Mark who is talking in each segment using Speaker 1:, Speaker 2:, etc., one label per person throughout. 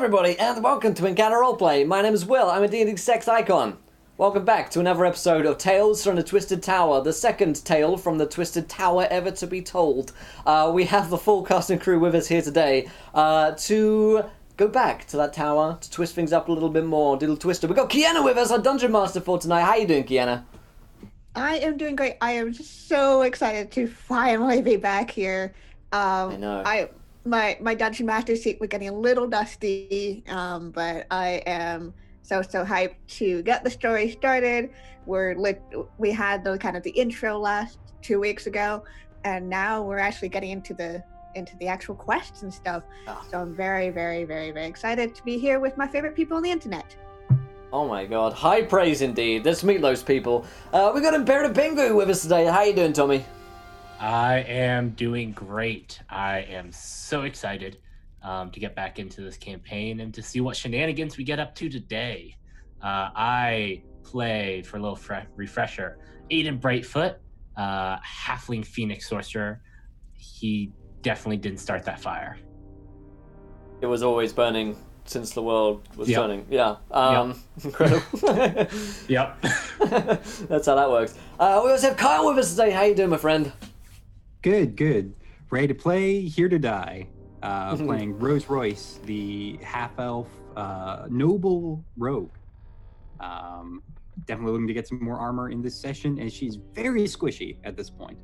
Speaker 1: everybody, and welcome to Encounter Roleplay. My name is Will, I'm a D&D sex icon. Welcome back to another episode of Tales from the Twisted Tower, the second tale from the Twisted Tower ever to be told. We have the full cast and crew with us here today to go back to that tower, to twist things up a little bit more, do a little twister. We've got Kiana with us, our Dungeon Master for tonight. How you doing, Kiana?
Speaker 2: I am doing great. I am just so excited to finally be back here.
Speaker 1: I know.
Speaker 2: My Dungeon Master seat was getting a little dusty, but I am so hyped to get the story started. We had the kind of the intro last 2 weeks ago, and now we're actually getting into the actual quests and stuff. Oh. So I'm very, very, very, very excited to be here with my favorite people on the internet.
Speaker 1: Oh my god, high praise indeed. Let's meet those people. We've got Imperative Pingu with us today. How you doing, Tommy?
Speaker 3: I am doing great. I am so excited to get back into this campaign and to see what shenanigans we get up to today. I play, for a little refresher, Aiden Brightfoot, halfling phoenix sorcerer. He definitely didn't start that fire.
Speaker 1: It was always burning since the world was turning. Yeah. Incredible.
Speaker 3: Yep.
Speaker 1: That's how that works. We also have Kyle with us today. How you doing, my friend?
Speaker 4: Good. Ready to play, here to die. Playing Rose Royce, the half-elf noble rogue. Definitely looking to get some more armor in this session, and she's very squishy at this point.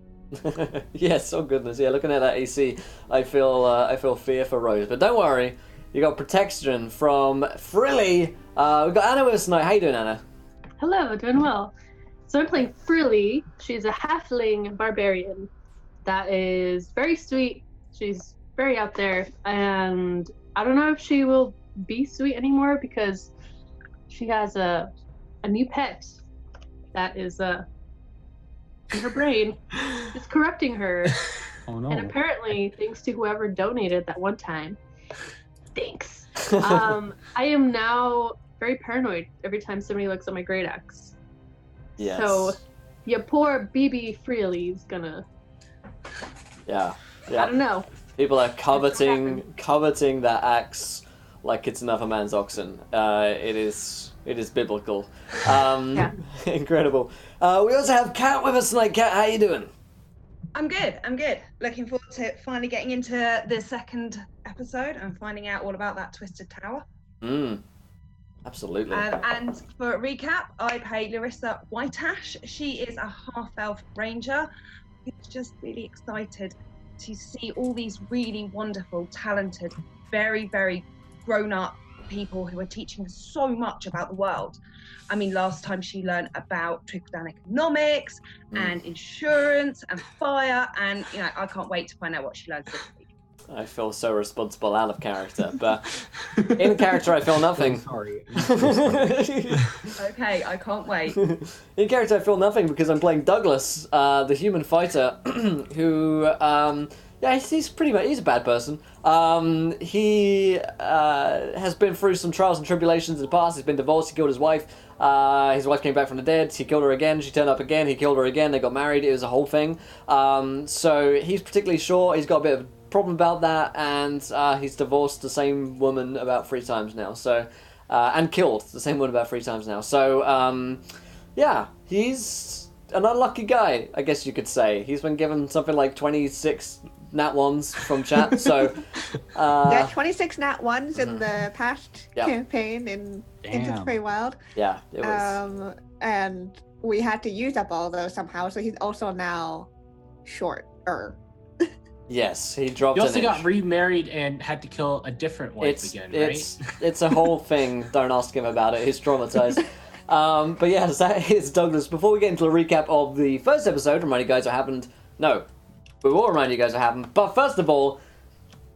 Speaker 1: Yes, oh goodness, yeah, looking at that AC, I feel fear for Rose. But don't worry, you got protection from Frilly. We've got Anna with us tonight. How you doing, Anna?
Speaker 5: Hello, doing well. So I'm playing Frilly. She's a halfling barbarian that is very sweet. She's very out there, and I don't know if she will be sweet anymore because she has a new pet that is in her brain. It's corrupting her.
Speaker 4: Oh no.
Speaker 5: And apparently, thanks to whoever donated that one time, thanks. I am now very paranoid every time somebody looks at my great axe.
Speaker 1: Yes.
Speaker 5: So, your poor BB Freely's gonna.
Speaker 1: Yeah.
Speaker 5: I don't know.
Speaker 1: People are coveting that axe like it's another man's oxen. It is biblical.
Speaker 5: Yeah.
Speaker 1: Incredible. We also have Kat with us tonight. Kat, how you doing?
Speaker 6: I'm good. Looking forward to finally getting into the second episode and finding out all about that Twisted Tower.
Speaker 1: Absolutely.
Speaker 6: And for a recap, I play Larissa Whiteash. She is a half-elf ranger who's just really excited to see all these really wonderful, talented, very, very grown-up people who are teaching us so much about the world. I mean, last time she learned about trickle-down economics and insurance and fire, and I can't wait to find out what she learns this week.
Speaker 1: I feel so responsible out of character, but in character I feel nothing.
Speaker 4: Sorry.
Speaker 6: Okay, I can't wait.
Speaker 1: In character I feel nothing because I'm playing Douglas, the human fighter, who, he's a bad person. He has been through some trials and tribulations in the past. He's been divorced, he killed his wife. His wife came back from the dead, he killed her again, she turned up again, he killed her again, they got married, it was a whole thing. So he's particularly short, he's got a bit of a problem about that, and he's divorced the same woman about 3 times now, so and killed the same woman about 3 times now. So he's an unlucky guy, I guess you could say. He's been given something like 26 nat ones from chat, so
Speaker 2: 26 nat ones in the past campaign in Into the Feywild.
Speaker 1: Yeah, it was.
Speaker 2: And we had to use up all of those somehow, so he's also now shorter.
Speaker 1: Yes, he dropped.
Speaker 3: He also got remarried and had to kill a different wife again, right?
Speaker 1: It's a whole thing. Don't ask him about it. He's traumatized. But yes, that is Douglas. Before we get into the recap of the first episode, remind you guys what happened. No, we will remind you guys what happened. But first of all,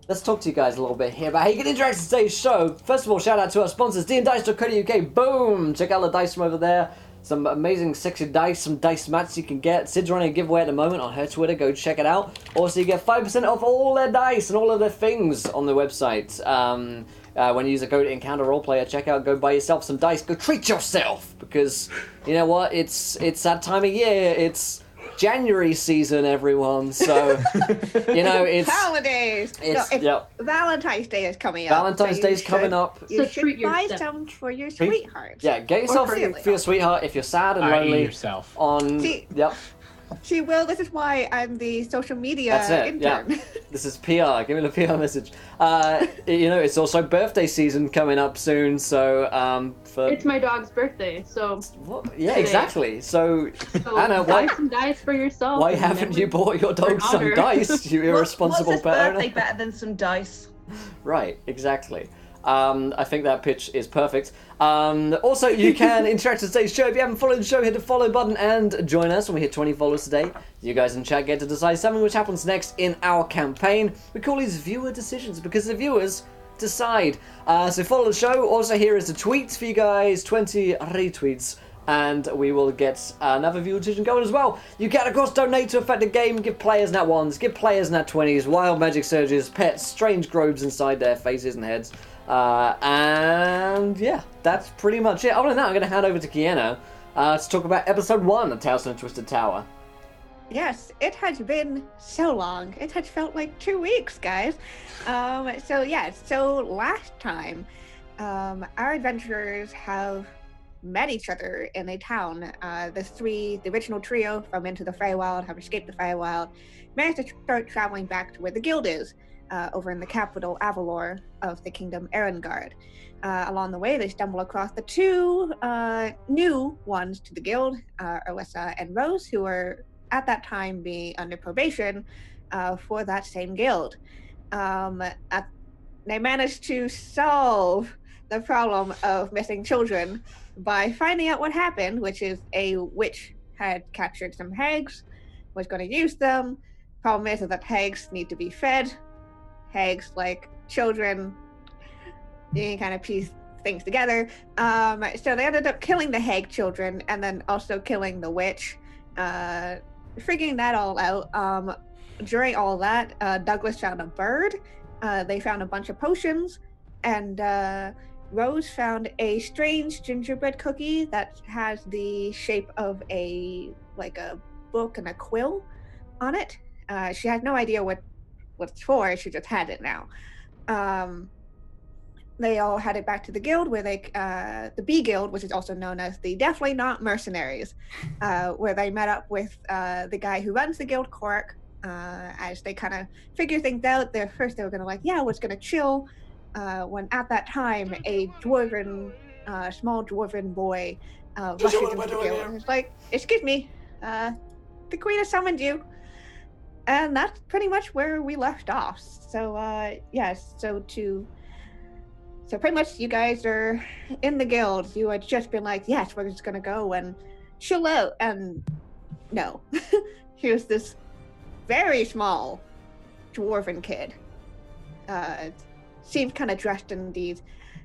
Speaker 1: let's talk to you guys a little bit here about how you can interact with today's show. First of all, shout out to our sponsors, D&Dice.co.uk. Boom! Check out the dice from over there. Some amazing sexy dice, some dice mats you can get. Sid's running a giveaway at the moment on her Twitter. Go check it out. Also, you get 5% off all their dice and all of their things on the website. When you use a code Encounter Roleplay at checkout, go buy yourself some dice. Go treat yourself, because you know what? It's that time of year. It's January season, everyone. So, it's
Speaker 2: holidays. Valentine's Day is coming up.
Speaker 1: Valentine's Day's coming up.
Speaker 2: You
Speaker 5: So
Speaker 2: should
Speaker 5: treat
Speaker 2: buy
Speaker 5: yourself.
Speaker 2: some for your sweetheart.
Speaker 1: Yeah, get yourself for your sweetheart if you're sad and lonely.
Speaker 3: yourself.
Speaker 2: See, Will, this is why I'm the social media intern.
Speaker 1: Yeah. This is PR. Give me the PR message. It's also birthday season coming up soon, so
Speaker 5: It's my dog's birthday, so...
Speaker 1: Yeah, exactly. So Anna,
Speaker 5: buy some dice for yourself.
Speaker 1: Why haven't you bought your dog some dice, you irresponsible
Speaker 6: what's
Speaker 1: pet owner?
Speaker 6: birthday better than some dice?
Speaker 1: Right, exactly. I think that pitch is perfect. Also, you can interact with today's show. If you haven't followed the show, hit the follow button and join us when we hit 20 followers today. You guys in chat get to decide something which happens next in our campaign. We call these viewer decisions because the viewers decide. So follow the show. Also, here is the tweets for you guys, 20 retweets. And we will get another viewer decision going as well. You can, of course, donate to affect the game, give players nat 1s, give players nat 20s, wild magic surges, pets, strange grobes inside their faces and heads. And yeah, that's pretty much it. Other than that, I'm going to hand over to Kiana to talk about episode 1 of Tales from the Twisted Tower.
Speaker 2: Yes, it has been so long. It has felt like 2 weeks, guys. So last time, our adventurers have met each other in a town. The original trio from Into the Feywild have escaped the Feywild, managed to start traveling back to where the guild is, over in the capital, Avalor, of the kingdom Erengard. Along the way, they stumble across the two new ones to the guild, Alyssa and Rose, who were at that time being under probation for that same guild. They managed to solve the problem of missing children by finding out what happened, which is a witch had captured some hags, was going to use them. Problem is that hags need to be fed. Hags, like children, you can kind of piece things together. So they ended up killing the hag children and then also killing the witch. Figuring that all out. During all that, Douglas found a bird. They found a bunch of potions, and Rose found a strange gingerbread cookie that has the shape of a book and a quill on it. She had no idea what it's for. She just had it now. They all headed back to the guild, where the B Guild, which is also known as the Definitely Not Mercenaries, where they met up with the guy who runs the guild, Cork, as they kind of figure things out. First they were going to was going to chill, when at that time a small dwarven boy rushes into the guild and is like, "Excuse me, the queen has summoned you." And that's pretty much where we left off. So So pretty much you guys are in the guild. You had just been like, yes, we're just going to go and chill out. And no, here's this very small dwarven kid. Seems kind of dressed in these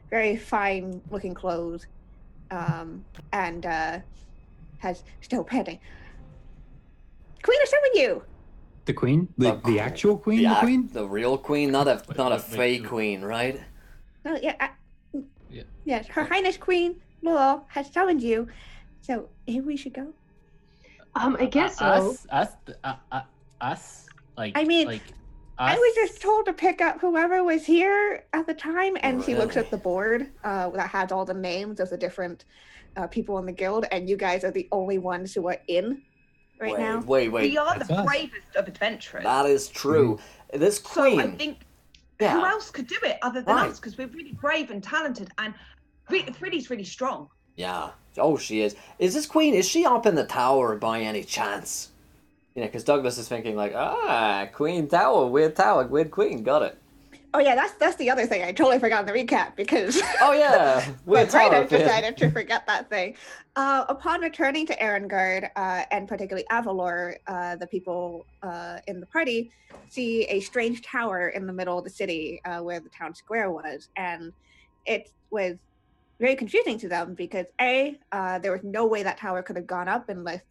Speaker 2: very fine looking clothes. And has still panting. Queen has summoned you!
Speaker 4: The queen? The actual queen? The queen?
Speaker 1: The real queen, not a fake queen, right?
Speaker 2: Oh, yeah. Yes, Her Highness Queen Laurel has summoned you. So, here we should go.
Speaker 5: I guess so.
Speaker 3: Us? Like,
Speaker 2: I mean,
Speaker 3: like
Speaker 2: I was just told to pick up whoever was here at the time, and he looks at the board that has all the names of the different people in the guild, and you guys are the only ones who are in now.
Speaker 1: Wait.
Speaker 6: We are the bravest of adventurers.
Speaker 1: That is true. This queen.
Speaker 6: So I think who else could do it other than us? Because we're really brave and talented, and Friddy's really strong.
Speaker 1: Yeah. Oh, she is. Is this queen? Is she up in the tower by any chance? Because Douglas is thinking like, Queen Tower, weird queen, got it.
Speaker 2: Oh yeah, that's the other thing. I totally forgot in the recap because.
Speaker 1: Oh yeah, weird tower.
Speaker 2: I decided to forget that thing. Upon returning to Erengard, and particularly Avalor, the people in the party see a strange tower in the middle of the city where the town square was, and it was very confusing to them because there was no way that tower could have gone up in like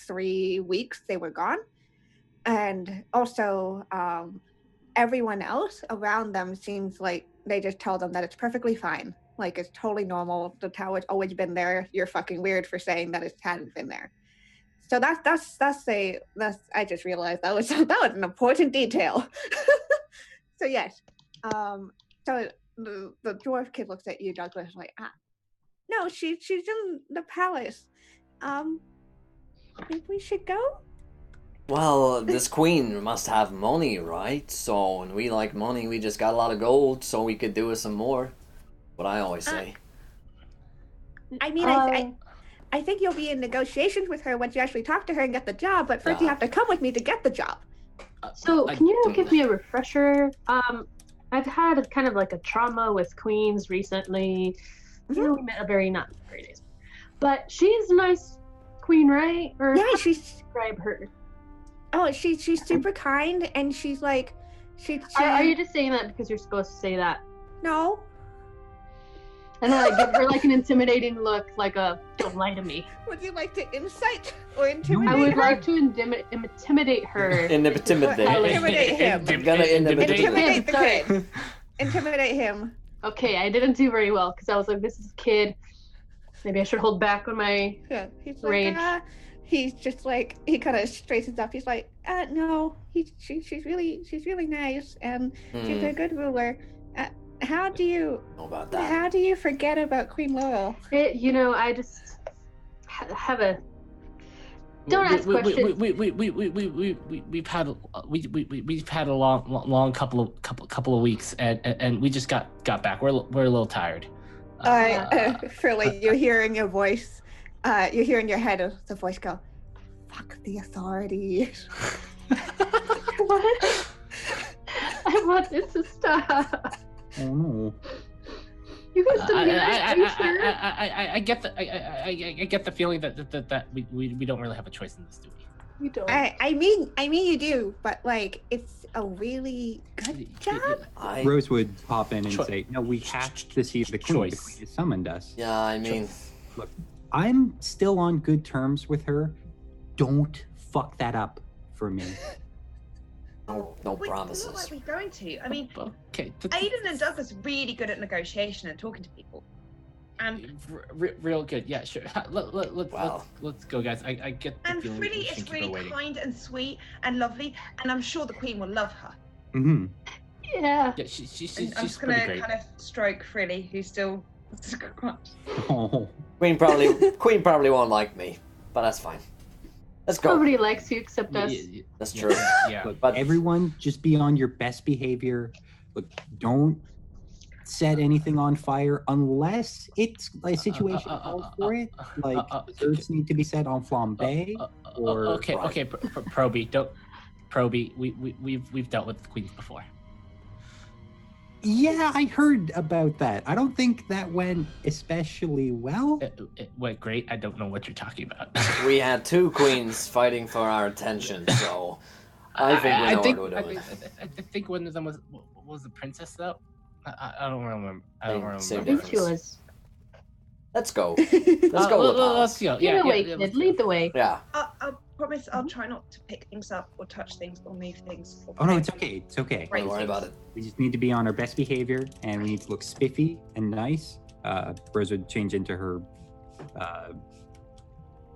Speaker 2: 3 weeks they were gone, and also everyone else around them seems like they just tell them that it's perfectly fine, like it's totally normal, the tower's always been there, you're fucking weird for saying that it hadn't been there. So that's I just realized that was an important detail. So yes, so the dwarf kid looks at you, Douglas, like, no, she's in the palace. Think we should go?
Speaker 1: Well, this queen must have money, right? So when we like money, we just got a lot of gold, so we could do with some more. What I always say.
Speaker 2: I mean, I think you'll be in negotiations with her once you actually talk to her and get the job, but first you have to come with me to get the job.
Speaker 5: So can you give me a refresher? I've had kind of like a trauma with queens recently. You know, we met not very nice. But she's a nice queen, right? Or
Speaker 2: Yeah,
Speaker 5: how do you
Speaker 2: she's
Speaker 5: describe her.
Speaker 2: Oh, she's super kind, and she's like,
Speaker 5: Are you just saying that because you're supposed to say that?
Speaker 2: No.
Speaker 5: And then I give her like an intimidating look, like don't lie to me.
Speaker 2: Would you like to insight or intimidate
Speaker 5: I would
Speaker 2: her?
Speaker 5: like to intimidate her.
Speaker 2: Intimidate him.
Speaker 1: I'm gonna intimidate
Speaker 2: Intimidate the kid. Intimidate him.
Speaker 5: Okay, I didn't do very well because I was like, this is a kid. Maybe I should hold back on my rage.
Speaker 2: He's just like, he kind of straightens up. He's like, no, she's really nice, and she's a good ruler. How do you forget about Queen Laurel?
Speaker 5: I just have a. Don't ask questions.
Speaker 3: We've had a long couple of weeks, and we just got back. We're a little tired.
Speaker 2: Frilly, you hear in your voice, you hear in your head the voice go, "Fuck the authorities."
Speaker 5: What? I want this to stop.
Speaker 4: Oh no.
Speaker 5: You guys don't
Speaker 3: I get the feeling that we don't really have a choice in this, do we?
Speaker 5: You don't.
Speaker 2: I mean you do, but like it's a really good job.
Speaker 4: Rose would pop in and say, "No, we have to see the queen. The queen has summoned us."
Speaker 1: Yeah, I mean,
Speaker 4: look, I'm still on good terms with her. Don't fuck that up for me.
Speaker 1: No promises.
Speaker 6: What are we going to? I mean,
Speaker 3: okay.
Speaker 6: Aiden and Douglas are really good at negotiation and talking to people. And
Speaker 3: real good. Yeah, sure. Let's go, guys. I get the
Speaker 6: and
Speaker 3: feeling
Speaker 6: Frilly is really kind and sweet and lovely, and I'm sure the queen will love her.
Speaker 4: Mm-hmm.
Speaker 5: Yeah.
Speaker 3: Yeah, she's
Speaker 6: I'm just gonna kind of stroke Frilly, who's still.
Speaker 4: Oh.
Speaker 1: Queen probably won't like me, but that's fine. Let's go.
Speaker 5: Nobody likes you except us.
Speaker 1: That's true.
Speaker 3: Yeah.
Speaker 4: Look,
Speaker 1: But
Speaker 4: everyone, just be on your best behavior. Look, don't set anything on fire unless it's a situation calls for it. Like desserts need to be set on flambe. Or
Speaker 3: okay, Proby, we've dealt with queens before.
Speaker 4: Yeah, I heard about that. I don't think that went especially well.
Speaker 3: It went great. I don't know what you're talking about.
Speaker 1: We had two queens fighting for our attention, so I think we know what we're doing.
Speaker 3: I think one of them was the princess, though. I don't remember.
Speaker 1: Same
Speaker 5: I think she was.
Speaker 1: Let's go. Let's go.
Speaker 3: Let's go.
Speaker 5: Lead the way, kid. Lead the way.
Speaker 1: Yeah.
Speaker 6: I promise I'll try not to pick things up or touch things or move things.
Speaker 4: Oh no, it's okay. It's okay.
Speaker 1: Don't worry about it.
Speaker 4: We just need to be on our best behavior, and we need to look spiffy and nice. Rose would change into her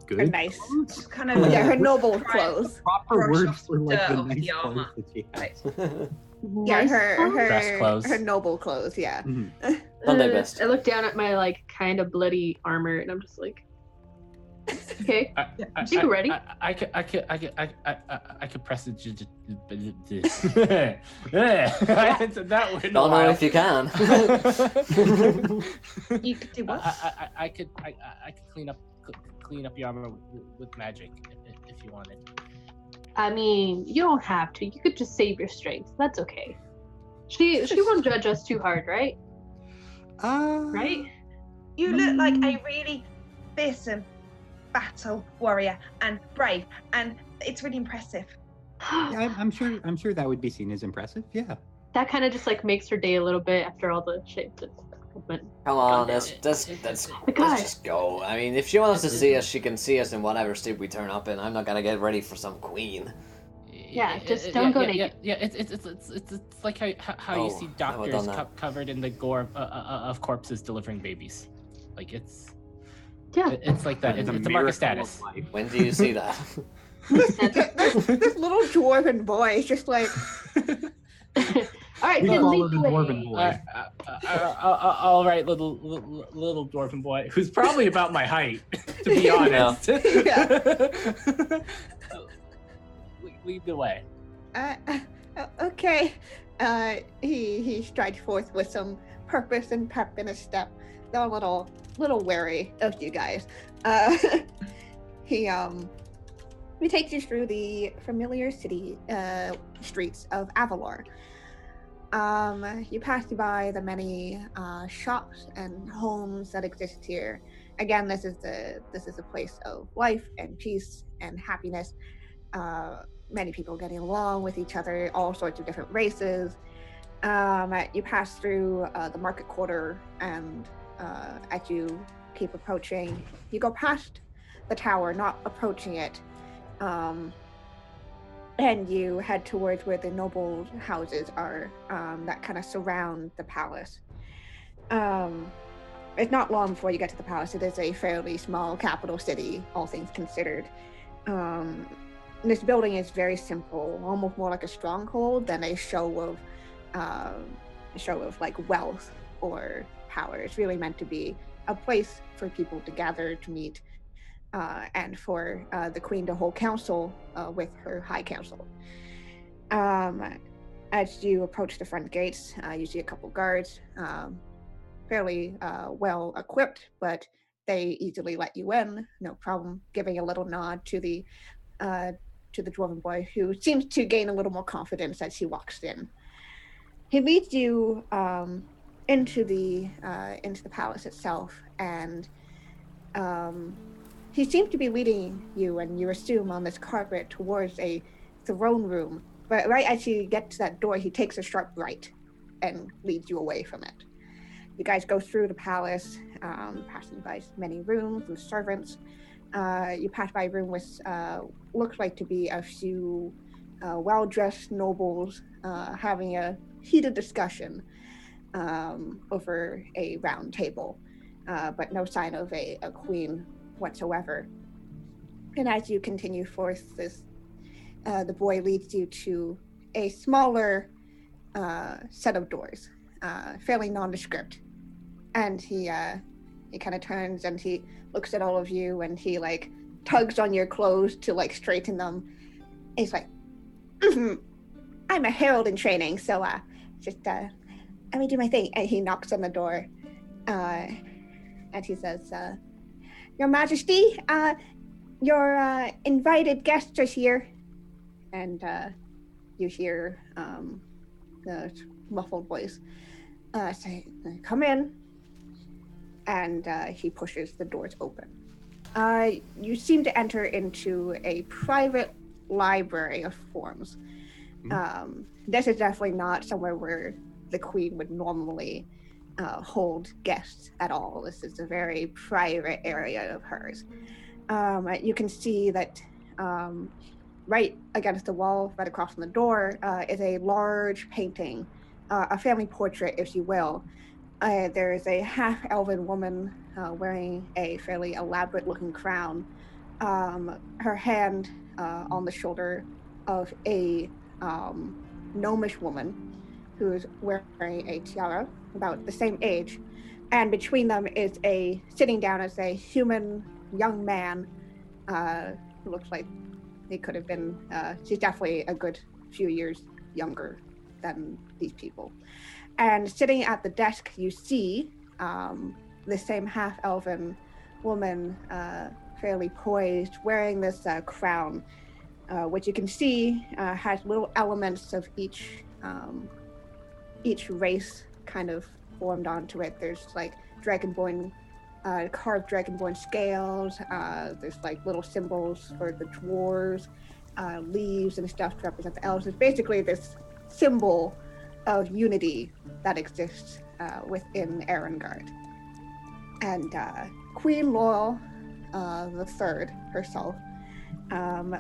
Speaker 4: good.
Speaker 2: Her nice.
Speaker 6: Just kind of
Speaker 2: Her noble clothes.
Speaker 4: Proper
Speaker 6: brush
Speaker 4: word
Speaker 6: off
Speaker 4: for like
Speaker 6: dirt
Speaker 4: the
Speaker 6: off
Speaker 4: nice
Speaker 6: the armor.
Speaker 4: clothes that she has.
Speaker 6: Right.
Speaker 2: Yeah,
Speaker 3: Dress clothes.
Speaker 2: her noble clothes. Yeah.
Speaker 4: Mhm.
Speaker 1: Sunday best.
Speaker 5: I look down at my like kind of bloody armor, and I'm just like, okay, you ready?
Speaker 3: I could press it. That would
Speaker 1: Don't know if you can.
Speaker 6: You could do what?
Speaker 3: I could clean up your armor with magic if you wanted.
Speaker 5: I mean, you don't have to. You could just save your strength. That's okay. She won't judge us too hard, right? Right?
Speaker 6: You look like a really fearsome battle warrior and brave, and it's really impressive.
Speaker 4: Yeah, I'm sure that would be seen as impressive. Yeah.
Speaker 5: That kind of just like makes her day a little bit after all the shit that went.
Speaker 1: Come on, let's just go. I mean, if she wants to see us, she can see us in whatever state we turn up in. I'm not gonna get ready for some queen.
Speaker 5: Yeah, just don't go naked.
Speaker 3: Yeah, it's like how you see doctors covered in the gore of corpses delivering babies. Like it's.
Speaker 5: Yeah.
Speaker 3: It's like that. It's a mark of status.
Speaker 1: When do you see that?
Speaker 2: This little dwarven boy is just like,
Speaker 5: All right,
Speaker 4: We
Speaker 5: then
Speaker 4: follow
Speaker 5: lead
Speaker 4: the
Speaker 5: the way.
Speaker 4: dwarven boy.
Speaker 3: All right, little dwarven boy, who's probably about my height, to be honest. Lead the way.
Speaker 2: Okay. He strides forth with some purpose and pep in his step. They're a little wary of you guys. He takes you through the familiar city streets of Avalor. You pass by the many shops and homes that exist here. Again, this is a place of life and peace and happiness. Many people getting along with each other, all sorts of different races. You pass through the market quarter, and as you keep approaching, you go past the tower, not approaching it, and you head towards where the noble houses are that kind of surround the palace. It's not long before you get to the palace. It is a fairly small capital city, all things considered. This building is very simple, almost more like a stronghold than a show of like wealth or power. It's really meant to be a place for people to gather to meet, and for the queen to hold council with her high council. As you approach the front gates, you see a couple guards, fairly well equipped, but they easily let you in, no problem, giving a little nod to the dwarven boy, who seems to gain a little more confidence as he walks in. He leads you into the palace itself, and he seems to be leading you, and you assume, on this carpet towards a throne room. But right as you get to that door, he takes a sharp right and leads you away from it. You guys go through the palace, passing by many rooms and servants. You pass by a room with looks like to be a few well-dressed nobles having a heated discussion over a round table, but no sign of a queen whatsoever. And as you continue forth, the boy leads you to a smaller set of doors, fairly nondescript. And he kind of turns and he looks at all of you, and he like tugs on your clothes to like straighten them. He's like, I'm a herald in training, so just let me do my thing. And he knocks on the door, and he says, Your Majesty, your invited guests are here. And you hear the muffled voice say, come in. And he pushes the doors open. You seem to enter into a private library of forms. This is definitely not somewhere where the queen would normally hold guests at all. This is a very private area of hers. You can see that right against the wall, right across from the door, is a large painting, a family portrait, if you will. There is a half-elven woman wearing a fairly elaborate-looking crown. Her hand on the shoulder of a gnomish woman who is wearing a tiara, about the same age. And between them is sitting down as a human young man who looks like he could have been, she's definitely a good few years younger than these people. And sitting at the desk, you see the same half-elven woman, fairly poised, wearing this crown, which you can see has little elements of each race kind of formed onto it. There's like dragonborn, carved dragonborn scales. There's like little symbols for the dwarves, leaves and stuff to represent the elves. It's basically this symbol of unity that exists within Erengard. And Queen Laurel the Third herself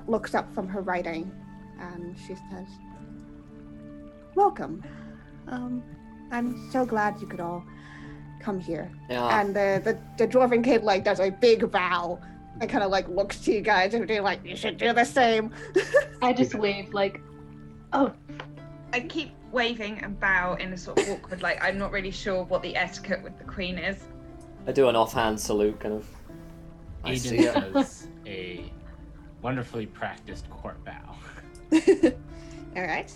Speaker 2: looks up from her writing, and she says, "Welcome. I'm so glad you could all come here.
Speaker 1: Yeah.
Speaker 2: And the dwarven kid like does a big bow and kind of like looks to you guys and they're like, you should do the same.
Speaker 5: I just wave like, oh.
Speaker 6: I keep waving and bow in a sort of awkward, like I'm not really sure what the etiquette with the queen is.
Speaker 1: I do an offhand salute, kind of. I see
Speaker 3: Aiden
Speaker 1: it.
Speaker 3: does a wonderfully practiced court bow.
Speaker 2: All right.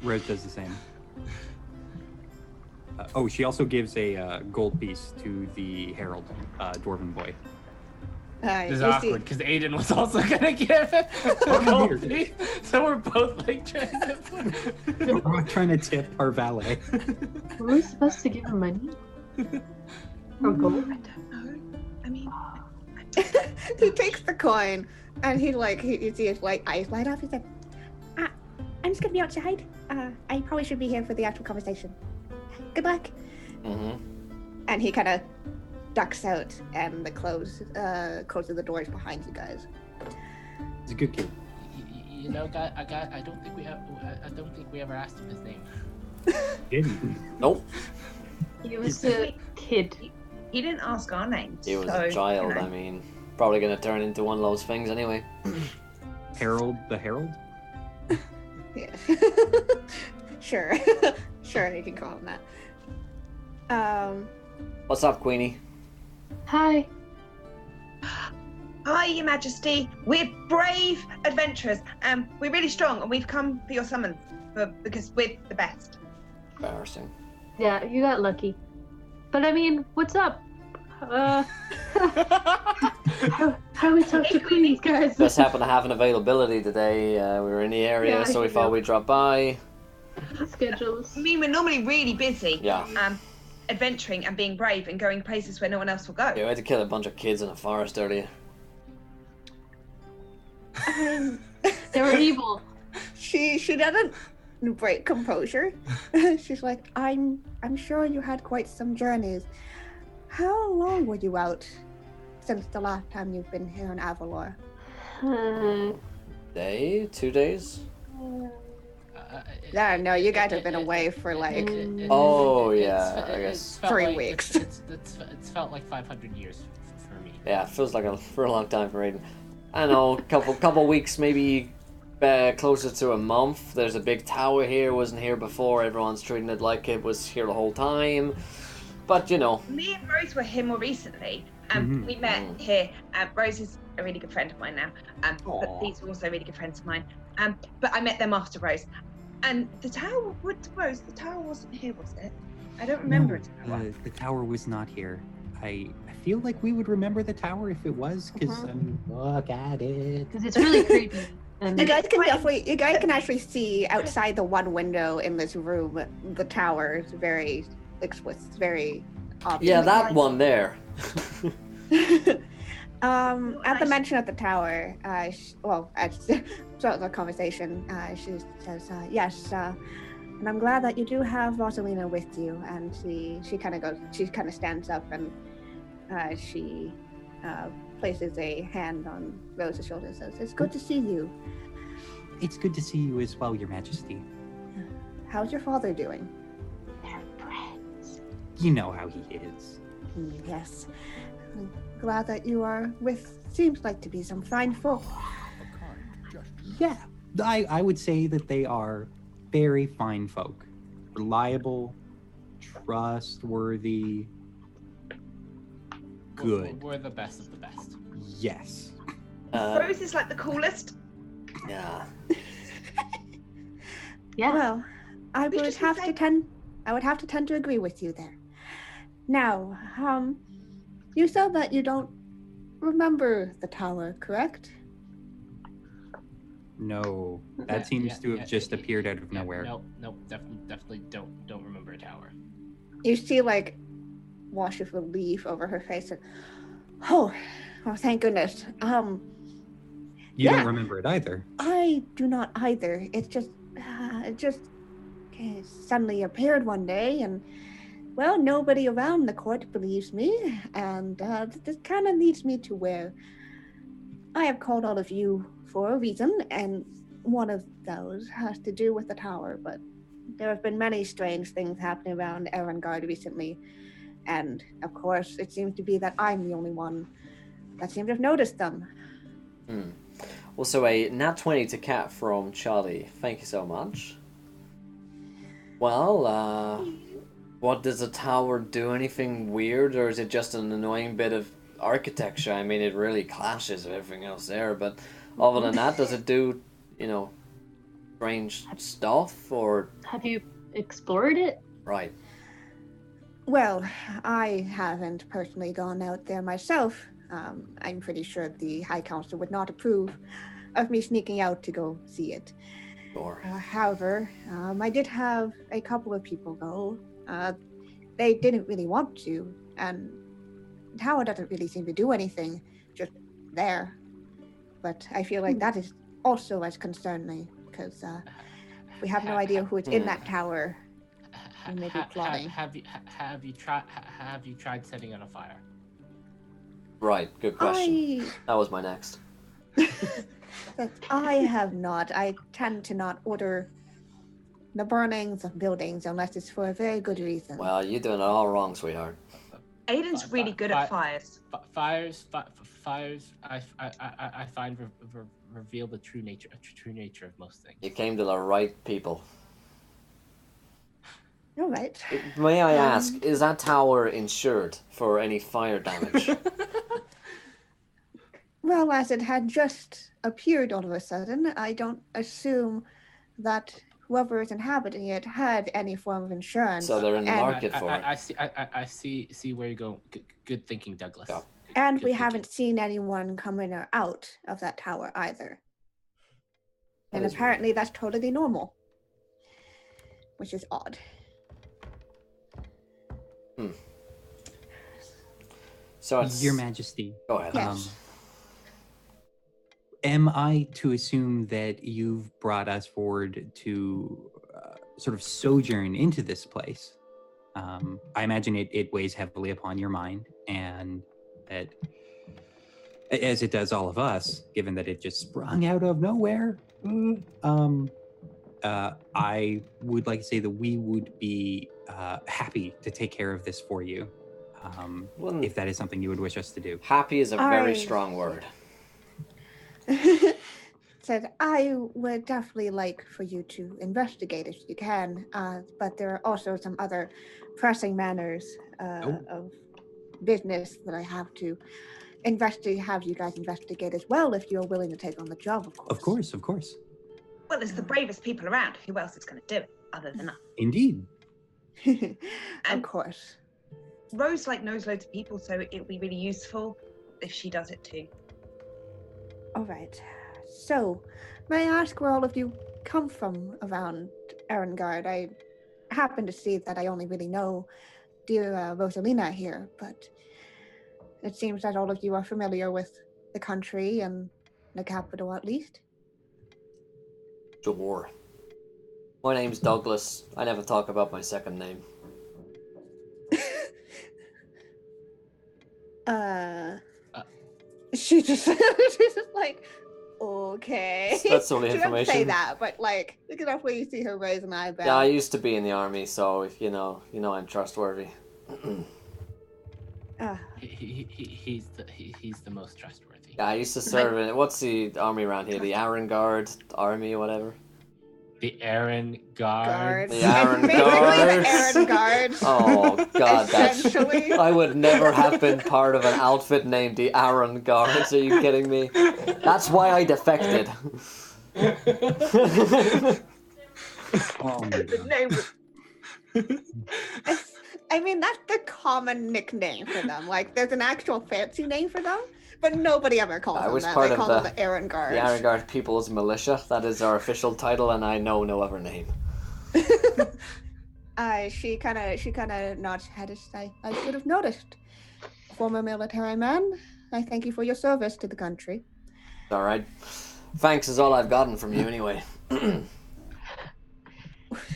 Speaker 4: Rose does the same. She also gives a gold piece to the herald, dwarven boy.
Speaker 3: This is
Speaker 2: You
Speaker 3: awkward
Speaker 2: see,
Speaker 3: because Aiden was also gonna give it a gold piece, so we're both like trying to.
Speaker 4: We're both trying to tip our valet.
Speaker 5: Were we supposed to give him money? Or gold?
Speaker 6: I don't know. I mean,
Speaker 2: he takes the coin and you see his like eyes light up. He said, I'm just gonna be outside. I probably should be here for the actual conversation. Good luck.
Speaker 1: Mm-hmm.
Speaker 2: And he kind of ducks out and closes the doors behind you guys.
Speaker 4: He's a good kid.
Speaker 3: You know, I don't think we ever asked him his name.
Speaker 4: Didn't.
Speaker 1: Nope.
Speaker 5: He was a kid.
Speaker 6: he didn't ask our names.
Speaker 1: He was
Speaker 6: so,
Speaker 1: a child.
Speaker 6: you know.
Speaker 1: I mean, probably gonna turn into one of those things anyway.
Speaker 4: Herald the Herald?
Speaker 2: Yeah. Sure. Sure, you can call him that.
Speaker 1: What's up, Queenie?
Speaker 5: Hi.
Speaker 6: Hi, Your Majesty. We're brave adventurers. We're really strong, and we've come for your summons because we're the best.
Speaker 1: Embarrassing.
Speaker 5: Yeah, you got lucky. But I mean, what's up? How do we talk to queens, guys?
Speaker 1: Just happened to have an availability today. We were in the area,
Speaker 5: Yeah,
Speaker 1: so we
Speaker 5: you
Speaker 1: thought
Speaker 5: know.
Speaker 1: we'd drop by.
Speaker 5: Schedules.
Speaker 6: I mean, we're normally really busy.
Speaker 1: Yeah.
Speaker 6: Adventuring and being brave and going places where no one else will go.
Speaker 1: Yeah, we had to kill a bunch of kids in a forest earlier.
Speaker 5: They were evil.
Speaker 2: She doesn't break composure. She's like, I'm sure you had quite some journeys. How long were you out since the last time you've been here in Avalor?
Speaker 1: Day? 2 days?
Speaker 2: Yeah, no, you guys have been away for like
Speaker 1: Oh, yeah, I guess.
Speaker 3: It's felt
Speaker 2: 3
Speaker 3: like-
Speaker 2: weeks.
Speaker 3: It's felt like 500 years for me.
Speaker 1: Yeah, it feels like for a long time for Aiden. I don't know, couple weeks, maybe closer to a month. There's a big tower here, wasn't here before. Everyone's treating it like it was here the whole time. But, you know.
Speaker 6: Me and Rose were here more recently.
Speaker 4: Mhm.
Speaker 6: We met here. Rose is a really good friend of mine now. But
Speaker 1: Aw.
Speaker 6: these are also really good friends of mine. But I met them after Rose. And the tower, Rose, the tower wasn't here, was it? I don't remember a tower.
Speaker 4: The tower was not here. I feel like we would remember the tower if it was, because look at it.
Speaker 5: Because it's really creepy. And
Speaker 2: You guys can actually see outside the one window in this room the tower is very explicit, very obvious.
Speaker 1: Yeah, that one there.
Speaker 2: At the mention of the tower, throughout the conversation, she says, yes, and I'm glad that you do have Rosalina with you. And she kind of stands up and she places a hand on Rose's shoulder and says, it's good to see you.
Speaker 4: It's good to see you as well, Your Majesty.
Speaker 2: How's your father doing?
Speaker 5: they're friends.
Speaker 4: You know how he is.
Speaker 2: Yes. I'm glad that you are with, seems like to be some fine folk.
Speaker 4: Yeah, I would say that they are very fine folk. Reliable, trustworthy, good.
Speaker 3: We're the best of the best.
Speaker 4: Yes.
Speaker 6: Rose is like the coolest.
Speaker 1: Yeah.
Speaker 5: Yeah.
Speaker 2: Well, I
Speaker 6: We
Speaker 2: would
Speaker 6: just
Speaker 2: have
Speaker 6: say-
Speaker 2: to tend to agree with you there. Now, you said that you don't remember the tower, correct?
Speaker 4: No, that
Speaker 3: Yeah,
Speaker 4: seems
Speaker 3: yeah,
Speaker 4: to have
Speaker 3: yeah,
Speaker 4: just
Speaker 3: yeah,
Speaker 4: appeared out of
Speaker 3: Yeah,
Speaker 4: nowhere.
Speaker 3: Nope, definitely don't remember a tower.
Speaker 2: You see, like, wash of relief over her face. And, oh, thank goodness.
Speaker 4: You
Speaker 2: yeah.
Speaker 4: don't remember it either.
Speaker 2: I do not either. It just suddenly appeared one day, and well, nobody around the court believes me, and this kind of leads me to where I have called all of you for a reason, and one of those has to do with the tower. But there have been many strange things happening around Erengard recently. And of course, it seems to be that I'm the only one that seems to have noticed them.
Speaker 1: Also, a nat 20 to Cat from Charlie. Thank you so much. Well, what does the tower do? Anything weird, or is it just an annoying bit of architecture? I mean, it really clashes with everything else there, but other than that, does it do, strange stuff, or...
Speaker 5: Have you explored it?
Speaker 1: Right.
Speaker 2: Well, I haven't personally gone out there myself. I'm pretty sure the High Council would not approve of me sneaking out to go see it.
Speaker 1: Sure.
Speaker 2: However, I did have a couple of people go. They didn't really want to, and the tower doesn't really seem to do anything, just there. But I feel like that is also as concerning, because we have no idea who is in that tower. We may be plotting.
Speaker 3: Have you tried setting it on fire?
Speaker 1: Right, good question. That was my next.
Speaker 2: I have not. I tend to not order the burnings of buildings unless it's for a very good reason.
Speaker 1: Well, you're doing it all wrong, sweetheart.
Speaker 6: Aiden's really good at fires.
Speaker 3: Fires. I find reveal the true nature of most things.
Speaker 1: You came to the right people.
Speaker 2: All right.
Speaker 1: May I ask, is that tower insured for any fire damage?
Speaker 2: Well, as it had just appeared all of a sudden, I don't assume that whoever is inhabiting it had any form of insurance.
Speaker 1: So they're in the market for it.
Speaker 3: I see where you go. Good thinking, Douglas.
Speaker 1: Yeah.
Speaker 2: And we haven't seen anyone come in or out of that tower either. And apparently that's totally normal. Which is odd.
Speaker 1: So it's...
Speaker 4: Your Majesty.
Speaker 1: Go ahead.
Speaker 2: Yes.
Speaker 4: Am I to assume that you've brought us forward to sort of sojourn into this place? I imagine it weighs heavily upon your mind, and that, as it does all of us, given that it just sprung out of nowhere, I would like to say that we would be happy to take care of this for you, if that is something you would wish us to do.
Speaker 1: Happy is a very strong word.
Speaker 2: Said, I would definitely like for you to investigate if you can, but there are also some other pressing matters of business that I have to have you guys investigate as well, if you're willing to take on the job, of course.
Speaker 4: Of course.
Speaker 6: Well, it's the bravest people around. Who else is going to do it other than us?
Speaker 4: Indeed.
Speaker 2: Of course.
Speaker 6: Rose knows loads of people, so it'll be really useful if she does it too.
Speaker 2: All right. So, may I ask where all of you come from around Erengard? I happen to see that I only really know dear Rosalina here, but it seems that all of you are familiar with the country and the capital, at least.
Speaker 1: Sure. My name's Douglas. I never talk about my second name.
Speaker 2: She's just like, okay.
Speaker 1: That's only
Speaker 2: She
Speaker 1: information.
Speaker 2: doesn't say that, but look enough where you see her raise an eyebrow.
Speaker 1: Yeah, I used to be in the army, so if you know I'm trustworthy.
Speaker 3: He's the most trustworthy.
Speaker 1: Yeah, I used to serve in what's the army around here? The Erengard army, or whatever.
Speaker 3: The Aaron Guard.
Speaker 1: The Aaron
Speaker 2: Basically
Speaker 1: Guard.
Speaker 2: the Aaron Guard.
Speaker 1: Oh God,
Speaker 2: Essentially.
Speaker 1: I would never have been part of an outfit named the Aaron Guards. Are you kidding me? That's why I defected.
Speaker 4: Oh my God.
Speaker 2: I mean, that's the common nickname for them. There's an actual fancy name for them, but nobody ever calls them that. They call them the Aaron Guard.
Speaker 1: The Aaron Guard People's Militia. That is our official title, and I know no other name.
Speaker 2: She kind of nods her head. I should have noticed. Former military man, I thank you for your service to the country.
Speaker 1: All right. Thanks is all I've gotten from you, anyway.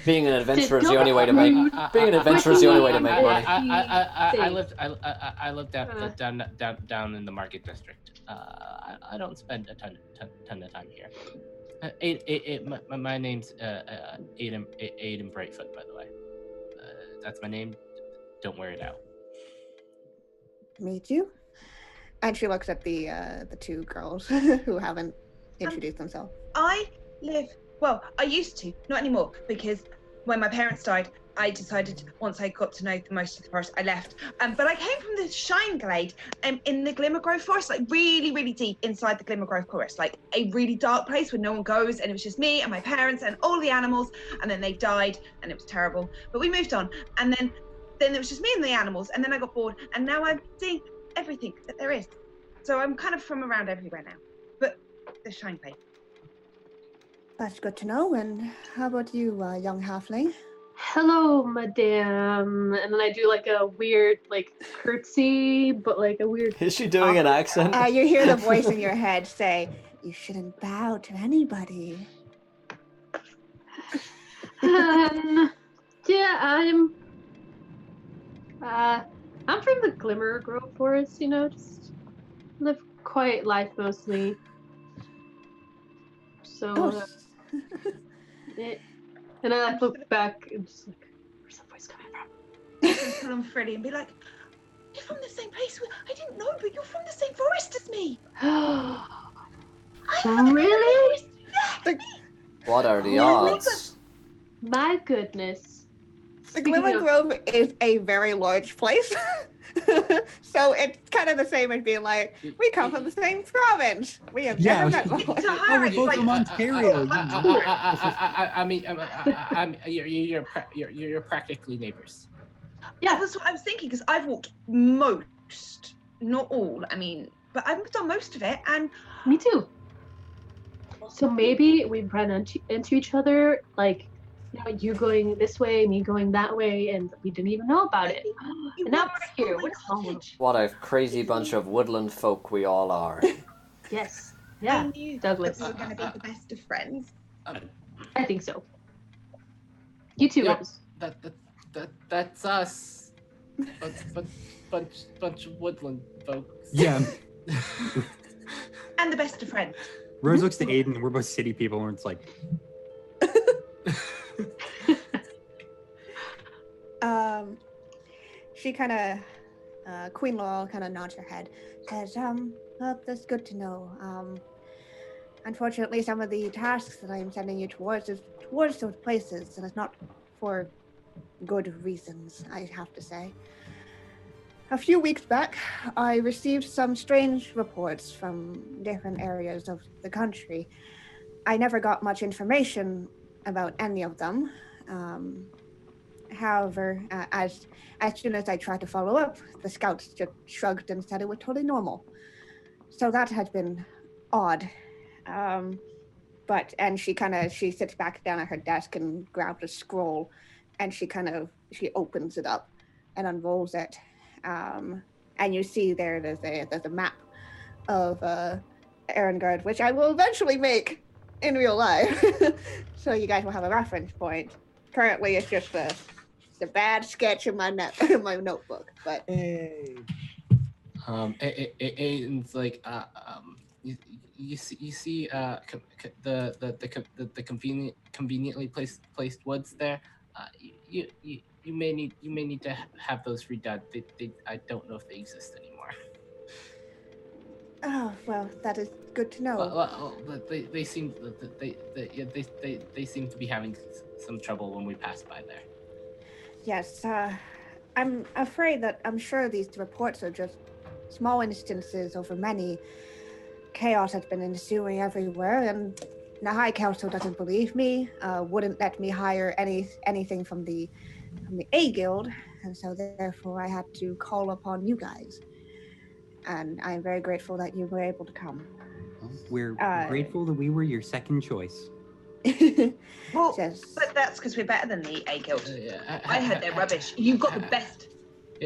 Speaker 1: Being an adventurer is the only way to make. Being an adventurer is the only way to make money.
Speaker 3: I live down in the market district. I don't spend a ton of time here. My name's Aiden Brightfoot, by the way. That's my name. Don't wear it out.
Speaker 2: to meet you. And she looks at the two girls who haven't introduced themselves.
Speaker 6: I used to, not anymore, because when my parents died, I decided once I got to know the most of the forest, I left. But I came from the Shine Glade in the Glimmergrove Forest, like really, really deep inside the Glimmergrove Forest, like a really dark place where no one goes, and it was just me and my parents and all the animals, and then they died, and it was terrible. But we moved on, and then it was just me and the animals, and then I got bored, and now I'm seeing everything that there is. So I'm kind of from around everywhere now. But the Shine Glade.
Speaker 2: That's good to know. And how about you, young halfling?
Speaker 5: Hello, madame. And then I do like a weird, like, curtsy, but like a weird.
Speaker 1: Is she doing an accent?
Speaker 2: You hear the voice in your head say, "You shouldn't bow to anybody."
Speaker 5: Yeah, I'm from the Glimmergrove Forest, just live quiet life mostly. So, and I look back and just like, where's the voice coming from?
Speaker 6: Tell on Freddie and be like, "You're from the same place. I didn't know, but you're from the same forest as me."
Speaker 5: Really?
Speaker 6: Yeah.
Speaker 1: What are the odds?
Speaker 5: My goodness.
Speaker 2: The Glimmergrove is a very large place. So it's kind of the same as being like, we come from the same province. We have never met before.
Speaker 4: We're both from Ontario.
Speaker 3: I mean, you're practically neighbors.
Speaker 6: Yeah, that's what I was thinking, because I've walked most, not all, but I've done most of it, and...
Speaker 5: Me too. So maybe we run into each other, like, you going this way, me going that way, and we didn't even know about it. And now we're here. What's wrong with you?
Speaker 1: What a crazy bunch of woodland folk we all are.
Speaker 5: Yes. Yeah,
Speaker 6: I knew
Speaker 5: Douglas.
Speaker 6: that we were going to be the best of friends.
Speaker 5: I think so. You too,
Speaker 3: Yeah.
Speaker 5: Rose.
Speaker 3: That's us. Bunch of woodland folks.
Speaker 4: Yeah.
Speaker 6: And the best of friends.
Speaker 4: Rose looks to Aiden, and we're both city people, and it's like...
Speaker 2: She kind of, Queen Laurel kind of nods her head, says, well, that's good to know. Unfortunately, some of the tasks that I'm sending you towards is towards those places, and it's not for good reasons, I have to say. A few weeks back, I received some strange reports from different areas of the country. I never got much information about any of them. However, as soon as I tried to follow up, the scouts just shrugged and said it was totally normal. So that has been odd. And she sits back down at her desk and grabs a scroll, and she opens it up and unrolls it. And you see there's a map of Erengard, which I will eventually make in real life. So you guys will have a reference point. Currently, it's just a bad sketch in my notebook. But
Speaker 3: Aiden's like, you see, the conveniently placed woods there. You may need to have those redone. I don't know if they exist anymore.
Speaker 2: oh well, that is good to know.
Speaker 3: Well, they seem they seem to be having some trouble when we pass by there.
Speaker 2: Yes, I'm afraid that I'm sure these reports are just small instances over many. Chaos has been ensuing everywhere, and the High Council doesn't believe me, wouldn't let me hire anything from the A Guild, and so therefore I had to call upon you guys. And I'm very grateful that you were able to come.
Speaker 4: We're grateful that we were your second choice.
Speaker 6: Well,
Speaker 2: Yes.
Speaker 6: but that's because we're better than the A Guild.
Speaker 3: Yeah,
Speaker 6: I heard they're rubbish. You got the best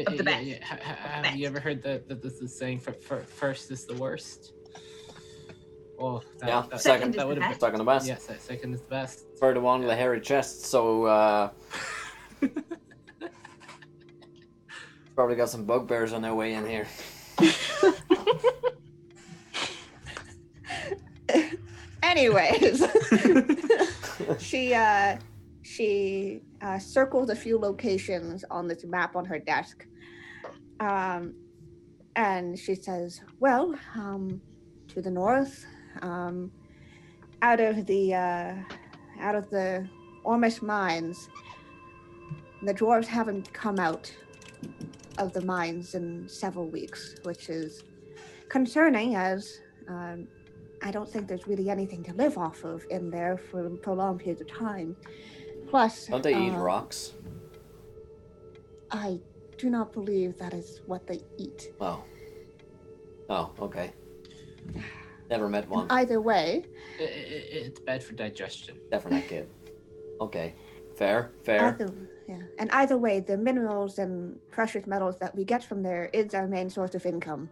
Speaker 6: of the best.
Speaker 3: Yeah. Have you ever heard that this is saying first is the worst? Oh,
Speaker 1: second
Speaker 6: is the
Speaker 1: would have
Speaker 6: best.
Speaker 1: second the best.
Speaker 3: Yes, second is the best.
Speaker 1: For the one with the hairy chest, so probably got some bugbears on their way in here.
Speaker 2: Anyways, she circles a few locations on this map on her desk, and And she says, well, to the north, out of the Ormus mines, the dwarves haven't come out of the mines in several weeks, which is concerning, as I don't think there's really anything to live off of in there for prolonged periods of time. Plus,
Speaker 1: Don't they eat rocks?
Speaker 2: I do not believe that is what they eat.
Speaker 1: Oh, okay. Never met one.
Speaker 2: Either way,
Speaker 3: It's bad for digestion.
Speaker 1: Definitely not kid. Okay, fair.
Speaker 2: And either way, the minerals and precious metals that we get from there is our main source of income.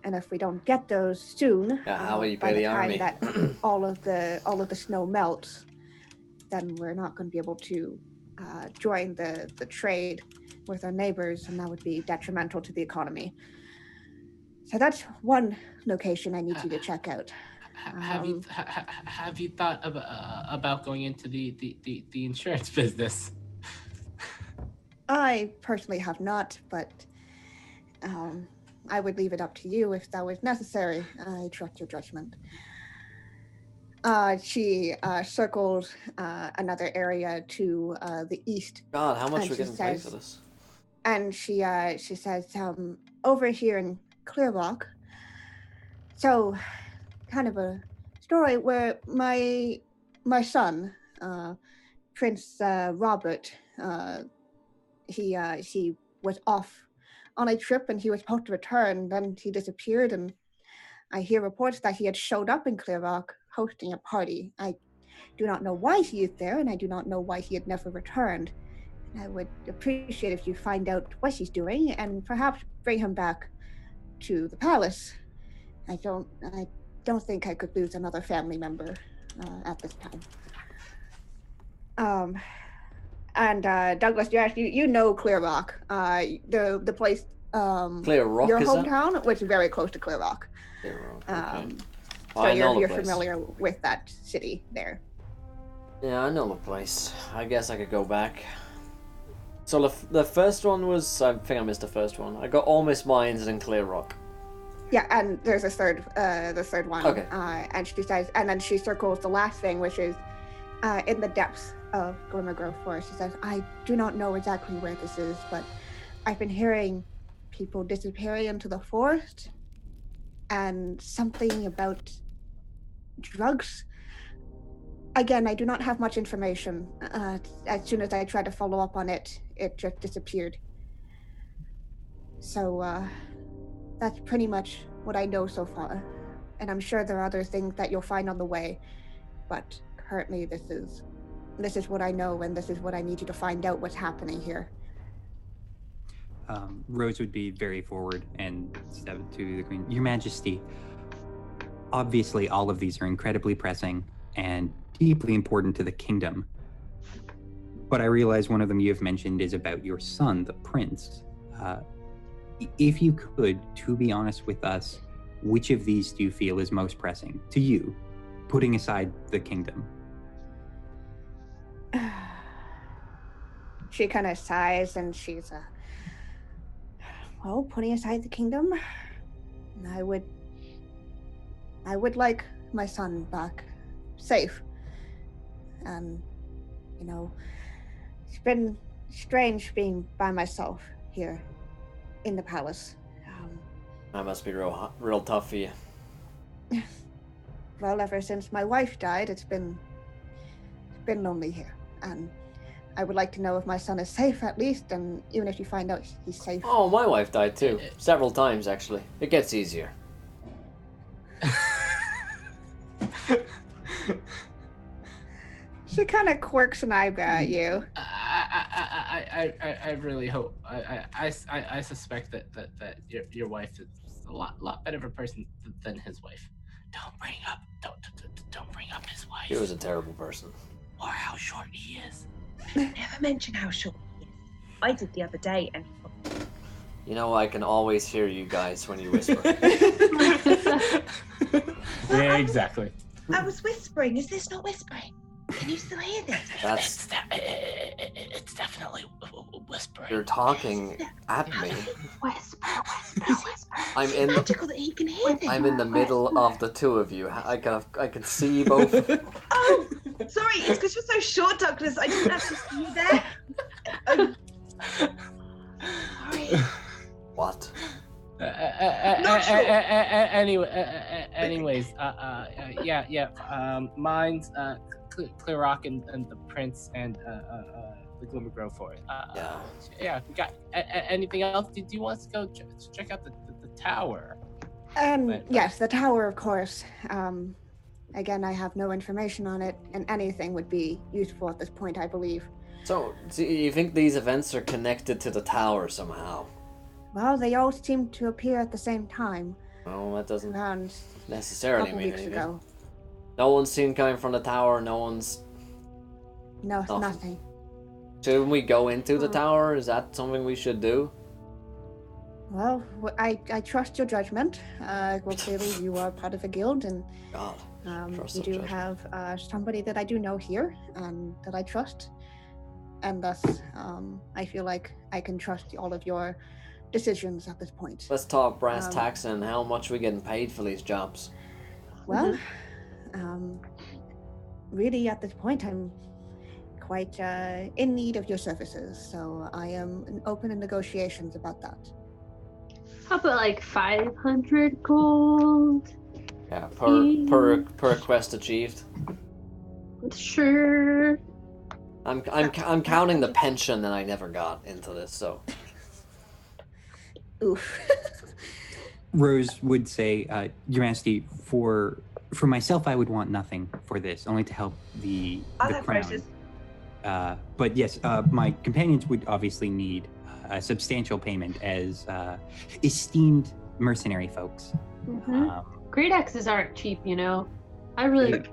Speaker 2: And if we don't get those soon,
Speaker 1: how will you
Speaker 2: by
Speaker 1: pay
Speaker 2: the
Speaker 1: the
Speaker 2: time
Speaker 1: army?
Speaker 2: that all of the snow melts, then we're not going to be able to join the trade with our neighbors, and that would be detrimental to the economy. So that's one location I need you to check out.
Speaker 3: Have you thought about going into the insurance business?
Speaker 2: I personally have not, but I would leave it up to you if that was necessary. I trust your judgment. She circles another area to the east.
Speaker 1: God, how much
Speaker 2: And
Speaker 1: we
Speaker 2: she
Speaker 1: getting paid
Speaker 2: says-
Speaker 1: for this?
Speaker 2: And she says, over here in Clearrock, so kind of a story where my son, Prince Robert, he was off on a trip and he was supposed to return, then he disappeared, and I hear reports that he had showed up in Clearrock hosting a party. I do not know why he is there, and I do not know why he had never returned. I would appreciate if you find out what he's doing and perhaps bring him back to the palace. I don't think I could lose another family member at this time. And Douglas, you know Clearrock, the place.
Speaker 1: Clearrock,
Speaker 2: your
Speaker 1: is that?
Speaker 2: hometown, which is very close to Clearrock.
Speaker 1: Clearrock, okay.
Speaker 2: So
Speaker 1: I know the
Speaker 2: you're
Speaker 1: place.
Speaker 2: familiar with that city there.
Speaker 1: Yeah, I know the place. I guess I could go back. So the first one was, I think I missed the first one. I got Ormus Mines and Clearrock.
Speaker 2: Yeah, and there's the third one.
Speaker 1: Okay.
Speaker 2: And she says, and then she circles the last thing, which is in the depths of Glimmergrove Forest. She says, I do not know exactly where this is, but I've been hearing people disappearing into the forest and something about drugs. Again, I do not have much information. As soon as I tried to follow up on it, it just disappeared. So that's pretty much what I know so far. And I'm sure there are other things that you'll find on the way. But currently this is what I know, and this is what I need you to find out what's happening here.
Speaker 4: Rose would be very forward and step to the Queen. Your Majesty, obviously all of these are incredibly pressing and deeply important to the kingdom. But I realize one of them you have mentioned is about your son, the prince. If you could, to be honest with us, which of these do you feel is most pressing to you, putting aside the kingdom?
Speaker 2: She kind of sighs and she's well, putting aside the kingdom, I would like my son back safe. And it's been strange being by myself here in the palace.
Speaker 1: That must be real tough for you.
Speaker 2: Well, ever since my wife died, it's been lonely here, and I would like to know if my son is safe at least, and even if you find out he's safe.
Speaker 1: Oh, my wife died too. Several times, actually. It gets easier.
Speaker 2: She kind of quirks an eyebrow at you.
Speaker 3: I really hope. I suspect that your wife is a lot better of a person than his wife. Don't bring up his wife.
Speaker 1: She was a terrible person.
Speaker 3: Or how short he is.
Speaker 6: Never mention how short he is. I did the other day, and
Speaker 1: You know, I can always hear you guys when you whisper.
Speaker 3: Yeah, exactly.
Speaker 6: I was whispering. Is this not whispering? Can you still hear this?
Speaker 3: It's definitely whispering.
Speaker 1: You're talking at me.
Speaker 5: Whisper.
Speaker 1: I'm
Speaker 6: Is
Speaker 1: in
Speaker 6: it
Speaker 1: the
Speaker 6: magical that he can hear this?
Speaker 1: I'm in the middle of the two of you. I can see both.
Speaker 6: Oh, sorry, it's because you're so short, Douglas. I didn't actually see you there. Sorry.
Speaker 1: What?
Speaker 6: Not sure.
Speaker 3: Anyways, mine's Clear Rock and the Prince and the Glimmer Grove Forest. Yeah. We got anything else? Do you want us to go check out the tower?
Speaker 2: Yes, the tower, of course. Again, I have no information on it, and anything would be useful at this point, I believe.
Speaker 1: So, do you think these events are connected to the tower somehow?
Speaker 2: Well, they all seem to appear at the same time.
Speaker 1: Well, that doesn't
Speaker 2: Around
Speaker 1: necessarily
Speaker 2: couple
Speaker 1: mean
Speaker 2: weeks
Speaker 1: anything.
Speaker 2: ago.
Speaker 1: No one's seen coming from the tower. No one's.
Speaker 2: No,
Speaker 1: Nothing.
Speaker 2: nothing.
Speaker 1: Shouldn't we go into the tower? Is that something we should do?
Speaker 2: Well, I trust your judgment. Well, clearly you are part of a guild, and
Speaker 1: God, trust
Speaker 2: you
Speaker 1: our
Speaker 2: do
Speaker 1: judgment.
Speaker 2: have somebody that I do know here, and that I trust. And thus, I feel like I can trust all of your decisions at this point.
Speaker 1: Let's talk brass tacks and how much we getting paid for these jobs.
Speaker 2: Well, really at this point, I'm quite in need of your services, so I am open in negotiations about that.
Speaker 5: How about like 500 gold?
Speaker 1: Yeah, per quest achieved.
Speaker 5: Sure.
Speaker 1: I'm counting the pension that I never got into this, so.
Speaker 2: Oof.
Speaker 4: Rose would say, Your Majesty, for myself, I would want nothing for this, only to help the
Speaker 6: Other
Speaker 4: crown.
Speaker 6: prices.
Speaker 4: But yes, my companions would obviously need a substantial payment as esteemed mercenary folks.
Speaker 5: Great axes aren't cheap, you know. I really.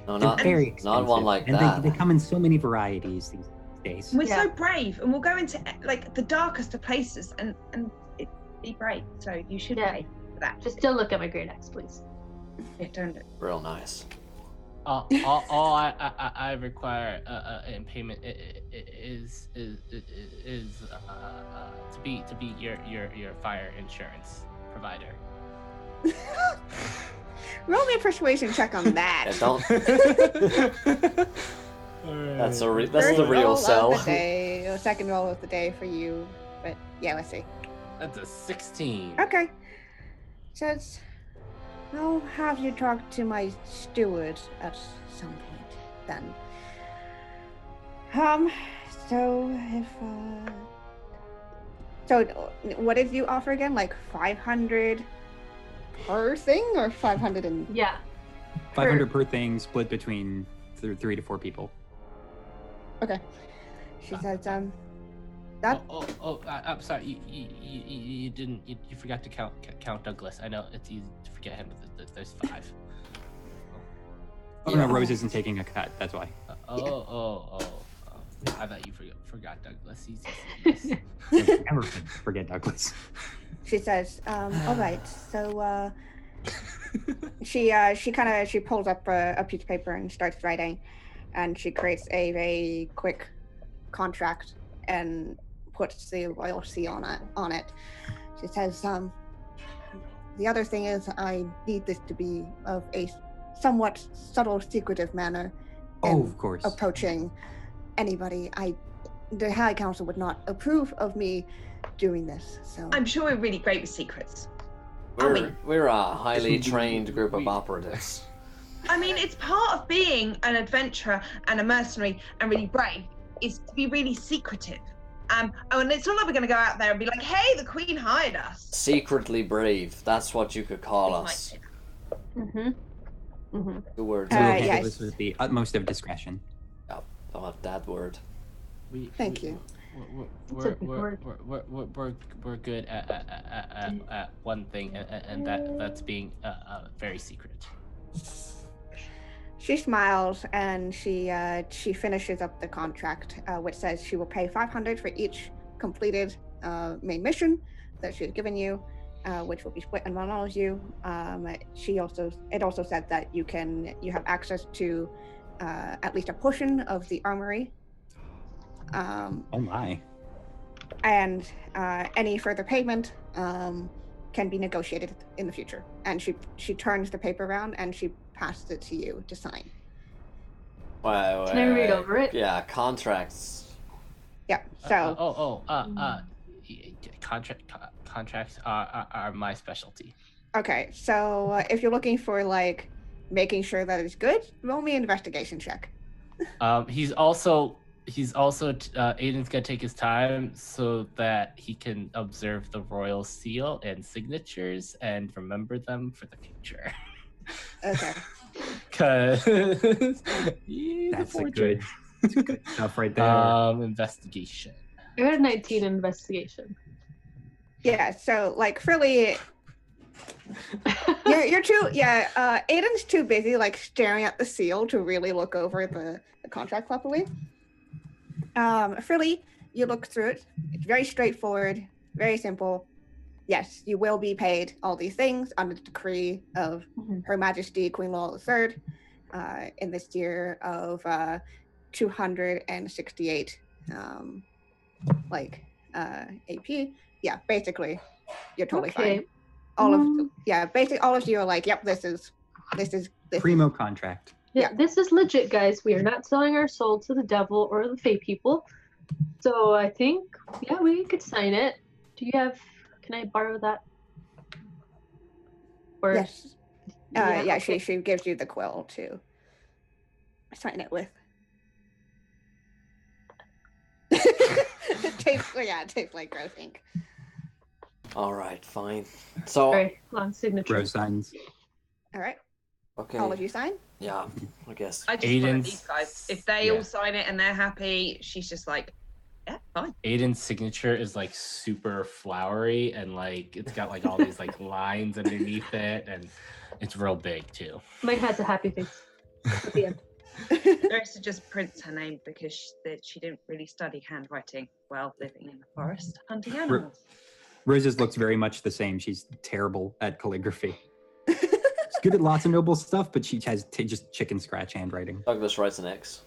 Speaker 1: No,
Speaker 4: They're
Speaker 1: not
Speaker 4: very expensive.
Speaker 1: not one like
Speaker 4: and
Speaker 1: that.
Speaker 4: they come in so many varieties these days.
Speaker 6: We're
Speaker 5: Yeah.
Speaker 6: so brave, and we'll go into like the darkest of places and be brave. So you should
Speaker 5: Yeah.
Speaker 6: pay for that.
Speaker 5: Just don't look at my great axe, please.
Speaker 6: Yeah, don't look.
Speaker 1: Real nice.
Speaker 3: All I require in payment is to be your fire insurance provider.
Speaker 2: Roll me a persuasion check on that.
Speaker 1: Yeah, don't. That's the
Speaker 2: First
Speaker 1: real
Speaker 2: roll
Speaker 1: sell.
Speaker 2: of the day, or second roll of the day for you. But yeah, let's see.
Speaker 3: That's a 16.
Speaker 2: Okay. Says, I'll have you talk to my steward at some point then. So if so what did you offer again? Like 500 per thing, or 500 and
Speaker 5: Yeah.
Speaker 4: 500 per thing, split between 3 to 4 people.
Speaker 2: okay. She says, that
Speaker 3: I'm sorry. You didn't. You forgot to count Douglas. I know it's easy to forget him, but there's 5.
Speaker 4: Oh no, Rose isn't taking a cut. That's why.
Speaker 3: I thought you forgot Douglas. He's
Speaker 4: Never forget Douglas.
Speaker 2: she says, all right. So she pulls up a piece of paper and starts writing, and she creates a very quick contract and puts the royal seal on it. She says, the other thing is I need this to be of a somewhat subtle, secretive manner.
Speaker 4: Oh, of course.
Speaker 2: Approaching anybody. The High Council would not approve of me doing this. So
Speaker 6: I'm sure we're really great with secrets.
Speaker 1: We're a highly trained group of operatives.
Speaker 6: I mean, it's part of being an adventurer and a mercenary and really brave is to be really secretive. And it's not like we're going to go out there and be like, hey, the Queen hired us.
Speaker 1: Secretly brave. That's what you could call us.
Speaker 5: Good
Speaker 1: The word.
Speaker 4: We'll handle
Speaker 2: yes.
Speaker 4: this with the utmost of discretion.
Speaker 1: Oh, that word.
Speaker 2: Thank you.
Speaker 3: We're good at one thing, and that's being very secret.
Speaker 2: She smiles and she finishes up the contract, which says she will pay 500 for each completed main mission that she's given you, which will be split among all of you. It also said that you have access to at least a portion of the armory.
Speaker 4: Oh my.
Speaker 2: And any further payment can be negotiated in the future. And she turns the paper around and she passes it to you to sign.
Speaker 1: Wait,
Speaker 5: Can I read over it?
Speaker 1: Yeah, contracts.
Speaker 2: Yeah. So
Speaker 3: contracts are my specialty.
Speaker 2: okay. So if you're looking for like making sure that it's good, roll me an investigation check.
Speaker 3: He's also Aiden's gonna take his time so that he can observe the royal seal and signatures and remember them for the future.
Speaker 2: Okay.
Speaker 3: Cause
Speaker 4: That's a good stuff right there.
Speaker 3: Investigation.
Speaker 5: I got a 19 in investigation.
Speaker 2: Yeah. So like Frilly, you're too. Yeah. Aiden's too busy like staring at the seal to really look over the contract properly. Frilly, you look through it. It's very straightforward, very simple. Yes, you will be paid all these things under the decree of Her Majesty Queen Laurel III in this year of 268 AP. Yeah, basically, you're totally fine. Basically all of you are like, yep, this is
Speaker 4: Primo contract.
Speaker 5: Yeah, this is legit, guys. We are not selling our soul to the devil or the Fae people. So I think, yeah, we could sign it. Do you have? Can I borrow that? Or
Speaker 2: yes.
Speaker 5: okay.
Speaker 2: She gives you the quill to sign it with. It tastes like gross ink.
Speaker 1: All right, fine. So
Speaker 5: Very long signature.
Speaker 4: Rose signs.
Speaker 2: All right.
Speaker 1: okay.
Speaker 2: All of you sign?
Speaker 1: Yeah, I guess.
Speaker 6: I just follow
Speaker 3: Aiden's-
Speaker 6: these guys. If they all sign it and they're happy, she's just like, yeah, fine.
Speaker 3: Aiden's signature is like super flowery and like it's got like all these like lines underneath it and it's real big too.
Speaker 5: Mine has a happy face at the end.
Speaker 6: Larissa just prints her name because she didn't really study handwriting while living in the forest hunting animals.
Speaker 4: Rose's looks very much the same. She's terrible at calligraphy. She's good at lots of noble stuff, but she has just chicken scratch handwriting.
Speaker 1: Douglas writes an X.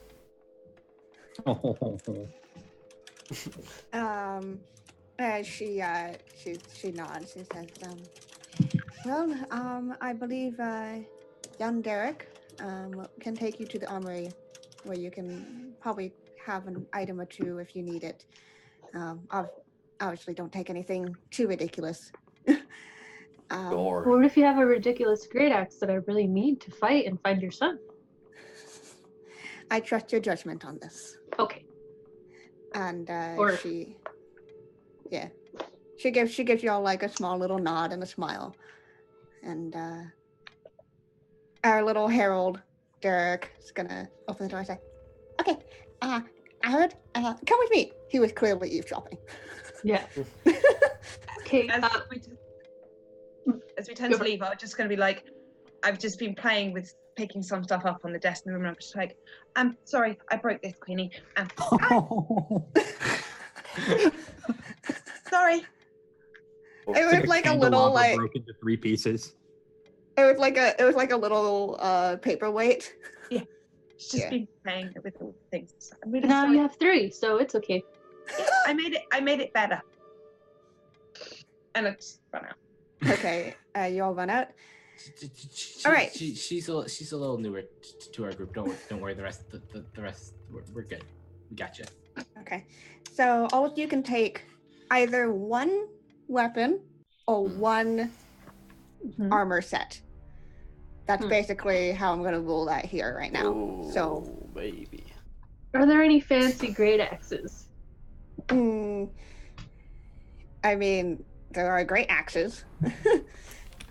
Speaker 2: She nods. She says, I believe young Derek can take you to the armory where you can probably have an item or two if you need it. Obviously don't take anything too ridiculous.
Speaker 1: Gore.
Speaker 5: What if you have a ridiculous great axe that I really need to fight and find your son?
Speaker 2: I trust your judgment on this.
Speaker 5: Okay.
Speaker 2: And
Speaker 5: Or-
Speaker 2: she gives you all like a small little nod and a smile. And our little herald, Derek, is gonna open the door and say, okay, I heard, come with me. He was clearly eavesdropping.
Speaker 5: Yeah. Okay.
Speaker 6: As we tend to leave, I'm just going to be like, I've just been playing with picking some stuff up on the desk in the room, and I'm just like, I'm sorry, I broke this, Queenie. Sorry.
Speaker 2: It was like a little like
Speaker 4: broke into 3 pieces.
Speaker 2: it was like a little paperweight.
Speaker 6: It's just been playing with all the things. I'm really
Speaker 5: Now
Speaker 6: sorry.
Speaker 5: you have 3, so it's okay.
Speaker 6: Yeah, I made it better. And it's run out.
Speaker 2: Okay, you all run out. All right.
Speaker 3: She's a little newer to our group. Don't worry. The rest we're good. We got you.
Speaker 2: Okay, so all of you can take either one weapon or one armor set. That's basically how I'm going to rule that here right now.
Speaker 1: Ooh,
Speaker 2: So,
Speaker 1: baby.
Speaker 5: Are there any fancy great axes?
Speaker 2: I mean, there are great axes.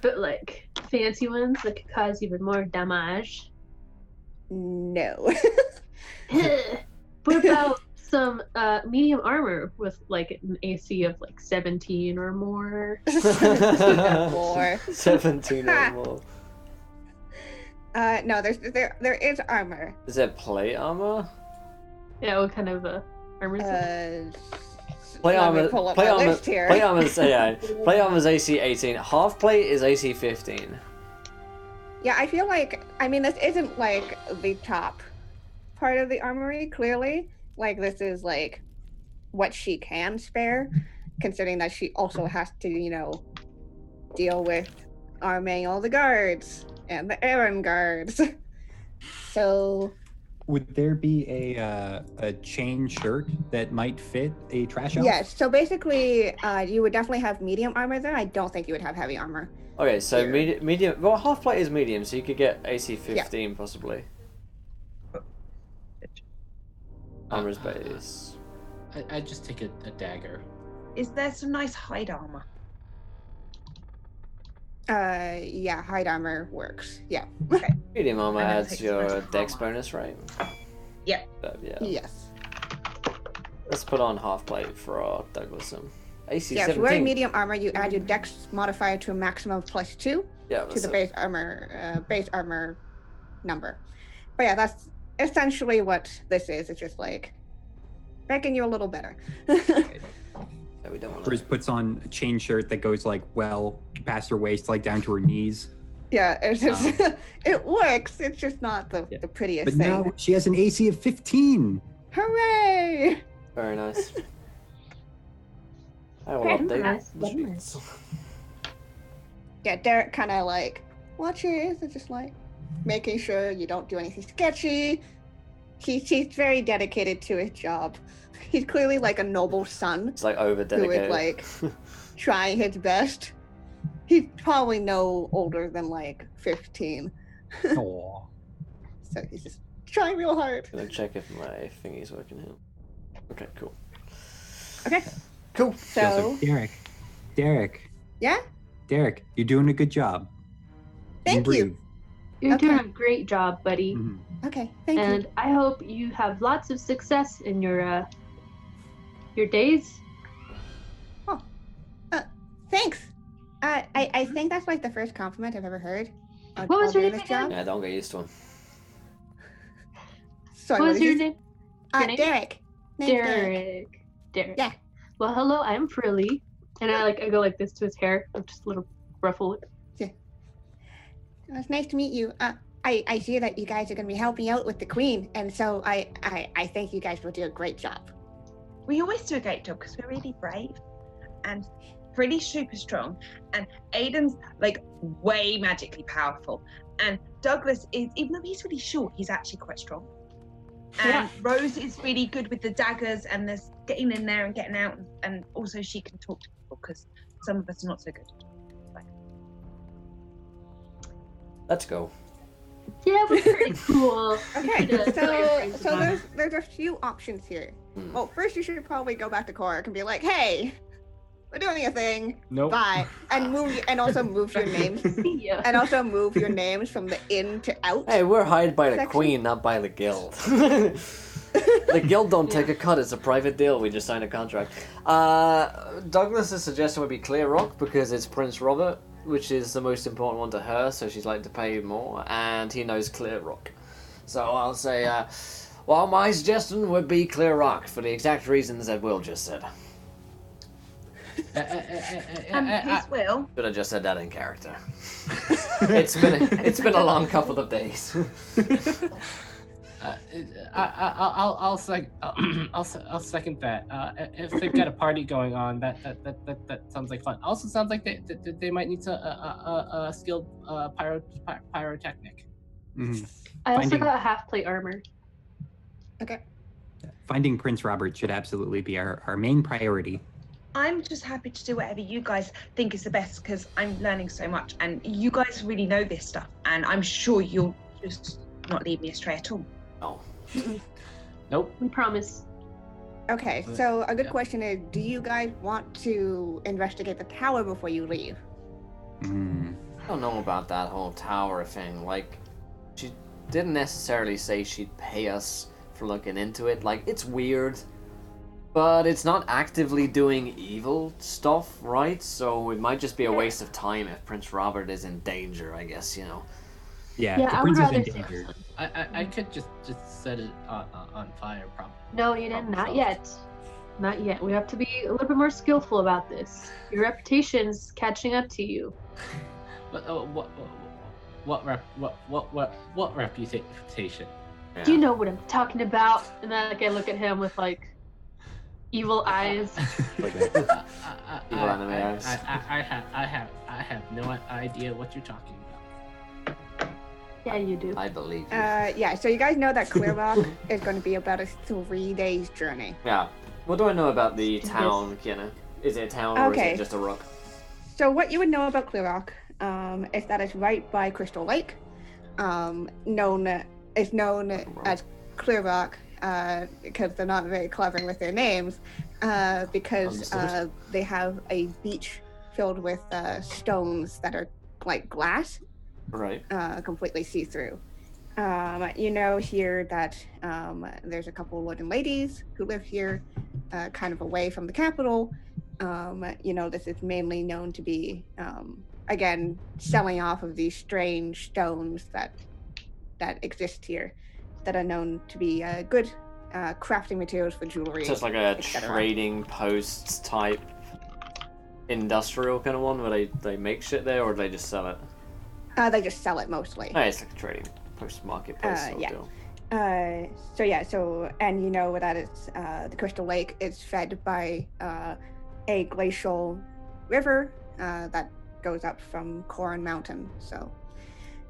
Speaker 5: But like fancy ones that could cause even more damage.
Speaker 2: No.
Speaker 5: What about some medium armor with like an AC of like 17 or more?
Speaker 2: More.
Speaker 1: 17 or more.
Speaker 2: No, there is armor.
Speaker 1: Is that plate armor?
Speaker 5: Yeah, what kind of armor is it?
Speaker 1: Plate
Speaker 2: Let me
Speaker 1: armor.
Speaker 2: pull up
Speaker 1: Plate
Speaker 2: my
Speaker 1: armor.
Speaker 2: list here.
Speaker 1: Plate armor's plate armor's AC 18. Half plate is AC 15.
Speaker 2: Yeah, I feel like, I mean, this isn't like the top part of the armory, clearly. Like, this is like what she can spare, considering that she also has to, deal with arming all the guards and the errand guards. So
Speaker 4: Would there be a chain shirt that might fit a trash elf?
Speaker 2: yes, so basically, you would definitely have medium armor there. I don't think you would have heavy armor.
Speaker 1: Okay, so
Speaker 2: Here.
Speaker 1: medium. Well, half plate is medium, so you could get AC 15 possibly. Armor's base.
Speaker 3: I just take a dagger.
Speaker 6: Is there some nice hide armor?
Speaker 2: Yeah, hide armor works. Yeah.
Speaker 1: Medium armor
Speaker 6: And then
Speaker 1: adds
Speaker 6: take
Speaker 1: your
Speaker 6: special
Speaker 1: dex
Speaker 6: armor.
Speaker 1: bonus, right?
Speaker 6: Yeah.
Speaker 1: Yeah.
Speaker 2: Yes.
Speaker 1: Let's put on half plate for our Douglas. AC
Speaker 2: Yeah, if you're wearing
Speaker 1: 17.
Speaker 2: medium armor, you add your dex modifier to a maximum of +2
Speaker 1: Yeah,
Speaker 2: to
Speaker 1: that's
Speaker 2: the
Speaker 1: it.
Speaker 2: base armor number. But yeah, that's essentially what this is. It's just like making you a little better.
Speaker 1: Yeah, we don't want
Speaker 4: Briz puts on a chain shirt that goes like well past her waist, like down to her knees.
Speaker 2: Yeah, it's just it works. It's just not the prettiest
Speaker 4: But
Speaker 2: thing.
Speaker 4: now she has an AC of 15.
Speaker 2: Hooray!
Speaker 1: Very nice. I will
Speaker 5: Very
Speaker 1: update
Speaker 5: nice,
Speaker 1: the
Speaker 5: very
Speaker 1: streets.
Speaker 2: Yeah, Derek kind of like watches and just like making sure you don't do anything sketchy. He's very dedicated to his job. He's clearly like a noble son
Speaker 1: It's like over
Speaker 2: who is
Speaker 1: dedicated.
Speaker 2: like trying his best. He's probably no older than like 15,
Speaker 4: Aw.
Speaker 2: so he's just trying real hard.
Speaker 1: Gonna check if my thingy's working here. Okay, cool.
Speaker 2: Okay,
Speaker 1: Cool.
Speaker 2: so
Speaker 4: Derek,
Speaker 2: yeah,
Speaker 4: you're doing a good job.
Speaker 2: thank you.
Speaker 5: You're
Speaker 2: Okay.
Speaker 5: doing a great job, buddy.
Speaker 4: Mhm.
Speaker 2: Okay, thank
Speaker 5: And
Speaker 2: you.
Speaker 5: I hope you have lots of success in your days.
Speaker 2: Thanks. I think that's like the first compliment I've ever heard. on
Speaker 5: What was your
Speaker 2: doing
Speaker 5: name
Speaker 2: this job.
Speaker 1: Yeah, don't get used to him.
Speaker 2: Sorry,
Speaker 5: What was
Speaker 2: did
Speaker 5: your
Speaker 2: you-
Speaker 5: name? your name?
Speaker 2: Derek. Name's Derek.
Speaker 5: Derek.
Speaker 2: Yeah.
Speaker 5: Well, hello, I'm Frilly. And I go like this to his hair. I'm just a little ruffle.
Speaker 2: It's nice to meet you. I hear that you guys are going to be helping out with the queen, and so I think you guys will do a great job.
Speaker 6: We always do a great job because we're really brave and really super strong. And Aiden's like way magically powerful. And Douglas is, even though he's really short, he's actually quite strong. And
Speaker 5: Yeah.
Speaker 6: Rose is really good with the daggers and the getting in there and getting out. And also she can talk to people because some of us are not so good.
Speaker 1: Let's go.
Speaker 5: Yeah, we're pretty cool.
Speaker 2: Okay,
Speaker 5: Yeah,
Speaker 2: so there's a few options here. Well, first you should probably go back to Korak and be like, hey, we're doing a thing.
Speaker 3: Nope.
Speaker 2: Bye. And also move your names.
Speaker 5: See ya.
Speaker 2: And also move your names from the in to out.
Speaker 1: Hey, we're hired by the
Speaker 2: Section.
Speaker 1: queen, not by the guild. The guild don't take a cut. It's a private deal. We just signed a contract. Douglas's suggestion would be Clear Rock because it's Prince Robert, which is the most important one to her, so she's like to pay more, and he knows Clear Rock. So I'll say, well, my suggestion would be Clear Rock for the exact reasons that Will just said.
Speaker 6: His will.
Speaker 1: Should have just said that in character. It's been a long couple of days.
Speaker 3: I'll second that. If they've got a party going on, that sounds like fun. Also, sounds like they might need a skilled pyrotechnic.
Speaker 4: Mhm.
Speaker 5: I also
Speaker 4: Finding-
Speaker 5: got a half plate armor.
Speaker 2: Okay.
Speaker 4: Finding Prince Robert should absolutely be our main priority.
Speaker 6: I'm just happy to do whatever you guys think is the best because I'm learning so much and you guys really know this stuff and I'm sure you'll just not lead me astray at all.
Speaker 1: Oh.
Speaker 3: Nope.
Speaker 5: We promise.
Speaker 2: Okay, so a good
Speaker 3: Yeah.
Speaker 2: question is, do you guys want to investigate the tower before you leave?
Speaker 4: Mm.
Speaker 1: I don't know about that whole tower thing. Like, she didn't necessarily say she'd pay us for looking into it. Like, it's weird, but it's not actively doing evil stuff, right? So it might just be a waste of time if Prince Robert is in danger, I guess, you know.
Speaker 4: Yeah,
Speaker 5: Yeah,
Speaker 4: the
Speaker 5: I would
Speaker 4: prince is in
Speaker 5: rather say
Speaker 4: danger.
Speaker 5: this
Speaker 3: I could just set it on fire, probably.
Speaker 5: No, you didn't. Not yet. Not yet. We have to be a little bit more skillful about this. Your reputation's catching up to you.
Speaker 3: But what reputation?
Speaker 1: Yeah.
Speaker 5: Do you know what I'm talking about? And then I look at him with evil eyes.
Speaker 1: Like that. Evil anime eyes.
Speaker 3: I I have no idea what you're talking about.
Speaker 5: Yeah, you do.
Speaker 1: I believe you.
Speaker 2: Yeah, so you guys know that Clear Rock is going to be about a 3 days journey.
Speaker 1: Yeah. What do I know about the town, Kiana? Is it a town or is
Speaker 2: Okay.
Speaker 1: it just a rock?
Speaker 2: So what you would know about Clear Rock is that it's right by Crystal Lake. Known as Clear Rock because they're not very clever with their names, because
Speaker 1: Understood.
Speaker 2: they have a beach filled with stones that are like glass,
Speaker 1: Right.
Speaker 2: completely see-through. You know here that there's a couple of wooden ladies who live here, kind of away from the capital. You know, this is mainly known to be, again, selling off of these strange stones that exist here, that are known to be good crafting materials for jewelry.
Speaker 1: So it's like a
Speaker 2: etc.
Speaker 1: trading posts type industrial kind of one where they make shit there or do they just sell it?
Speaker 2: They just sell it mostly.
Speaker 1: Oh, it's like a trading post marketplace sort of
Speaker 2: yeah.
Speaker 1: deal.
Speaker 2: And you know that it's the Crystal Lake is fed by a glacial river that goes up from Corin Mountain. So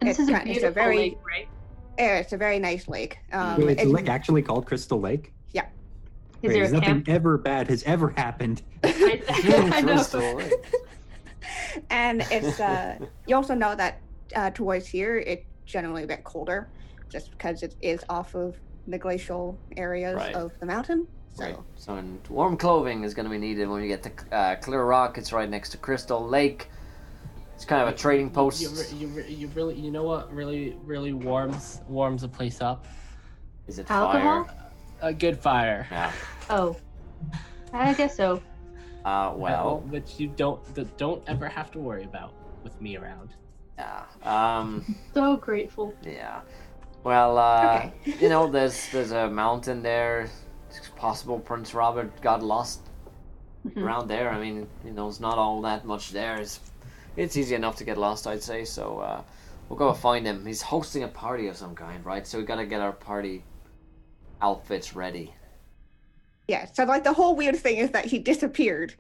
Speaker 5: And this is a beautiful
Speaker 2: very
Speaker 5: lake, right?
Speaker 2: it's a very nice lake.
Speaker 4: Wait, it's a lake actually called Crystal Lake?
Speaker 2: Yeah.
Speaker 5: Is
Speaker 4: Wait,
Speaker 5: there a
Speaker 4: nothing
Speaker 5: camp?
Speaker 4: ever bad has ever happened.
Speaker 5: I know.
Speaker 1: Crystal Lake.
Speaker 2: And it's you also know that towards here it's generally a bit colder, just because it is off of the glacial areas
Speaker 1: Right.
Speaker 2: of the mountain. So
Speaker 1: Right. So warm clothing is going to be needed when you get to Clear Rock. It's right next to Crystal Lake. It's kind of a trading post.
Speaker 3: You really, you know what really warms a place up?
Speaker 1: Is it
Speaker 5: Alcohol?
Speaker 1: fire?
Speaker 3: A good fire.
Speaker 1: Yeah.
Speaker 5: Oh, I guess so.
Speaker 1: Well,
Speaker 3: which you don't ever have to worry about with me around.
Speaker 1: yeah.
Speaker 5: So grateful.
Speaker 1: Yeah. Well,
Speaker 2: Okay.
Speaker 1: you know, there's a mountain there. It's possible Prince Robert got lost
Speaker 5: Mhm.
Speaker 1: around there. I mean, you know, it's not all that much there. It's easy enough to get lost, I'd say. So we'll go find him. He's hosting a party of some kind, right? So we gotta get our party outfits ready.
Speaker 2: yeah, so like the whole weird thing is that he disappeared,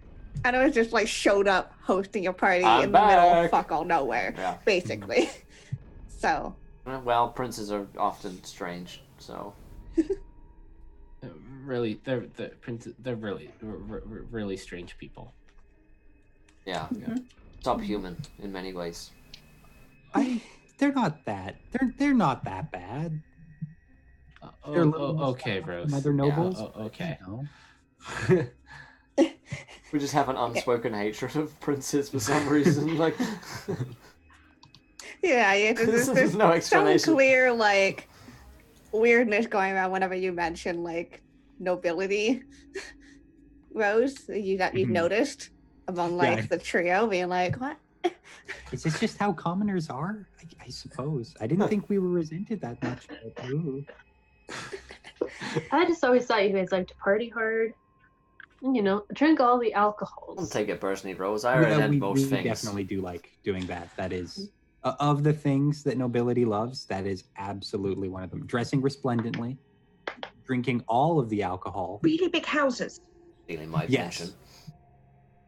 Speaker 2: and it was just like showed up hosting a party
Speaker 1: I'm
Speaker 2: in the middle of
Speaker 1: back.
Speaker 2: fuck all nowhere,
Speaker 1: Yeah.
Speaker 2: basically. So
Speaker 1: Well, princes are often strange, so
Speaker 3: Really, they're really strange people.
Speaker 1: yeah.
Speaker 2: Mm-hmm.
Speaker 1: Subhuman in many ways.
Speaker 4: They're not that. They're not that bad. They're a little more
Speaker 3: Okay,
Speaker 4: stuck up
Speaker 3: Rose.
Speaker 4: than other nobles.
Speaker 3: Okay.
Speaker 4: You know.
Speaker 1: We just have an unspoken hatred of princes for some reason. Like,
Speaker 2: yeah,
Speaker 1: There's
Speaker 2: there's
Speaker 1: no
Speaker 2: some
Speaker 1: explanation.
Speaker 2: clear like weirdness going around whenever you mention like nobility. Rose, you've
Speaker 4: Mhm.
Speaker 2: noticed among like
Speaker 4: Yeah.
Speaker 2: the trio being like, what?
Speaker 4: Is this just how commoners are? I suppose. I didn't think we were resented that much. But, ooh.
Speaker 5: I just always thought you guys liked to party hard. And, drink all the
Speaker 1: I don't
Speaker 5: alcohols.
Speaker 1: take it personally, Rose. I
Speaker 4: Yeah,
Speaker 1: resent
Speaker 4: we
Speaker 1: most things.
Speaker 4: definitely do like doing that. That is, of the things that nobility loves, that is absolutely one of them. Dressing resplendently, drinking all of the alcohol.
Speaker 6: Really big houses.
Speaker 1: Stealing my
Speaker 4: Yes.
Speaker 1: attention.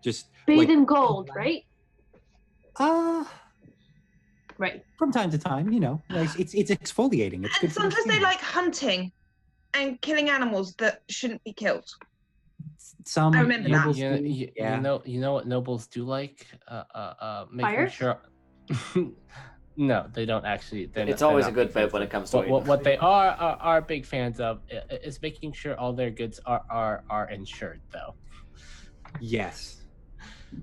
Speaker 4: Just
Speaker 5: Bathe
Speaker 4: like,
Speaker 5: in gold, right? Right.
Speaker 4: from time to time, it's exfoliating. It's
Speaker 6: And
Speaker 4: good for your
Speaker 6: sometimes they
Speaker 4: skin.
Speaker 6: like hunting and killing animals that shouldn't be killed.
Speaker 4: Some
Speaker 6: I remember that.
Speaker 4: nobles
Speaker 3: Yeah,
Speaker 4: do, yeah.
Speaker 3: you know what nobles do like? Making
Speaker 5: Fire?
Speaker 3: sure. No, they don't actually.
Speaker 1: It's always a good bit when it comes to
Speaker 3: But what they are big fans of is making sure all their goods are insured, though.
Speaker 4: Yes.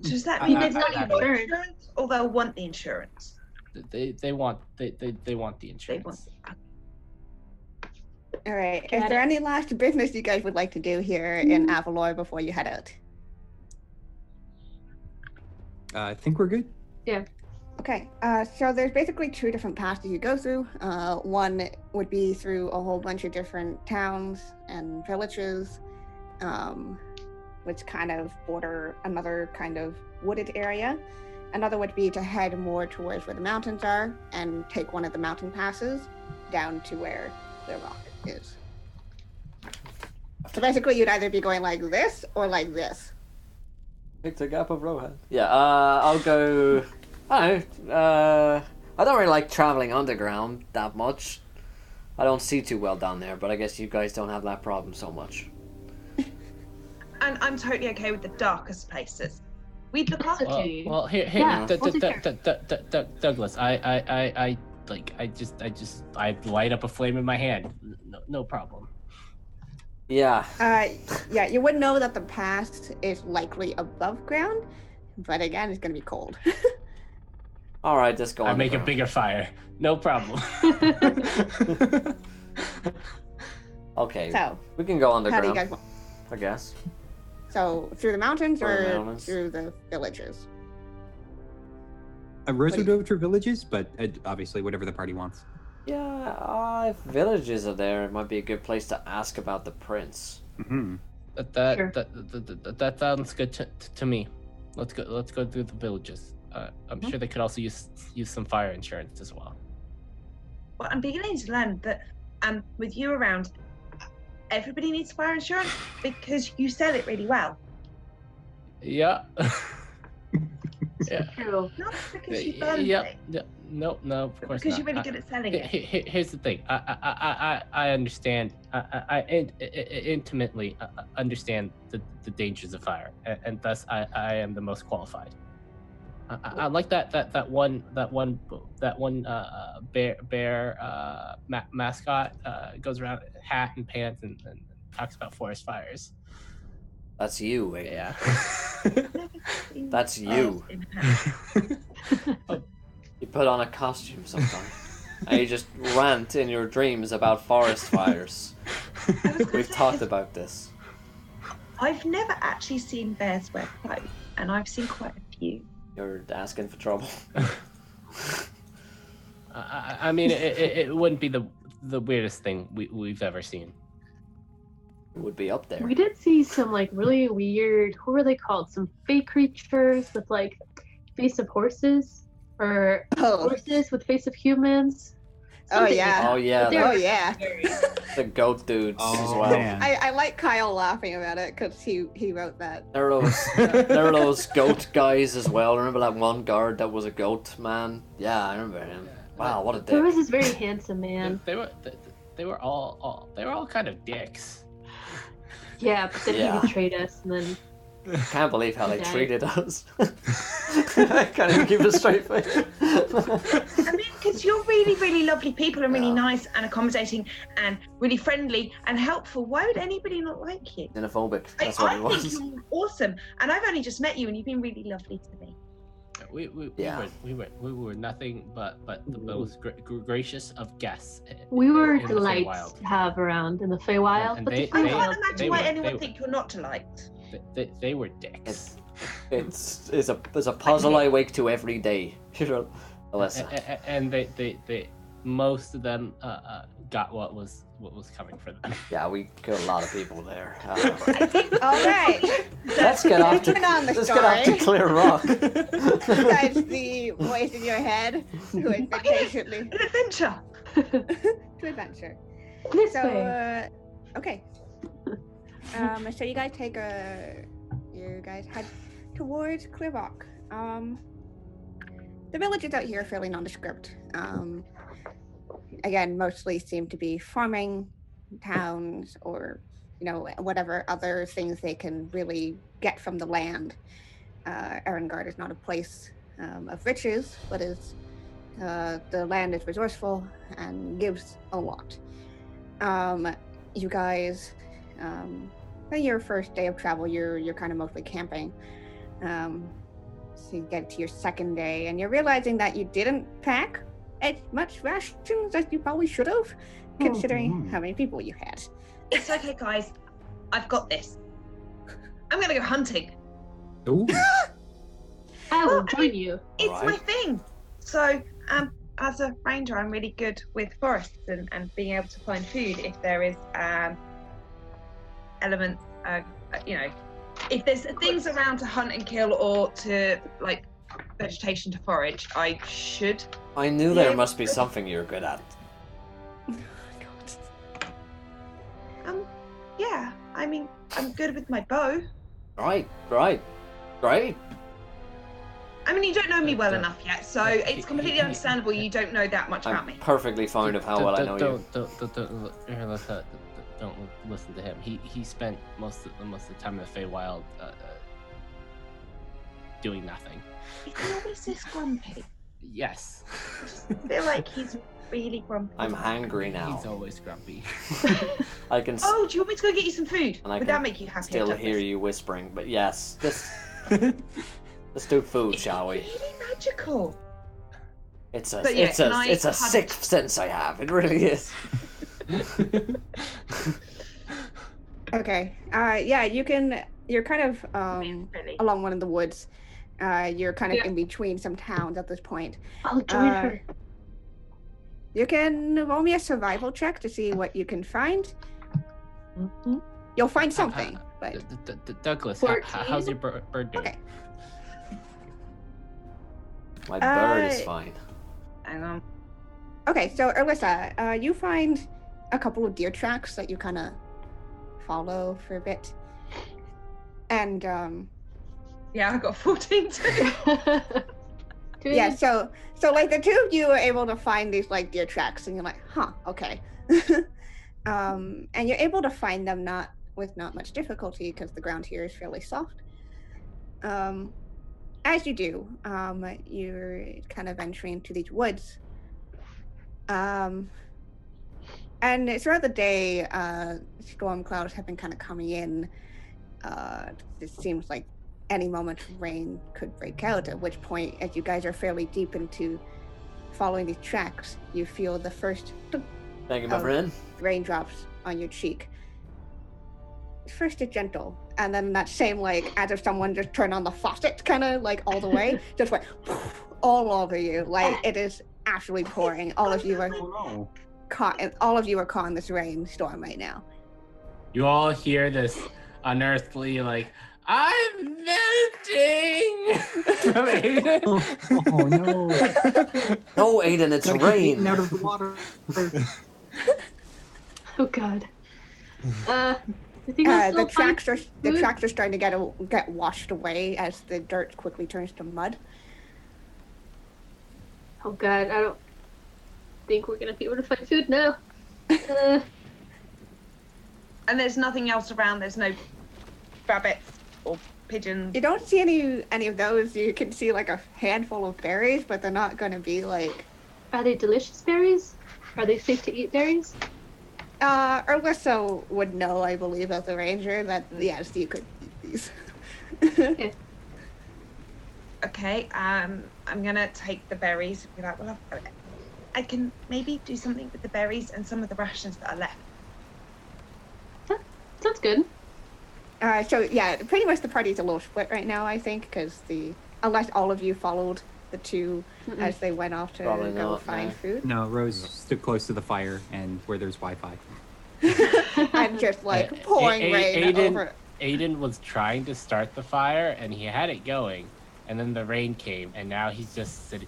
Speaker 6: Does that
Speaker 3: I-
Speaker 6: mean
Speaker 3: I-
Speaker 6: they've got
Speaker 5: I-
Speaker 6: the
Speaker 5: I-
Speaker 6: insurance, or they'll want the insurance?
Speaker 3: They want the
Speaker 6: They want.
Speaker 3: insurance.
Speaker 2: All right.
Speaker 5: Got
Speaker 2: Is there
Speaker 5: it.
Speaker 2: any last business you guys would like to do here in Avalor before you head out?
Speaker 4: I think we're good.
Speaker 2: Okay, so there's basically 2 different paths you go through. One would be through a whole bunch of different towns and villages, which kind of border another kind of wooded area. Another would be to head more towards where the mountains are and take one of the mountain passes down to where the rock is. So basically, you'd either be going like this or like this.
Speaker 1: Pick the gap of Rohan. Yeah, I'll go I don't know. I don't really like traveling underground that much. I don't see too well down there, but I guess you guys don't have that problem so much.
Speaker 6: And I'm totally okay with the darkest places. We'd look after you.
Speaker 3: Well, here,
Speaker 5: Yeah, we'll take care.
Speaker 3: Douglas, I light up a flame in my hand. No problem.
Speaker 1: Yeah.
Speaker 2: Yeah, you would know that the pass is likely above ground, but again, it's gonna be cold.
Speaker 1: All right, let's go.
Speaker 3: I make a
Speaker 1: underground.
Speaker 3: bigger fire. No problem.
Speaker 1: Okay.
Speaker 2: So,
Speaker 1: We can go
Speaker 2: how do
Speaker 1: underground.
Speaker 2: you guys want?
Speaker 1: I guess.
Speaker 2: So, through the mountains
Speaker 1: Through the
Speaker 2: or
Speaker 1: mountains.
Speaker 2: through the villages?
Speaker 4: I reserved over to villages, but obviously whatever the party wants.
Speaker 1: Yeah, if villages are there, it might be a good place to ask about the prince.
Speaker 4: Mm-hmm.
Speaker 5: Sure.
Speaker 3: That sounds good to me. Let's go through the villages. I'm sure they could also use some fire insurance as well.
Speaker 6: Well, I'm beginning to learn that with you around, everybody needs fire insurance because you sell it really well.
Speaker 3: Yeah. Yeah.
Speaker 5: True.
Speaker 6: Not because you burn
Speaker 3: Yeah.
Speaker 6: things,
Speaker 3: No, of
Speaker 6: but
Speaker 3: course
Speaker 6: because
Speaker 3: not.
Speaker 6: you're really good at selling it.
Speaker 3: Here's the thing. I understand. I intimately understand the dangers of fire, and thus I am the most qualified. I like that one bear mascot goes around hat and pants and talks about forest fires.
Speaker 1: That's you, Wade.
Speaker 3: Yeah.
Speaker 1: That's you.
Speaker 3: Oh,
Speaker 1: You put on a costume sometime. And you just rant in your dreams about forest fires. We've talked about this.
Speaker 6: I've never actually seen bears wear clothes, and I've seen quite a few.
Speaker 1: You're asking for trouble.
Speaker 3: I mean, it wouldn't be the weirdest thing we've ever seen.
Speaker 1: It would be up there.
Speaker 5: We did see some like really weird, what were they called? Some fake creatures with like face of horses, or
Speaker 2: Oh,
Speaker 5: horses with face of humans.
Speaker 2: oh
Speaker 5: Something
Speaker 2: yeah.
Speaker 1: Oh yeah,
Speaker 5: They're-
Speaker 2: Oh yeah.
Speaker 1: the goat dudes as
Speaker 4: Oh,
Speaker 1: well.
Speaker 4: man.
Speaker 2: I like Kyle laughing about it because he wrote that.
Speaker 1: There were those goat guys as well. Remember that one guard that was a goat man? Yeah, I remember him. Wow, what a
Speaker 5: There
Speaker 1: dick.
Speaker 5: was this very handsome man.
Speaker 3: They were all kind of dicks.
Speaker 5: Yeah, but then
Speaker 1: Yeah.
Speaker 5: he betrayed us, and then
Speaker 1: Can't believe how they
Speaker 5: Okay.
Speaker 1: treated us. I can't even keep a straight face.
Speaker 6: I mean, because you're really, really lovely people and really
Speaker 1: Yeah.
Speaker 6: nice and accommodating and really friendly and helpful. Why would anybody not like you?
Speaker 1: Xenophobic. That's what
Speaker 6: I
Speaker 1: it
Speaker 6: think
Speaker 1: was.
Speaker 6: you're awesome, and I've only just met you, and you've been really lovely to me.
Speaker 3: We
Speaker 1: Yeah.
Speaker 3: were nothing but the most gracious of guests.
Speaker 5: we were
Speaker 3: in the
Speaker 5: delights
Speaker 3: Feywild.
Speaker 5: to have around in the Feywild.
Speaker 3: And
Speaker 5: but
Speaker 3: they-
Speaker 5: the
Speaker 6: I
Speaker 3: they-
Speaker 6: can't
Speaker 5: Feywild,
Speaker 6: imagine
Speaker 3: they
Speaker 6: why
Speaker 3: were-
Speaker 6: anyone
Speaker 3: they
Speaker 6: think you're not liked.
Speaker 3: They were dicks.
Speaker 1: It's a puzzle I wake to every day. Alyssa.
Speaker 3: And they most of them got what was coming for them.
Speaker 1: Yeah, we killed a lot of people there.
Speaker 2: All right.
Speaker 1: Let's get off to
Speaker 2: Moving on the
Speaker 1: let's get off to
Speaker 2: story.
Speaker 1: Clear Rock.
Speaker 2: Besides the voice in your head, who has been patiently
Speaker 6: An adventure.
Speaker 2: to adventure.
Speaker 5: this
Speaker 2: So,
Speaker 5: way.
Speaker 2: okay. So you guys head towards Clear Rock. The villages out here are fairly nondescript. Again, mostly seem to be farming towns or, whatever other things they can really get from the land. Erengard is not a place of riches, but the land is resourceful and gives a lot. You guys, on your first day of travel, you're kind of mostly camping. So you get to your second day, and you're realizing that you didn't pack as much rations as you probably should have, considering how many people you had.
Speaker 6: It's okay, guys. I've got this. I'm gonna go hunting.
Speaker 4: Ooh.
Speaker 5: I will
Speaker 6: well, I
Speaker 5: join you.
Speaker 6: It's my
Speaker 1: Alright.
Speaker 6: thing. So, as a ranger, I'm really good with forests and being able to find food if there is elements, if there's things around to hunt and kill or to like vegetation to forage, I should.
Speaker 1: I knew there must be something you're good at.
Speaker 6: Yeah. I mean, I'm good with my bow.
Speaker 1: Right.
Speaker 6: I mean, you don't know me well enough yet, so it's completely understandable you don't know that much about
Speaker 1: I'm
Speaker 6: me.
Speaker 1: perfectly fond of how well I know you.
Speaker 3: Don't listen to him. He spent most of the time in the Feywild doing nothing.
Speaker 6: Is he always this grumpy?
Speaker 3: Yes.
Speaker 6: I feel like he's really grumpy.
Speaker 1: I'm hangry now.
Speaker 3: He's always grumpy.
Speaker 1: I can
Speaker 6: Oh, do you want me to go get you some food?
Speaker 1: And I
Speaker 6: Would
Speaker 1: can
Speaker 6: that make you happy?
Speaker 1: still hear you whispering, but yes, let's do food, shall we?
Speaker 6: It's really magical.
Speaker 1: It's a
Speaker 6: But yeah,
Speaker 1: it's
Speaker 6: can
Speaker 1: a
Speaker 6: I
Speaker 1: it's a
Speaker 6: have-
Speaker 1: sixth sense I have. It really is.
Speaker 2: Okay. Yeah, you can. You're kind of
Speaker 6: Really.
Speaker 2: along one of the woods. You're kind of
Speaker 5: Yeah.
Speaker 2: in between some towns at this point.
Speaker 5: I'll join her.
Speaker 2: You can roll me a survival check to see what you can find.
Speaker 6: Mhm.
Speaker 2: You'll find something, but
Speaker 3: Douglas,
Speaker 5: 14?
Speaker 3: how's your bird doing?
Speaker 2: okay.
Speaker 1: My bird is
Speaker 2: Uh,
Speaker 1: fine.
Speaker 6: Hang on.
Speaker 2: Okay, so Alyssa, you find a couple of deer tracks that you kind of follow for a bit, and
Speaker 6: Yeah, I got 14 too.
Speaker 2: yeah, so like the two of you are able to find these like deer tracks, and you're like, huh, okay, and you're able to find them not much difficulty because the ground here is fairly soft. As you do, you're kind of entering into these woods. And throughout the day, storm clouds have been kind of coming in. It seems like any moment rain could break out, at which point, as you guys are fairly deep into following these tracks, you feel the first
Speaker 1: Thank you, my
Speaker 2: Oh.
Speaker 1: friend.
Speaker 2: raindrops on your cheek. First it's gentle, and then that same like as if someone just turned on the faucet kind of like all the way, just went all over you. Like it is absolutely pouring. All of you are
Speaker 4: Oh no.
Speaker 2: caught in this rainstorm right now.
Speaker 3: You all hear this unearthly like, I'm melting from Aiden.
Speaker 4: Oh no.
Speaker 1: No, Aiden, it's
Speaker 4: Gotta keep
Speaker 1: rain.
Speaker 4: eating out of the water.
Speaker 5: Oh god. I think I'll
Speaker 2: The
Speaker 5: still find
Speaker 2: tracks are starting to get washed away as the dirt quickly turns to mud.
Speaker 5: Oh god, I don't think we're gonna be able to find food now.
Speaker 6: And there's nothing else around. There's no rabbits or pigeons.
Speaker 2: You don't see any of those. You can see like a handful of berries, but they're not going to be like.
Speaker 5: Are they delicious berries? Are they safe to eat berries?
Speaker 2: Urlissa would know, I believe, as a ranger, that yes, you could eat these.
Speaker 6: Okay, I'm gonna take the berries. Be like, well, I can maybe do something with the berries and some of the rations that are left.
Speaker 5: Sounds good.
Speaker 2: So yeah, pretty much the party's a little split right now, I think, because unless all of you followed the two as they went off to
Speaker 1: Probably
Speaker 2: go
Speaker 1: not,
Speaker 2: find
Speaker 1: no.
Speaker 2: food,
Speaker 4: No, Rose stood close to the fire and where there's Wi-Fi.
Speaker 2: and just like pouring rain
Speaker 3: Aiden,
Speaker 2: over.
Speaker 3: Aiden was trying to start the fire and he had it going, and then the rain came, and now he's just standing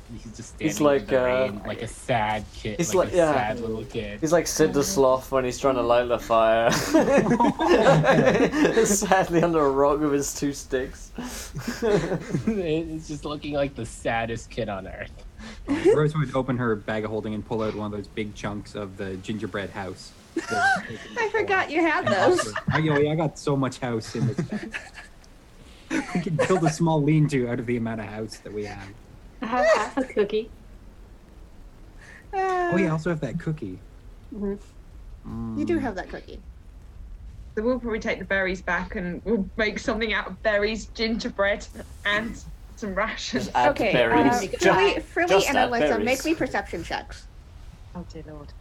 Speaker 1: like,
Speaker 3: in the rain like a sad kid,
Speaker 1: he's
Speaker 3: like
Speaker 1: like-
Speaker 3: a
Speaker 1: yeah.
Speaker 3: sad little kid.
Speaker 1: He's like Sid the Sloth when he's trying to light the fire. Sadly under a rock with his two sticks.
Speaker 3: It's just looking like the saddest kid on earth.
Speaker 4: Rose would open her bag of holding and pull out one of those big chunks of the gingerbread house.
Speaker 2: I forgot you had
Speaker 4: And
Speaker 2: those.
Speaker 4: offer, I got so much house in this bag. We can build a small lean-to out of the amount of house that we have.
Speaker 5: I have half a cookie.
Speaker 4: Oh yeah, I also have that cookie.
Speaker 5: Mhm.
Speaker 2: You do have that cookie.
Speaker 6: So we'll probably take the berries back and we'll make something out of berries, gingerbread, and some rations.
Speaker 1: Just add
Speaker 2: Okay,
Speaker 1: berries.
Speaker 2: Frilly
Speaker 1: just
Speaker 2: and
Speaker 1: add
Speaker 2: Alyssa,
Speaker 1: berries.
Speaker 2: make me perception checks.
Speaker 6: Oh dear lord.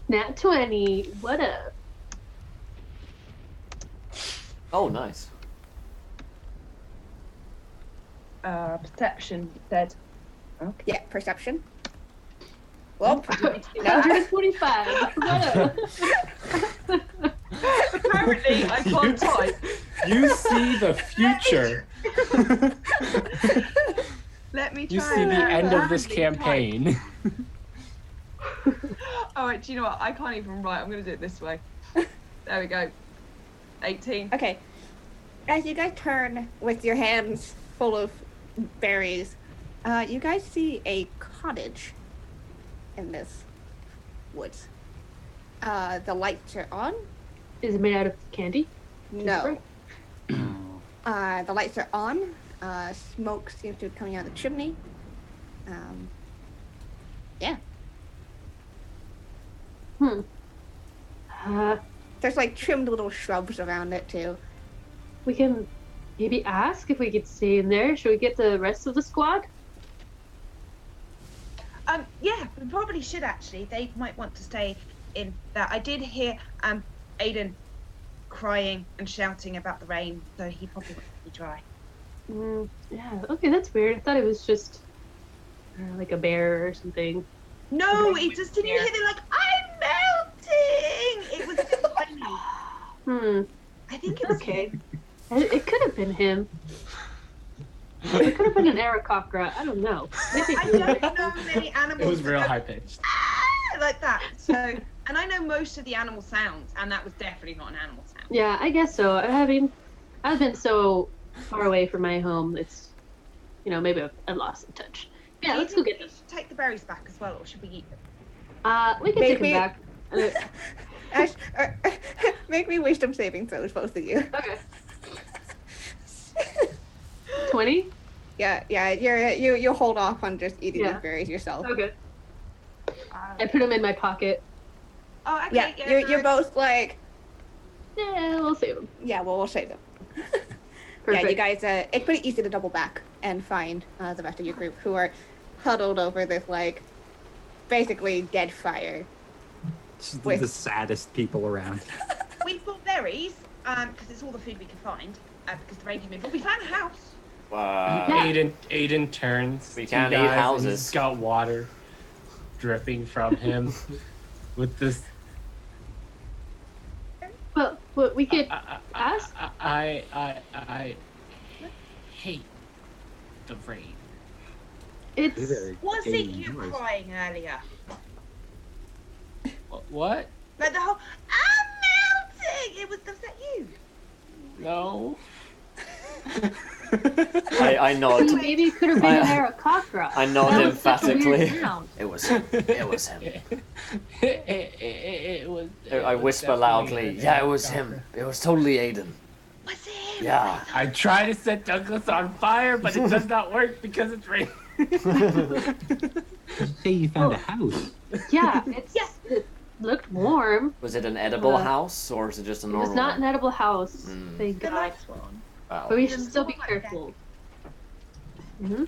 Speaker 5: Nat 20. What up?
Speaker 1: Oh, nice.
Speaker 6: Perception said. Okay.
Speaker 2: Yeah, perception. Well,
Speaker 5: 125. What up?
Speaker 6: Apparently, I can't type.
Speaker 3: You see the future.
Speaker 6: Let me try.
Speaker 3: You see the end of this campaign.
Speaker 6: Alright, do you know what? I can't even write. I'm going to do it this way. There we go. 18.
Speaker 2: okay. As you guys turn with your hands full of berries, you guys see a cottage in this woods. The lights are on.
Speaker 5: Is it made out of candy?
Speaker 2: No.
Speaker 4: Oh.
Speaker 2: The lights are on. Smoke seems to be coming out of the chimney. Yeah. There's like trimmed little shrubs around it too.
Speaker 5: We can maybe ask if we could stay in there. Should we get the rest of the squad?
Speaker 6: Yeah, we probably should actually. They might want to stay in there. I did hear Aiden crying and shouting about the rain, so he probably wants to be dry.
Speaker 5: Yeah, okay, that's weird. I thought it was just like a bear or something.
Speaker 6: No, it just didn't you hear them like, I'm melting? It was tiny. I think it was
Speaker 5: Okay. It could have been him. It could have been an Aarakocra. I don't know. Maybe
Speaker 6: I don't know many animals.
Speaker 3: It was
Speaker 6: that
Speaker 3: real
Speaker 6: go,
Speaker 3: high pitched.
Speaker 6: "Ah," like that. So, and I know most of the animal sounds, and that was definitely not an animal sound.
Speaker 5: Yeah, I guess so. I've been so far away from my home. It's, maybe I've lost in touch. Yeah, let's go get them.
Speaker 6: Take the berries back as well, or should we eat them?
Speaker 5: We can take them back.
Speaker 2: Ash, make me wisdom saving throws, both of you.
Speaker 5: Okay. 20?
Speaker 2: Yeah. You hold off on just eating the berries yourself.
Speaker 5: Okay. I put them in my pocket.
Speaker 6: Oh, okay.
Speaker 2: Yeah, you're both like.
Speaker 5: Yeah, we'll save them.
Speaker 2: Yeah, well, we'll save them.
Speaker 5: Perfect.
Speaker 2: Yeah, you guys. It's pretty easy to double back and find the rest of your group who are huddled over this like, basically dead fire.
Speaker 4: Just the saddest people around.
Speaker 6: We bought berries because it's all the food we can find because the rain came in. But we found a house.
Speaker 3: Aiden turns.
Speaker 1: We
Speaker 3: to
Speaker 1: can't
Speaker 3: you
Speaker 1: eat
Speaker 3: guys, and
Speaker 1: houses.
Speaker 3: He's got water dripping from him with this.
Speaker 5: Well, we could ask.
Speaker 3: I hate the rain.
Speaker 5: It's
Speaker 6: Was it you crying earlier?
Speaker 3: What?
Speaker 6: Like the whole, I'm melting! Was that you?
Speaker 3: No.
Speaker 1: I nod.
Speaker 5: Maybe it could have been an Aarakocra.
Speaker 1: I nod
Speaker 5: That was such a weird
Speaker 1: emphatically.
Speaker 5: sound.
Speaker 1: It was him. It was him.
Speaker 3: It was.
Speaker 1: I whisper loudly. Yeah, it was him. It was totally Aiden.
Speaker 6: Was it him?
Speaker 1: Yeah.
Speaker 3: I try to set Douglas on fire, but it does not work because it's raining.
Speaker 4: Did you say you found a house?
Speaker 5: Yeah, it looked warm.
Speaker 1: Was it an edible house or was it just a
Speaker 5: It
Speaker 1: normal?
Speaker 5: was not an edible house. Thank
Speaker 6: The
Speaker 5: God.
Speaker 6: lights were on.
Speaker 1: Wow.
Speaker 5: But we should still be careful. Come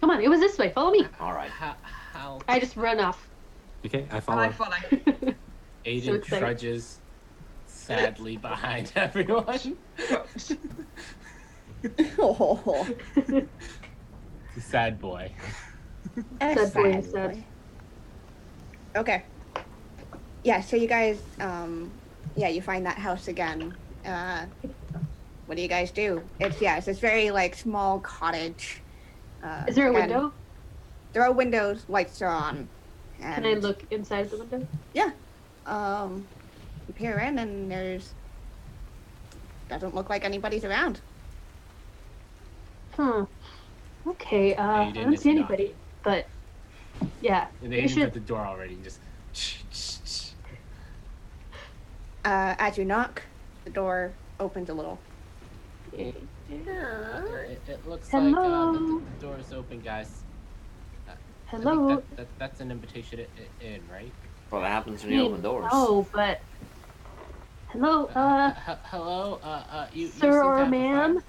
Speaker 5: on, it was this way. Follow me.
Speaker 1: All right.
Speaker 3: How?
Speaker 5: I just run off.
Speaker 4: Okay, I
Speaker 6: And
Speaker 4: follow.
Speaker 6: I follow.
Speaker 3: Aiden
Speaker 5: So excited.
Speaker 3: trudges sadly behind everyone.
Speaker 2: Oh,
Speaker 3: Sad boy.
Speaker 5: Sad boy instead.
Speaker 2: Okay. Yeah, so you guys, you find that house again. What do you guys do? It's this very like small cottage.
Speaker 5: Is there a
Speaker 2: again,
Speaker 5: window?
Speaker 2: There are windows, lights are on.
Speaker 5: Can I look inside the window?
Speaker 2: Yeah. You peer in and doesn't look like anybody's around.
Speaker 5: Okay, I
Speaker 3: Aiden
Speaker 5: don't
Speaker 3: is
Speaker 5: see
Speaker 3: not.
Speaker 5: anybody. But, yeah.
Speaker 3: And
Speaker 5: We
Speaker 3: Aiden's
Speaker 5: should...
Speaker 3: at the door already. And just.
Speaker 2: As you knock, the door opens a little.
Speaker 3: It looks
Speaker 5: Hello?
Speaker 3: like the door is open, guys. I think
Speaker 5: Hello?
Speaker 3: that's an invitation in, right?
Speaker 1: Well, that happens when you open doors.
Speaker 5: Oh, but... Hello,
Speaker 3: Hello, you
Speaker 5: sir
Speaker 3: seem to
Speaker 5: or
Speaker 3: have a
Speaker 5: ma'am?
Speaker 3: fire.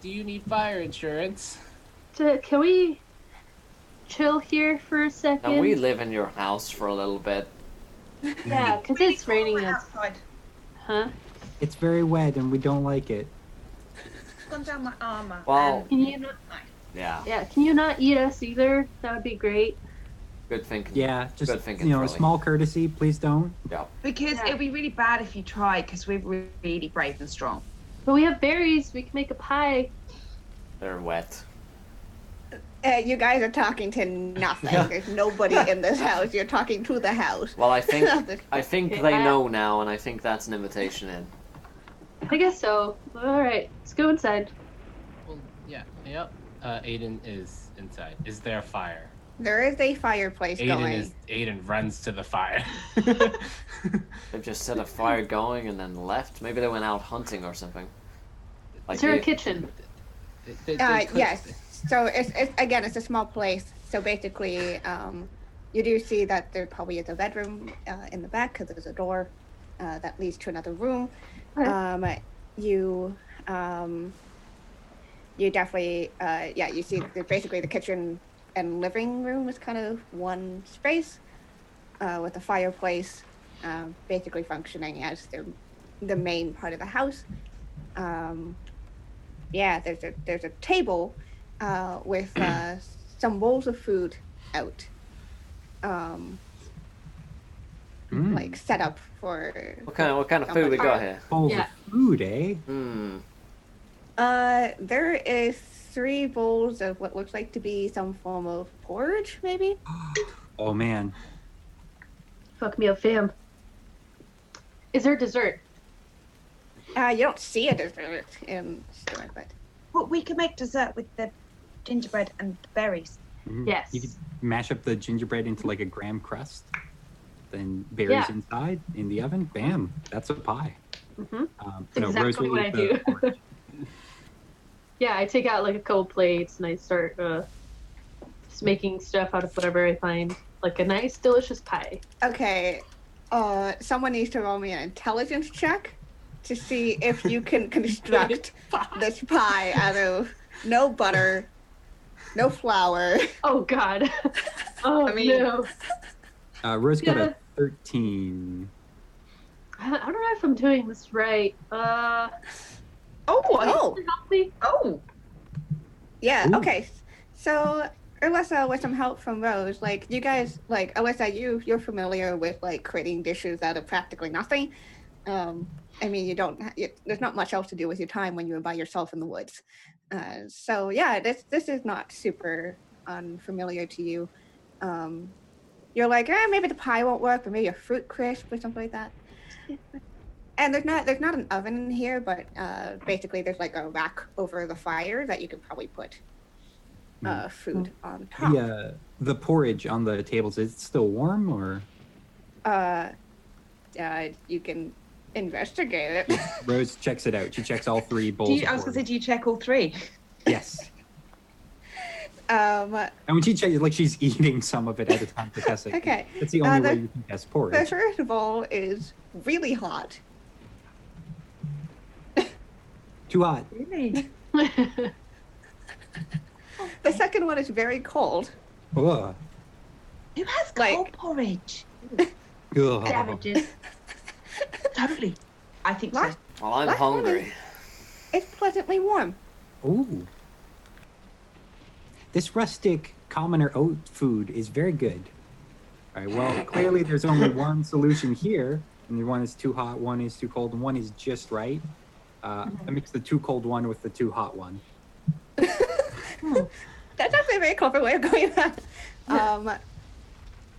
Speaker 3: Do you need fire insurance?
Speaker 5: Can we chill here for a second?
Speaker 1: Can we live in your house for a little bit?
Speaker 5: Yeah, because
Speaker 6: Really
Speaker 5: it's raining
Speaker 6: cold
Speaker 5: outside.
Speaker 6: outside.
Speaker 5: Huh?
Speaker 4: It's very wet and we don't like it.
Speaker 6: It's gone down my armor.
Speaker 1: Well,
Speaker 5: Can you not...
Speaker 1: yeah.
Speaker 5: Yeah, can you not eat us either? That would be great.
Speaker 1: Good thinking.
Speaker 4: Yeah, just
Speaker 1: Good thinking,
Speaker 4: a
Speaker 1: Frilly.
Speaker 4: small courtesy, please don't.
Speaker 1: Yeah.
Speaker 6: Because
Speaker 5: Yeah.
Speaker 6: it'll be really bad if you try, because we're really brave and strong.
Speaker 5: But we have berries. We can make a pie.
Speaker 1: They're wet.
Speaker 2: You guys are talking to nothing. There's nobody in this house. You're talking to the house.
Speaker 1: Well, I think they
Speaker 5: Okay,
Speaker 1: know now, and I think that's an invitation in.
Speaker 5: I guess so. All right, let's go inside.
Speaker 3: Well, yeah. Yep. Aiden is inside. Is there a fire?
Speaker 2: There is a fireplace going.
Speaker 3: Aiden runs to the fire.
Speaker 1: They've just set a fire going and then left. Maybe they went out hunting or something. Like
Speaker 5: Is there a kitchen?
Speaker 2: Yes. So it's a small place. So basically, you do see that there probably is a bedroom in the back because there's a door that leads to another room.
Speaker 5: Okay.
Speaker 2: You definitely you see that basically the kitchen and living room is kind of one space with a fireplace basically functioning as the main part of the house. There's a table with some bowls of food out, like set up for.
Speaker 1: What kind of food we got here?
Speaker 4: Bowls of food, eh?
Speaker 2: There is 3 bowls of what looks like to be some form of porridge, maybe.
Speaker 4: Oh man.
Speaker 5: Fuck me up, fam. Is there dessert?
Speaker 2: You don't see a dessert in the store, but.
Speaker 6: Well, we can make dessert with the gingerbread and the berries.
Speaker 4: Mhm.
Speaker 5: Yes.
Speaker 4: You could mash up the gingerbread into like a graham crust, then berries inside in the oven. Bam, that's a pie.
Speaker 5: Mm-hmm.
Speaker 4: No,
Speaker 5: exactly
Speaker 4: Rose will
Speaker 5: what I
Speaker 4: eat
Speaker 5: do.
Speaker 4: the porridge.
Speaker 5: Yeah, I take out like a couple plates and I start just making stuff out of whatever I find, like a nice, delicious pie.
Speaker 2: Okay, someone needs to roll me an intelligence check to see if you can construct this pie out of no butter, no flour.
Speaker 5: Oh God. Oh
Speaker 2: I mean-
Speaker 5: no.
Speaker 4: Rose got
Speaker 5: Yeah.
Speaker 4: a 13.
Speaker 5: I don't know if I'm doing this right.
Speaker 2: Oh,
Speaker 5: Help me.
Speaker 2: yeah.
Speaker 4: Ooh.
Speaker 2: Okay, so Alyssa, with some help from Rose, like you guys, like Alyssa, you're familiar with like creating dishes out of practically nothing. I mean, there's not much else to do with your time when you're by yourself in the woods. So yeah, this is not super unfamiliar to you. You're like, maybe the pie won't work, or maybe a fruit crisp or something like that. And there's not an oven in here, but basically there's like a rack over the fire that you could probably put food on top.
Speaker 4: The porridge on the tables, is it still warm or?
Speaker 2: You can investigate it.
Speaker 4: Rose checks it out. She checks all 3 bowls.
Speaker 6: I was going to say, do you check all 3?
Speaker 4: Yes.
Speaker 2: Um,
Speaker 4: And when she checks, like she's eating some of it at a time to test it.
Speaker 2: Okay.
Speaker 4: That's the only
Speaker 2: the-
Speaker 4: way you can test
Speaker 2: the
Speaker 4: porridge.
Speaker 2: first bowl is really hot.
Speaker 4: Too hot.
Speaker 6: Really?
Speaker 2: The second one is very cold.
Speaker 4: Ugh.
Speaker 6: Who has
Speaker 2: Like-
Speaker 6: cold porridge?
Speaker 4: Ugh.
Speaker 5: Savages.
Speaker 6: Totally. I think so.
Speaker 2: What?
Speaker 1: Well, I'm
Speaker 2: Last one
Speaker 1: hungry.
Speaker 2: It's pleasantly warm.
Speaker 4: Ooh. This rustic commoner oat food is very good. All right, well, clearly there's only one solution here. And one is too hot, one is too cold, and one is just right. I mix the too cold one with the too hot one.
Speaker 2: That's actually a very clever way of going about it.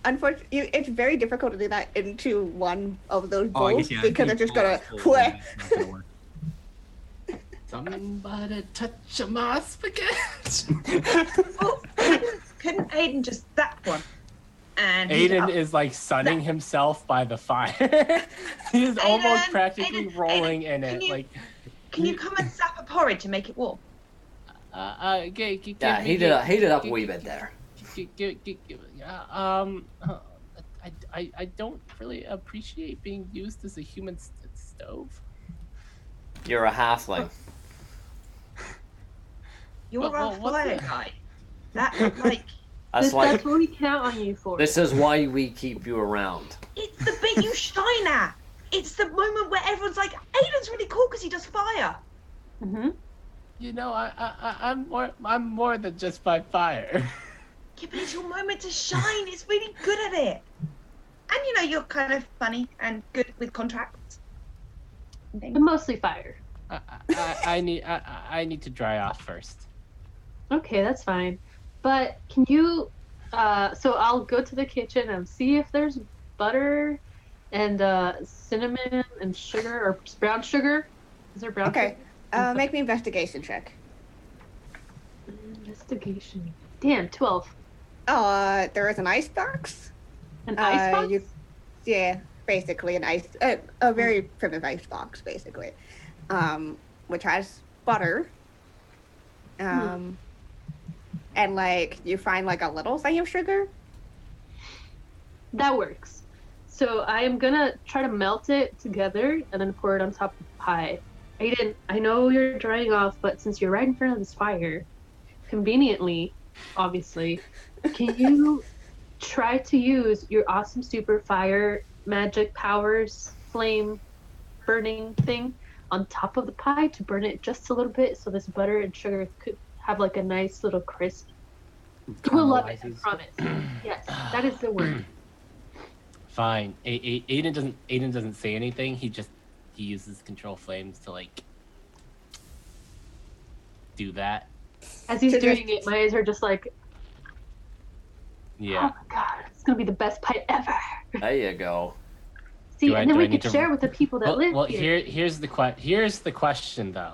Speaker 2: Unfortunately, it's very difficult to do that into one of those
Speaker 4: Oh, I
Speaker 2: bowls
Speaker 4: guess, yeah.
Speaker 2: because it's just gonna
Speaker 4: Full,
Speaker 2: wheh.
Speaker 4: it's not gonna work.
Speaker 3: Somebody touch my spaghetti.
Speaker 6: Oh, couldn't Aiden just zap one? And heat it
Speaker 3: Aiden
Speaker 6: up?
Speaker 3: is like sunning himself by the fire. He's almost
Speaker 6: Aiden,
Speaker 3: practically
Speaker 6: Aiden,
Speaker 3: rolling in
Speaker 6: can
Speaker 3: it.
Speaker 6: you-
Speaker 3: Like,
Speaker 6: Can you come and zap a porridge and make it warm?
Speaker 1: Yeah, heat it up a wee bit there.
Speaker 3: I don't really appreciate being used as a human stove.
Speaker 1: You're a halfling.
Speaker 6: You're
Speaker 3: Well,
Speaker 6: a
Speaker 3: what's
Speaker 6: fire
Speaker 3: it?
Speaker 6: guy. That like
Speaker 1: That's like
Speaker 5: That's what we count on you for.
Speaker 1: this is why we keep you around.
Speaker 6: it's the bit you shine at. It's the moment where everyone's like, Aiden's really cool because he does fire.
Speaker 5: Mm-hmm.
Speaker 3: You know, I'm more than just by fire.
Speaker 6: Yeah, but it's your moment to shine. It's really good at it. And you know, you're kind of funny and good with contracts. and things.
Speaker 5: And mostly fire.
Speaker 3: I need to dry off first.
Speaker 5: Okay, that's fine. But can you? So I'll go to the kitchen and see if there's butter and cinnamon and sugar or brown sugar Is there brown
Speaker 2: Okay.
Speaker 5: sugar?
Speaker 2: Make me investigation check.
Speaker 5: Investigation. Damn, 12.
Speaker 2: There is an ice box.
Speaker 5: An ice box?
Speaker 2: Yeah, basically an ice, a very primitive ice box, basically, which has butter. And like you find like a little thing of sugar.
Speaker 5: That works. So I am gonna try to melt it together and then pour it on top of the pie. Aiden, I know you're drying off, but since you're right in front of this fire, conveniently, obviously, can you try to use your awesome super fire magic powers flame burning thing on top of the pie to burn it just a little bit so this butter and sugar could have like a nice little crisp. You will love it, I promise. Yes, that is the word.
Speaker 3: Fine. Aiden doesn't say anything. He uses control flames to like do that.
Speaker 5: As he's doing it, my eyes are just like,
Speaker 3: yeah.
Speaker 5: oh my god, it's gonna be the best pie ever.
Speaker 1: There you go.
Speaker 5: See, and then we could share with the people that live here.
Speaker 3: Here's the question though,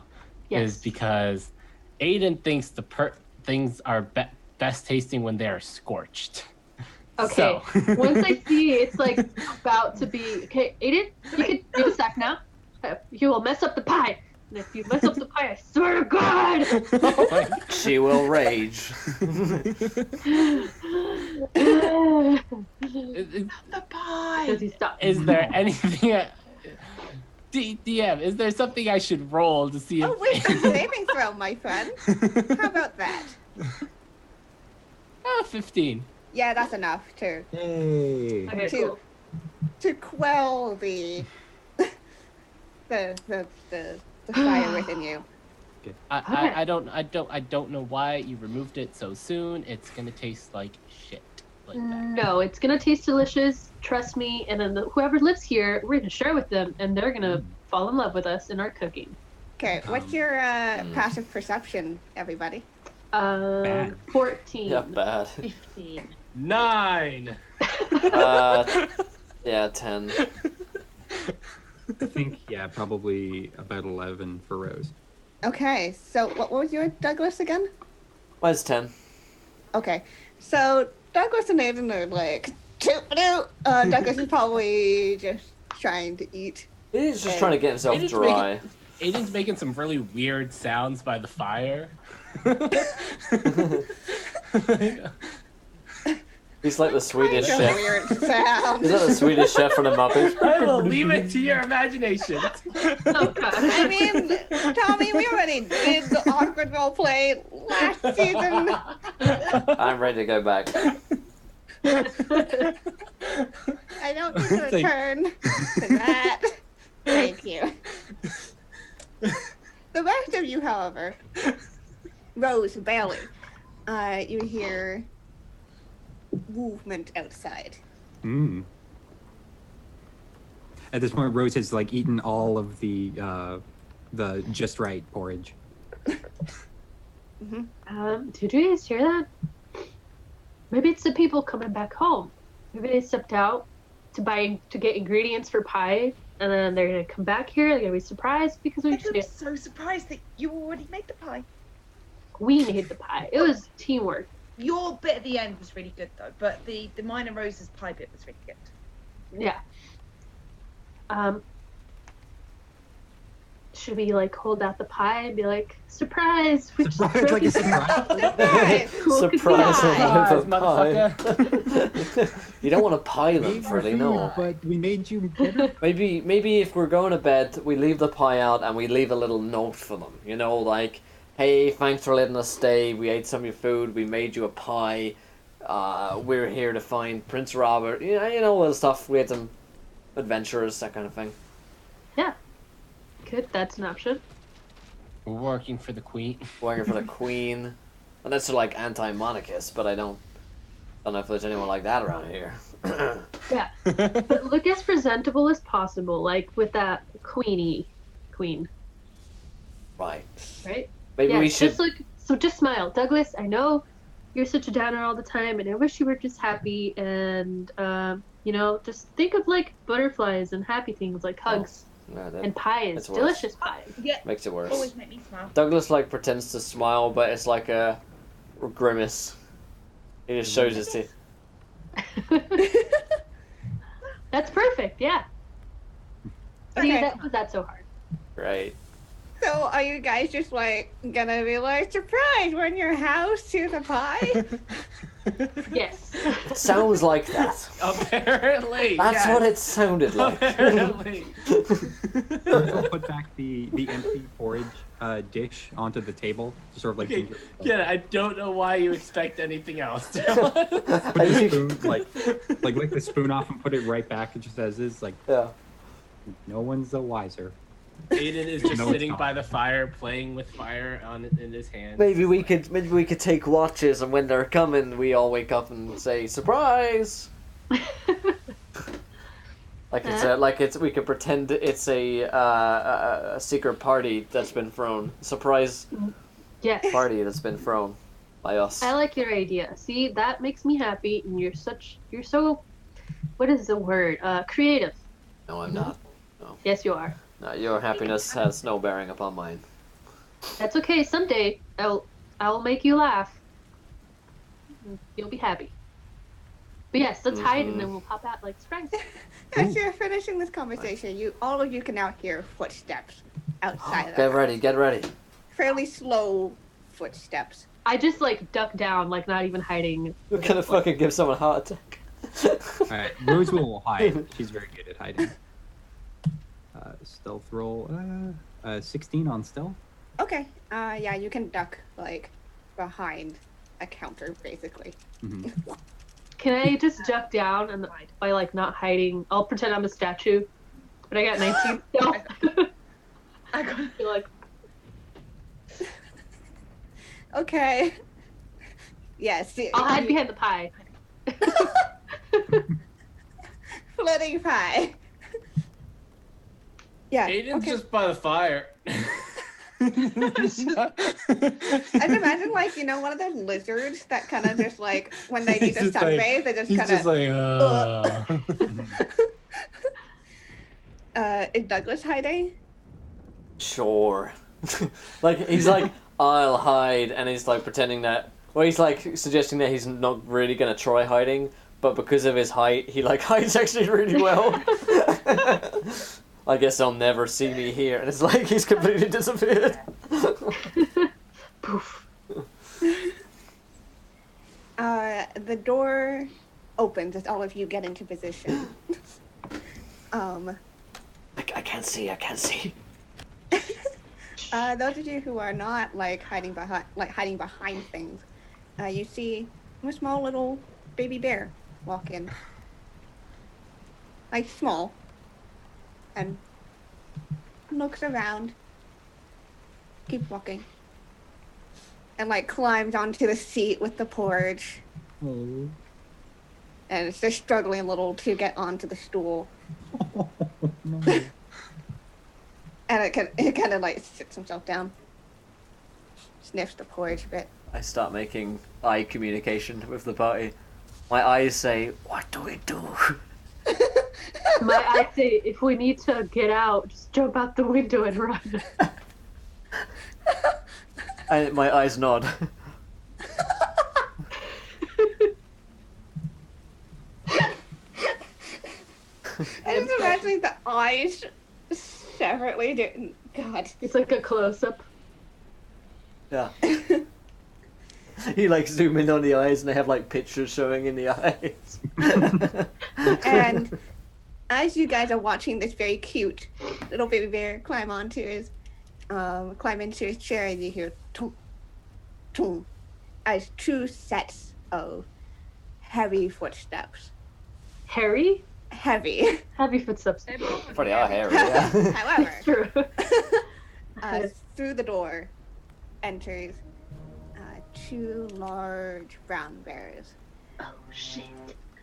Speaker 5: Yes.
Speaker 3: is because Aiden thinks things are best tasting when they are scorched.
Speaker 5: Okay.
Speaker 3: So.
Speaker 5: Once I see it's like about to be okay, Aiden, you can do the sack now. You will mess up the pie. And if you mess up the pie, I swear to God!
Speaker 1: She will rage.
Speaker 6: The pie.
Speaker 5: Does he stop?
Speaker 3: Is there anything? DM, is there something I should roll to see if?
Speaker 2: Oh, wait, a saving throw, my friend. How about that?
Speaker 3: 15.
Speaker 2: Yeah, that's enough to
Speaker 4: Hey.
Speaker 5: Okay, cool.
Speaker 2: to quell the fire within you.
Speaker 3: I don't know why you removed it so soon. It's gonna taste like shit. Like that.
Speaker 5: No, it's gonna taste delicious. Trust me. And then whoever lives here, we're gonna share with them, and they're gonna fall in love with us in our cooking.
Speaker 2: Okay, what's your passive perception, everybody?
Speaker 4: Bad.
Speaker 5: 14.
Speaker 1: Yeah, bad.
Speaker 6: 15.
Speaker 3: 9.
Speaker 1: Yeah, 10.
Speaker 4: I think, yeah, probably about 11 for Rose.
Speaker 2: Okay, so what was your Douglas again?
Speaker 1: Mine's 10.
Speaker 2: Okay, so Douglas and Aiden are like, Douglas is probably just trying to eat.
Speaker 1: He's just trying to get himself dry.
Speaker 3: Aiden's making some really weird sounds by the fire.
Speaker 1: He's like the Swedish
Speaker 2: Kind of
Speaker 1: chef.
Speaker 2: weird sound.
Speaker 1: He's like the Swedish chef from the Muppets.
Speaker 3: I will leave it to your imagination.
Speaker 5: Oh, God.
Speaker 2: I mean, Tommy, we already did the awkward role play last season.
Speaker 1: I'm ready to go back.
Speaker 2: I don't need to return to that. Thank you. The rest of you, however, Rose, Bailey, you hear movement outside.
Speaker 4: At this point, Rose has like eaten all of the just right porridge.
Speaker 5: Did you guys hear that? Maybe it's the people coming back home. Maybe they stepped out to get ingredients for pie, and then they're gonna come back here. They're gonna be surprised because we
Speaker 6: They're gonna be so surprised that you already made the pie.
Speaker 5: We made the pie. It was teamwork.
Speaker 6: Your bit at the end was really good though, but the mine and Rose's pie bit was really good.
Speaker 5: Yeah. Should we like hold out the pie and be like, surprise! We just
Speaker 4: Surprise,
Speaker 5: broke
Speaker 4: like a
Speaker 5: it
Speaker 4: surprise.
Speaker 5: Cool,
Speaker 1: Surprise!
Speaker 5: cookie
Speaker 1: Surprise, motherfucker! You don't want to pie them, Freddy, no.
Speaker 4: But we made you better.
Speaker 1: Maybe if we're going to bed, we leave the pie out and we leave a little note for them. You know, like, hey, thanks for letting us stay. We ate some of your food. We made you a pie. We're here to find Prince Robert. You know all the stuff. We had some adventurers, that kind of thing.
Speaker 5: Yeah. Good, that's an option.
Speaker 3: We're working for the queen.
Speaker 1: Working for the Queen. Unless they're like anti-monarchist, but I don't know if there's anyone like that around here.
Speaker 5: Yeah. But look as presentable as possible, like with that queen.
Speaker 1: Right.
Speaker 5: Right?
Speaker 1: Maybe
Speaker 5: yeah,
Speaker 1: we should.
Speaker 5: Just smile. Douglas, I know you're such a downer all the time, and I wish you were just happy, and, just think of, like, butterflies and happy things, like hugs.
Speaker 1: No, that
Speaker 5: And pies,
Speaker 1: That's worse.
Speaker 5: delicious pies.
Speaker 6: Yeah,
Speaker 1: makes it worse.
Speaker 6: always make me smile.
Speaker 1: Douglas like pretends to smile, but it's like a grimace. He just shows his teeth.
Speaker 5: That's perfect, yeah. I mean,
Speaker 2: Okay.
Speaker 5: that was that so hard.
Speaker 1: Right.
Speaker 2: So are you guys just like gonna be like, surprise, we're in your house, here's a pie?
Speaker 5: Yes.
Speaker 1: It sounds like that.
Speaker 3: Apparently.
Speaker 1: That's what it sounded like.
Speaker 3: Apparently.
Speaker 4: I'll put back the empty porridge dish onto the table, just sort of like.
Speaker 3: Okay, yeah, I don't know why you expect anything else.
Speaker 4: Put the spoon, like lick the spoon off and put it right back, just as is. Like,
Speaker 1: Yeah.
Speaker 4: no one's the wiser.
Speaker 3: Aiden is just
Speaker 4: No, it's
Speaker 3: sitting
Speaker 4: not.
Speaker 3: by the fire, playing with fire in his hand.
Speaker 1: Maybe we could take watches, and when they're coming, we all wake up and say surprise. We could pretend it's a secret party that's been thrown. Surprise
Speaker 5: Yes.
Speaker 1: party that's been thrown by us.
Speaker 5: I like your idea. See, that makes me happy, and you're so, what is the word? Creative.
Speaker 1: No, I'm not.
Speaker 5: Yes, you are.
Speaker 1: No, your happiness has no bearing upon mine.
Speaker 5: That's okay. Someday I'll make you laugh. You'll be happy. But yes, let's hide and then we'll pop out like surprise.
Speaker 2: As you're finishing this conversation, all of you can now hear footsteps outside of
Speaker 1: Get
Speaker 2: the
Speaker 1: ready, get ready.
Speaker 2: fairly slow footsteps.
Speaker 5: I just like duck down, like not even hiding.
Speaker 1: We're gonna fucking give someone a heart attack.
Speaker 4: Alright, Rose will hide. She's very good at hiding. Stealth roll, 16 on stealth.
Speaker 2: Okay. Yeah, you can duck like behind a counter, basically.
Speaker 4: Mm-hmm.
Speaker 5: Can I just duck down and by like not hiding? I'll pretend I'm a statue, but I got 19 still.
Speaker 6: I got
Speaker 5: You're like,
Speaker 2: Okay. Yes.
Speaker 5: I'll hide behind the pie.
Speaker 2: Floating pie. Yeah.
Speaker 3: Aiden's
Speaker 2: Okay.
Speaker 3: just by the fire.
Speaker 2: I'd imagine like one of those lizards that kind of just like when they need
Speaker 3: He's
Speaker 2: a
Speaker 3: just like-
Speaker 2: sunbathe, they just
Speaker 3: He's
Speaker 2: kind
Speaker 3: just
Speaker 2: of. Is Douglas hiding?
Speaker 1: Sure. Like he's like, I'll hide, and he's like pretending that. Well, he's like suggesting that he's not really gonna try hiding, but because of his height, he like hides actually really well. I guess they'll never see me here, and it's like he's completely disappeared.
Speaker 5: Poof.
Speaker 2: The door opens as all of you get into position.
Speaker 1: I can't see.
Speaker 2: Those of you who are not like hiding behind things, you see a small little baby bear walk in. Like small. And looks around. Keeps walking. And like climbs onto the seat with the porridge.
Speaker 4: Oh.
Speaker 2: And it's just struggling a little to get onto the stool.
Speaker 4: No.
Speaker 2: And it kind of like sits himself down. Sniffs the porridge a bit.
Speaker 1: I start making eye communication with the party. My eyes say, "What do we do?"
Speaker 5: I say, if we need to get out, just jump out the window and run.
Speaker 1: And my eyes nod.
Speaker 2: I just imagine the eyes separately doing. God.
Speaker 5: It's like a close-up.
Speaker 1: Yeah. You like zoom in on the eyes, and they have like pictures showing in the eyes.
Speaker 2: And as you guys are watching this very cute little baby bear climb into his chair, and you hear tung, tung, as two sets of heavy footsteps.
Speaker 5: Harry?
Speaker 2: Heavy.
Speaker 5: Heavy footsteps.
Speaker 1: Pretty are hairy, yeah.
Speaker 2: However,
Speaker 5: True.
Speaker 2: through the door enters two large brown bears.
Speaker 5: Oh, shit.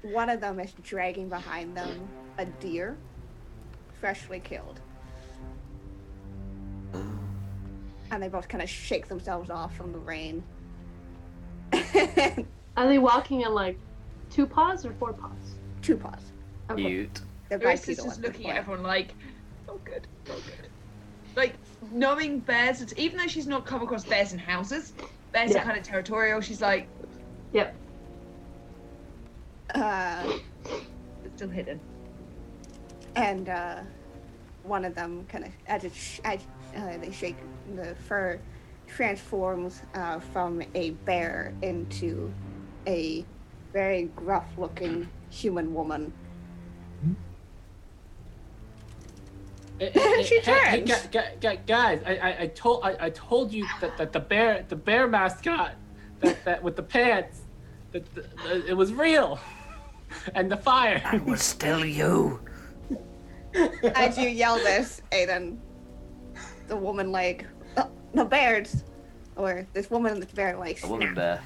Speaker 2: One of them is dragging behind them a deer, freshly killed. And they both kind of shake themselves off from the rain.
Speaker 5: Are they walking in like 2 paws or 4 paws?
Speaker 2: 2 paws.
Speaker 5: Okay.
Speaker 1: Cute.
Speaker 2: They're
Speaker 6: Larissa's
Speaker 2: bipedal
Speaker 6: just
Speaker 2: at this
Speaker 6: looking at
Speaker 2: point.
Speaker 6: everyone like, oh good. Real good. Like, knowing bears, even though she's not come across bears in houses, bears are kind of territorial. She's like,
Speaker 5: Yep.
Speaker 6: it's still hidden.
Speaker 2: And one of them kind of, as they shake, the fur transforms from a bear into a very gruff-looking human woman. She turns.
Speaker 3: Hey, guys, I told you that the bear mascot that with the pants that it was real, and the fire.
Speaker 1: That was still you.
Speaker 2: As you yell this, Aiden, the woman the bears, or this woman and this bear
Speaker 1: A woman bear.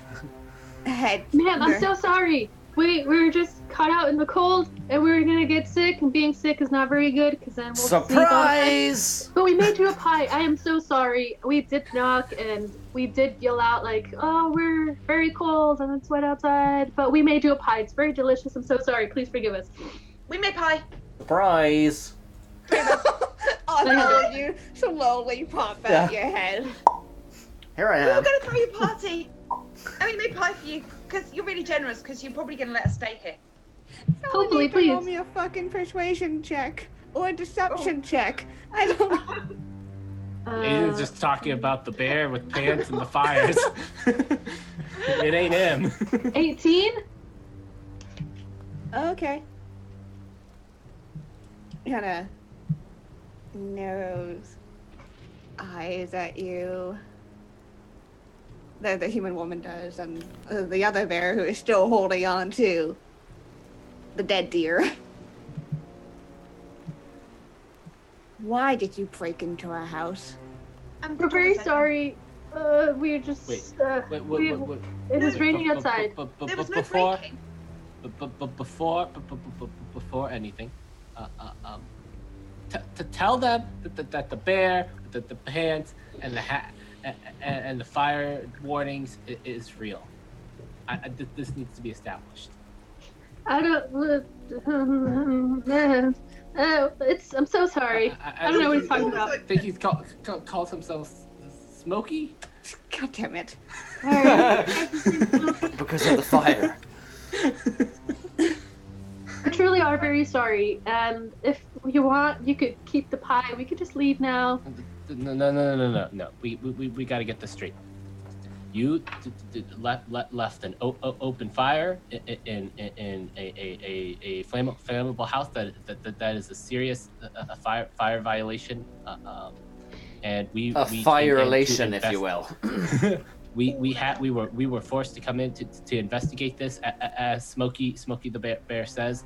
Speaker 2: head.
Speaker 5: Man, I'm so sorry. We were just caught out in the cold, and we were gonna get sick, and being sick is not very good, because then we'll sleep all night.
Speaker 1: Surprise!
Speaker 5: But we made you a pie. I am so sorry. We did knock, and we did yell out like, oh, we're very cold, and it's wet outside. But we made you a pie. It's very delicious. I'm so sorry. Please forgive us.
Speaker 6: We made pie.
Speaker 1: Surprise!
Speaker 2: All of you slowly pop out your head.
Speaker 1: Here I
Speaker 6: We were
Speaker 1: am.
Speaker 6: going to throw you a party. And we made pie for you, because you're really generous, because you're probably going to let us stay here.
Speaker 5: Hopefully,
Speaker 2: You need to roll
Speaker 5: please.
Speaker 2: me a fucking persuasion check or a deception check. I don't know.
Speaker 3: Aiden's just talking about the bear with pants and the fires. It ain't him.
Speaker 5: 18?
Speaker 2: Okay. Kind of narrows eyes at you. The human woman does, and the other bear who is still holding on to the dead deer. Why did you break into our house?
Speaker 5: We're very sorry. We just.
Speaker 3: Wait,
Speaker 5: It was raining outside.
Speaker 6: There was no breaking.
Speaker 3: Before anything, to tell them that the bear, that the pants, and the hat, and the fire warnings is real. This needs to be established.
Speaker 5: I don't. I'm so sorry. I don't know what he's talking about.
Speaker 3: I think he's calls himself Smokey.
Speaker 2: God damn it.
Speaker 1: Because of the fire.
Speaker 5: We truly are very sorry, and if you want, you could keep the pie. We could just leave now.
Speaker 3: No. We got to get this straight. You left an open fire in a flammable house that is a serious fire violation, and we
Speaker 1: fire-elation, if you will.
Speaker 3: we were forced to come in to investigate this, as Smokey the bear says.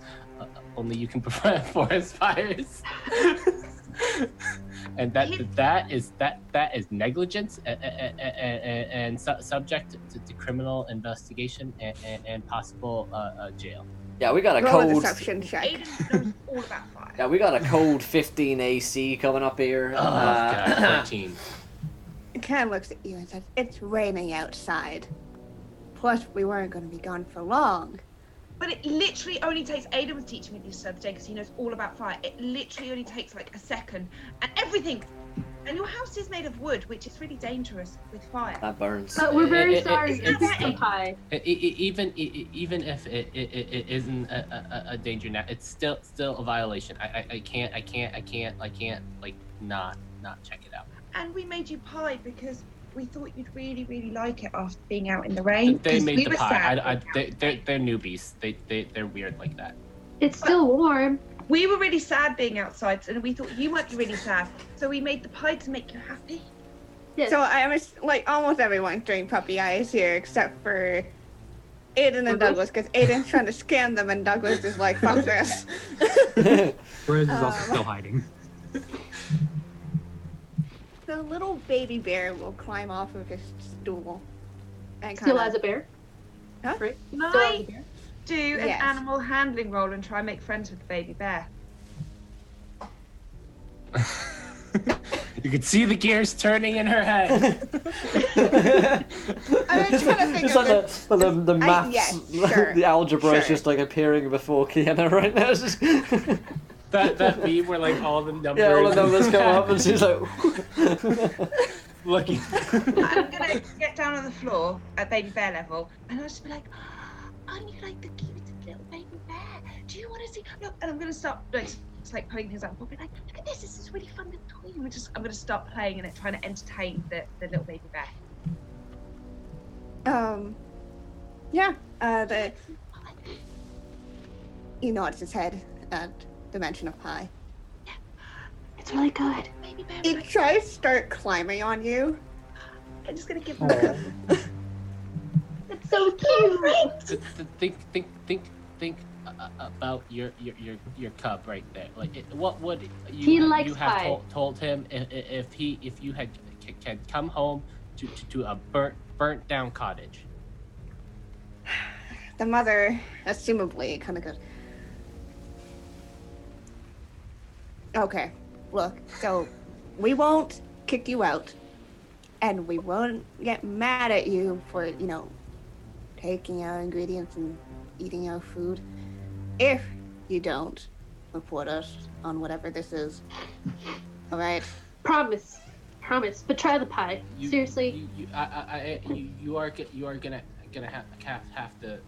Speaker 3: Only you can prevent forest fires. And that is negligence and subject to criminal investigation and possible jail.
Speaker 1: Yeah, we got a
Speaker 2: Roll a
Speaker 1: cold.
Speaker 2: deception check.
Speaker 6: Aiden knows all about fire.
Speaker 1: Yeah, we got a cold 15 AC coming up here.
Speaker 3: Oh, God, 13.
Speaker 2: Cam looks at you and says, "It's raining outside. Plus, we weren't going to be gone for long."
Speaker 6: But it literally only takes, Aiden was teaching me this the other day because he knows all about fire. It literally only takes like a second and everything. And your house is made of wood, which is really dangerous with fire.
Speaker 1: That burns.
Speaker 5: But we're very sorry.
Speaker 6: it's
Speaker 5: It's the pie.
Speaker 3: Even if it isn't a danger now, it's still a violation. I can't like not check it out.
Speaker 6: And we made you pie because we thought you'd really, really like it after being out in the rain.
Speaker 3: They
Speaker 6: 'cause
Speaker 3: made
Speaker 6: we
Speaker 3: the
Speaker 6: were
Speaker 3: pie.
Speaker 6: sad.
Speaker 3: They're newbies. They're weird like that.
Speaker 5: It's still warm.
Speaker 6: We were really sad being outside, and we thought you might be really sad. So we made the pie to make you happy.
Speaker 5: Yes.
Speaker 2: So I'm like almost everyone's doing puppy eyes here except for Aiden and Douglas, because Aiden's trying to scam them and Douglas is like, "Fuck this."
Speaker 4: Whereas is also still hiding.
Speaker 2: The little baby bear will climb off of his stool and
Speaker 5: Still
Speaker 2: kind
Speaker 5: as a bear.
Speaker 2: Huh?
Speaker 5: Right?
Speaker 6: Can
Speaker 5: Still as a
Speaker 6: I
Speaker 5: bear.
Speaker 6: do an
Speaker 2: Yes.
Speaker 6: animal handling roll and try and make friends with the baby bear?
Speaker 3: You could see the gears turning in her head.
Speaker 2: I'm trying to think
Speaker 1: It's
Speaker 2: of
Speaker 1: like the maths,
Speaker 2: yes, sure,
Speaker 1: the algebra is
Speaker 2: sure.
Speaker 1: just like appearing before Kiana right now. It's just
Speaker 3: that meme where like all the numbers.
Speaker 1: Yeah, all the numbers come up, and she's like,
Speaker 3: looking.
Speaker 6: I'm gonna get down on the floor at baby bear level, and I'll just be like, "Aren't you like the cutest little baby bear? Do you want to see? Look!" And I'm gonna start like just like pulling things up. I'll be like, "Look at this! This is really fun little toy." And I'm gonna start playing in it, trying to entertain the little baby bear.
Speaker 2: Yeah. He nods his head at the mention of pie.
Speaker 5: It's really good.
Speaker 6: Baby bear.
Speaker 2: He tries to start climbing on you.
Speaker 6: I'm just gonna give him a cup.
Speaker 5: It's so cute.
Speaker 3: Think about your cub right there. Like, what would
Speaker 5: He
Speaker 3: you
Speaker 5: likes
Speaker 3: have
Speaker 5: pie.
Speaker 3: told him if you had come home to a burnt down cottage?
Speaker 2: The mother, assumably, kind of goes, "Okay, look, so we won't kick you out, and we won't get mad at you for, taking our ingredients and eating our food, if you don't report us on whatever this is. All right?"
Speaker 5: Promise. But try the pie. Seriously.
Speaker 3: You are gonna have to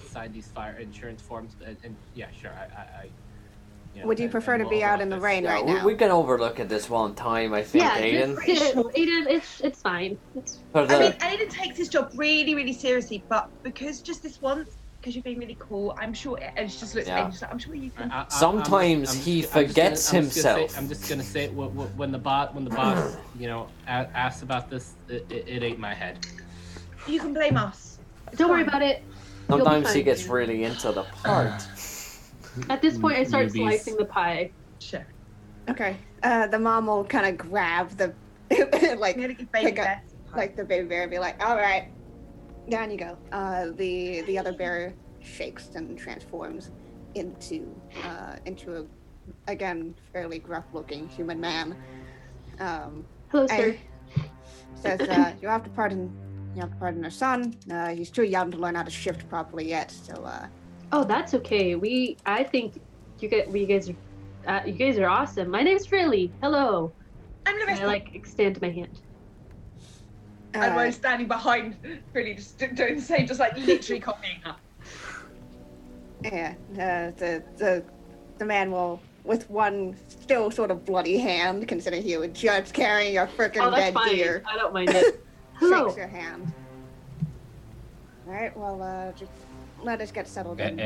Speaker 3: sign these fire insurance forms, and yeah, sure.
Speaker 2: Would you prefer to be out in the rain right now?
Speaker 1: we can overlook it this one time, I think,
Speaker 5: Yeah,
Speaker 1: Aiden.
Speaker 5: Aiden, it's fine.
Speaker 1: For
Speaker 6: I
Speaker 1: the-
Speaker 6: mean, Aiden takes his job really, really seriously, but because just this once, because you're being really cool, I'm sure. And she just looks at Aiden, she's like, "I'm sure you can."
Speaker 1: Sometimes he forgets himself.
Speaker 3: I'm just gonna say when the boss asks about this, it ain't my head.
Speaker 6: You can blame us. It's
Speaker 5: Don't worry
Speaker 6: fine.
Speaker 5: about it. You'll be
Speaker 1: Sometimes he
Speaker 5: fine.
Speaker 1: gets really into the part.
Speaker 5: At this point, I start
Speaker 3: Newbies.
Speaker 5: slicing the pie.
Speaker 6: Sure.
Speaker 2: Okay. The mom will kind of grab the, like,
Speaker 6: I'm gonna give baby
Speaker 2: pick up,
Speaker 6: bear.
Speaker 2: like the baby bear and be like, "All right, down you go." The other bear shakes and transforms into a, again, fairly gruff-looking human man.
Speaker 5: Hello, sir.
Speaker 2: Says, "You have to pardon our son. He's too young to learn how to shift properly yet. So,
Speaker 5: Oh, that's okay. I think you guys are awesome. My name's Frilly. Hello.
Speaker 6: I'm
Speaker 5: And
Speaker 6: Larissa.
Speaker 5: I extend my hand.
Speaker 6: And we're standing behind, really just doing the same, just like literally copying her.
Speaker 2: Yeah, the man will, with one still sort of bloody hand, considering he was just carrying your frickin'
Speaker 5: Oh, that's
Speaker 2: dead
Speaker 5: fine.
Speaker 2: deer,
Speaker 5: I don't mind it. Hello.
Speaker 2: shakes your hand. All right, well, just let us get settled in.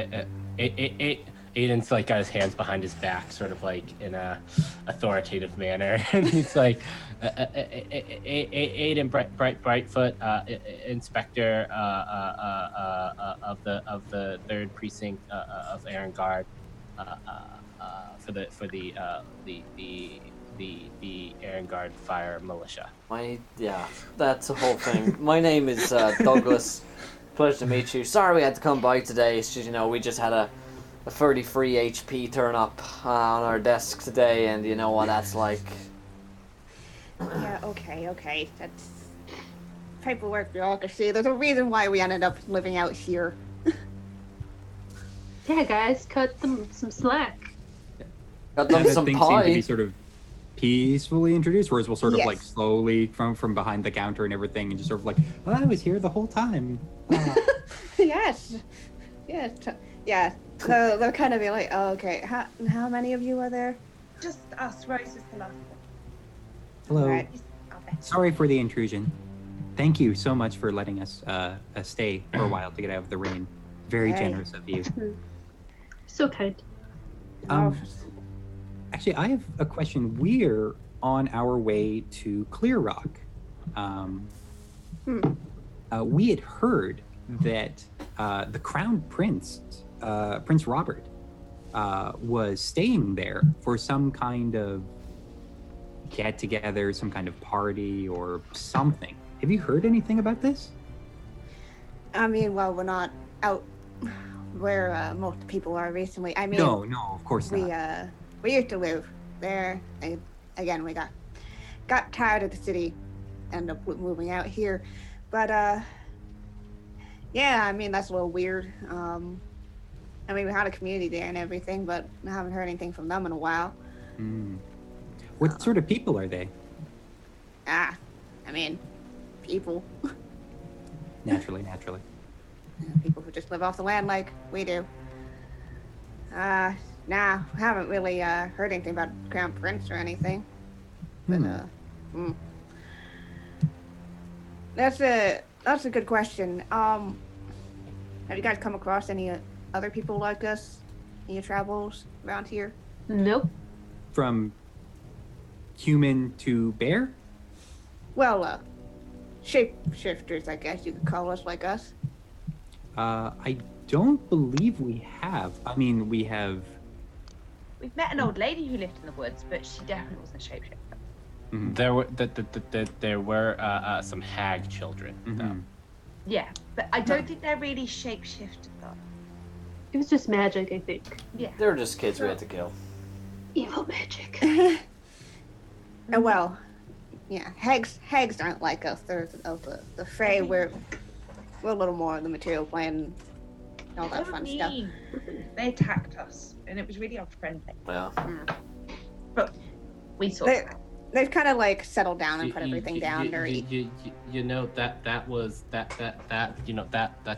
Speaker 3: Aiden's like got his hands behind his back, sort of like in a authoritative manner, and he's like, "Aiden Brightfoot, Inspector of the 3rd Precinct of Aaron Guard, for the Aaron Guard Fire Militia."
Speaker 1: That's the whole thing. My name is Douglas. Pleasure to meet you. Sorry we had to come by today. It's just, we just had a 33 HP turn up on our desk today, and you know what that's like.
Speaker 2: Yeah, okay. That's paperwork bureaucracy. There's a reason why we ended up living out here.
Speaker 5: Yeah, guys, cut them some slack.
Speaker 1: Got them some
Speaker 4: Things seem to be
Speaker 1: pie.
Speaker 4: sort of peacefully introduced, whereas we'll sort of like
Speaker 2: Yes.
Speaker 4: slowly from behind the counter and everything, and just sort of like, "Oh, I was here the whole time."
Speaker 2: Yes. Yeah. So they'll kind of be like, "Oh, okay. How many of you are there?"
Speaker 6: Just us, Rose is the last one.
Speaker 4: Hello.
Speaker 2: Alright.
Speaker 6: Our best.
Speaker 4: Sorry for the intrusion. Thank you so much for letting us stay for a while to get out of the rain. Very
Speaker 2: Hey.
Speaker 4: generous of you.
Speaker 5: So kind.
Speaker 4: Actually, I have a question. We're on our way to Clear Rock. We had heard that the Crown Prince, Prince Robert, was staying there for some kind of get-together, some kind of party or something. Have you heard anything about this?
Speaker 2: I mean, well, we're not out where most people are recently. I mean,
Speaker 4: No, of course
Speaker 2: we
Speaker 4: not.
Speaker 2: we used to live there. Again, we got tired of the city, ended up moving out here. But yeah, I mean that's a little weird. I mean, we had a community there and everything, but I haven't heard anything from them in a while.
Speaker 4: What sort of people are they?
Speaker 2: I mean, people.
Speaker 4: Naturally.
Speaker 2: People who just live off the land like we do. Nah, haven't really heard anything about Crown Prince or anything. But that's a good question. Have you guys come across any other people like us in your travels around here?
Speaker 5: Nope.
Speaker 4: From human to bear?
Speaker 2: Well, shapeshifters, I guess you could call us, like us.
Speaker 4: I don't believe we have. I mean, we have.
Speaker 6: We've met an old lady who lived in the woods, but she definitely wasn't a shapeshifter.
Speaker 3: There were some hag children, though.
Speaker 6: Yeah, but I don't think they're really shapeshifters, though.
Speaker 5: It was just magic, I think.
Speaker 6: Yeah.
Speaker 1: They were just kids we had to kill.
Speaker 5: Evil magic.
Speaker 2: Well, yeah, hags aren't like us. They're of the Fae. We're a little more on the material plane, and all that fun stuff.
Speaker 6: They attacked us, and it was really unfriendly.
Speaker 1: Yeah.
Speaker 6: But we saw that.
Speaker 2: They've kind of like settled down and put everything down.
Speaker 3: You know that's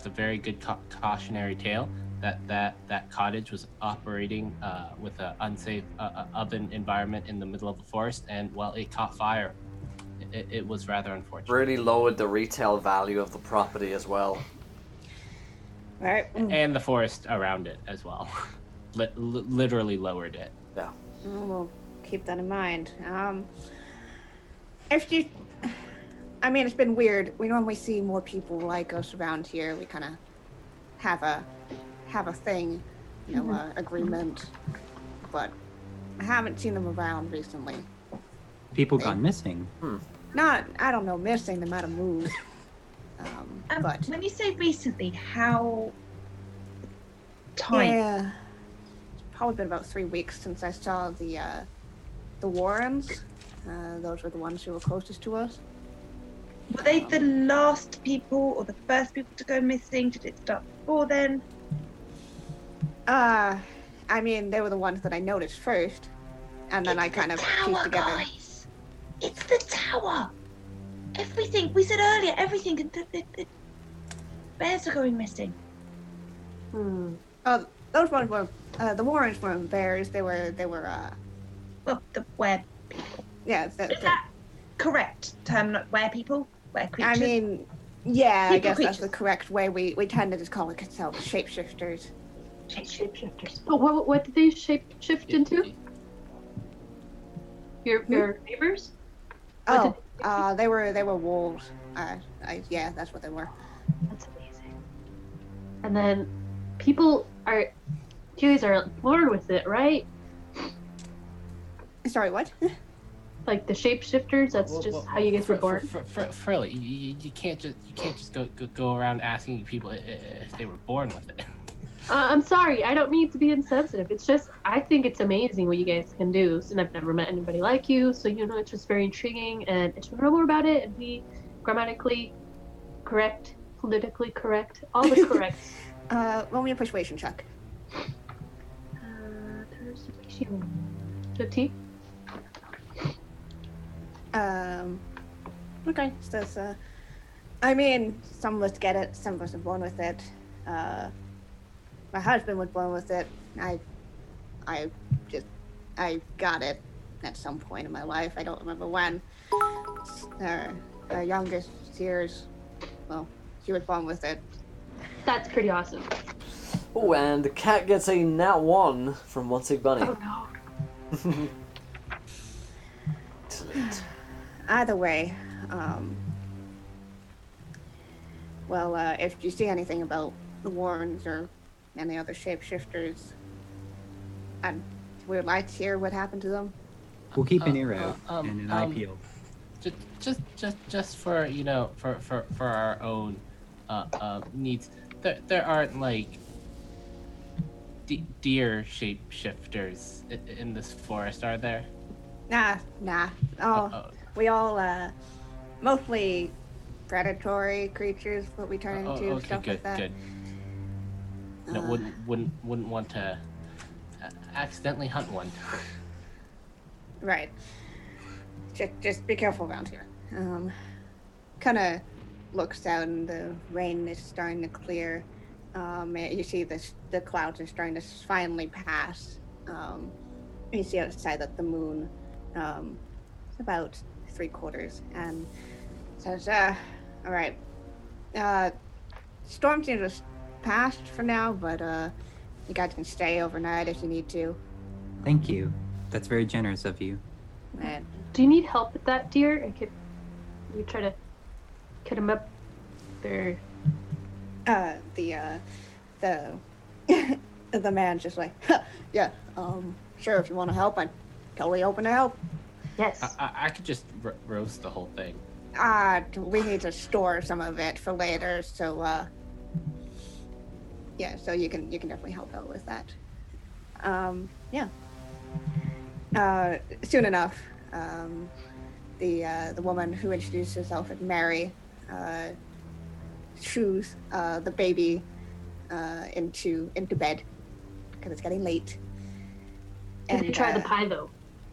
Speaker 3: a very good cautionary tale. That cottage was operating with an unsafe oven environment in the middle of the forest, and well, it caught fire. It was rather unfortunate.
Speaker 1: Really lowered the retail value of the property as well.
Speaker 2: Right.
Speaker 3: And the forest around it as well. Literally lowered it.
Speaker 1: Yeah.
Speaker 2: We'll keep that in mind. It's been weird. We normally see more people like us around here. We kind of have a thing, agreement, but I haven't seen them around recently.
Speaker 4: People gone missing.
Speaker 2: I don't know, missing. They might have moved. But
Speaker 6: when you say recently, how time?
Speaker 2: Yeah, it's probably been about 3 weeks since I saw the Warrens. Those were the ones who were closest to us.
Speaker 6: Were they the last people or the first people to go missing? Did it start before then?
Speaker 2: They were the ones that I noticed first, and then I kind of pieced together.
Speaker 6: Guys. It's the tower. Everything we said earlier. Everything. The bears are going missing.
Speaker 2: Those ones were the Warrens weren't bears. They were.
Speaker 6: Well, the were people.
Speaker 2: Yeah.
Speaker 6: Is that correct term? Not were people. Were creatures.
Speaker 2: I guess that's the correct way. We tend to just call it shapeshifters.
Speaker 6: Shapeshifters.
Speaker 5: But what did they shift into? Your neighbors?
Speaker 2: They were wolves. Yeah, that's what they were.
Speaker 5: That's amazing. And then you guys are born with it, right?
Speaker 2: Sorry, what?
Speaker 5: Like the shapeshifters, that's just how you guys were born.
Speaker 3: Frilly, you can't just go around asking people if they were born with it.
Speaker 5: I'm sorry, I don't mean to be insensitive. It's just, I think it's amazing what you guys can do. And I've never met anybody like you, so it's just very intriguing. And I just want to know more about it and be grammatically correct, politically correct, all the corrects.
Speaker 2: Roll me a persuasion check.
Speaker 5: Persuasion. 15.
Speaker 2: Okay. So, some of us get it, some of us are born with it. My husband was born with it. I got it at some point in my life. I don't remember when. Our youngest years, well, she was born with it.
Speaker 5: That's pretty awesome.
Speaker 1: Oh, and the cat gets a nat 1 from Once Bunny.
Speaker 5: Oh no.
Speaker 1: Excellent.
Speaker 2: Either way, if you see anything about the Warrens or any other shapeshifters, we would like to hear what happened to them.
Speaker 4: We'll keep an ear out and an eye peeled.
Speaker 3: Just for for our own needs. There aren't like deer shapeshifters in this forest, are there?
Speaker 2: Nah. We all mostly predatory creatures, what we turn into,
Speaker 3: Okay,
Speaker 2: stuff
Speaker 3: good,
Speaker 2: like that.
Speaker 3: good. No, wouldn't want to accidentally hunt one.
Speaker 2: Right. Just be careful around here. Kind of looks out and the rain is starting to clear. You see the clouds are starting to finally pass. You see outside that the moon is about 3/4 and says, all right. Storm seems to have passed for now, but you guys can stay overnight if you need to.
Speaker 4: Thank you. That's very generous of you.
Speaker 2: And
Speaker 5: Do you need help with that, dear? And could you try to cut him up? Or
Speaker 2: the the man's just like, yeah, sure, if you want to help, I'm totally open to help.
Speaker 5: yes.
Speaker 3: I could just roast the whole thing.
Speaker 2: We need to store some of it for later, so yeah, so you can definitely help out with that. Yeah. Soon enough, the woman who introduced herself as Mary shoos the baby into bed because it's getting late.
Speaker 5: Did you try the pie though?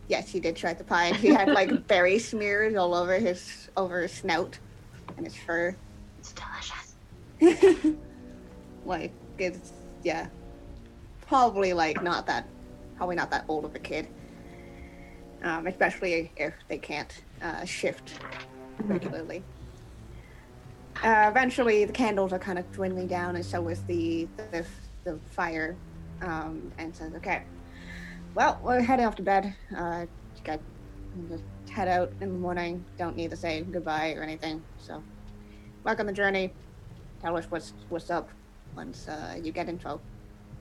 Speaker 2: Yes, he did try the pie. He had like berry smears all over his snout and his fur.
Speaker 5: It's delicious.
Speaker 2: Like it's probably not that old of a kid. Especially if they can't shift regularly. Eventually, the candles are kind of dwindling down, and so is the fire. And says, "Okay, well, we're heading off to bed. You guys can just head out in the morning. Don't need to say goodbye or anything. So, luck on the journey. Tell us what's up once you get info."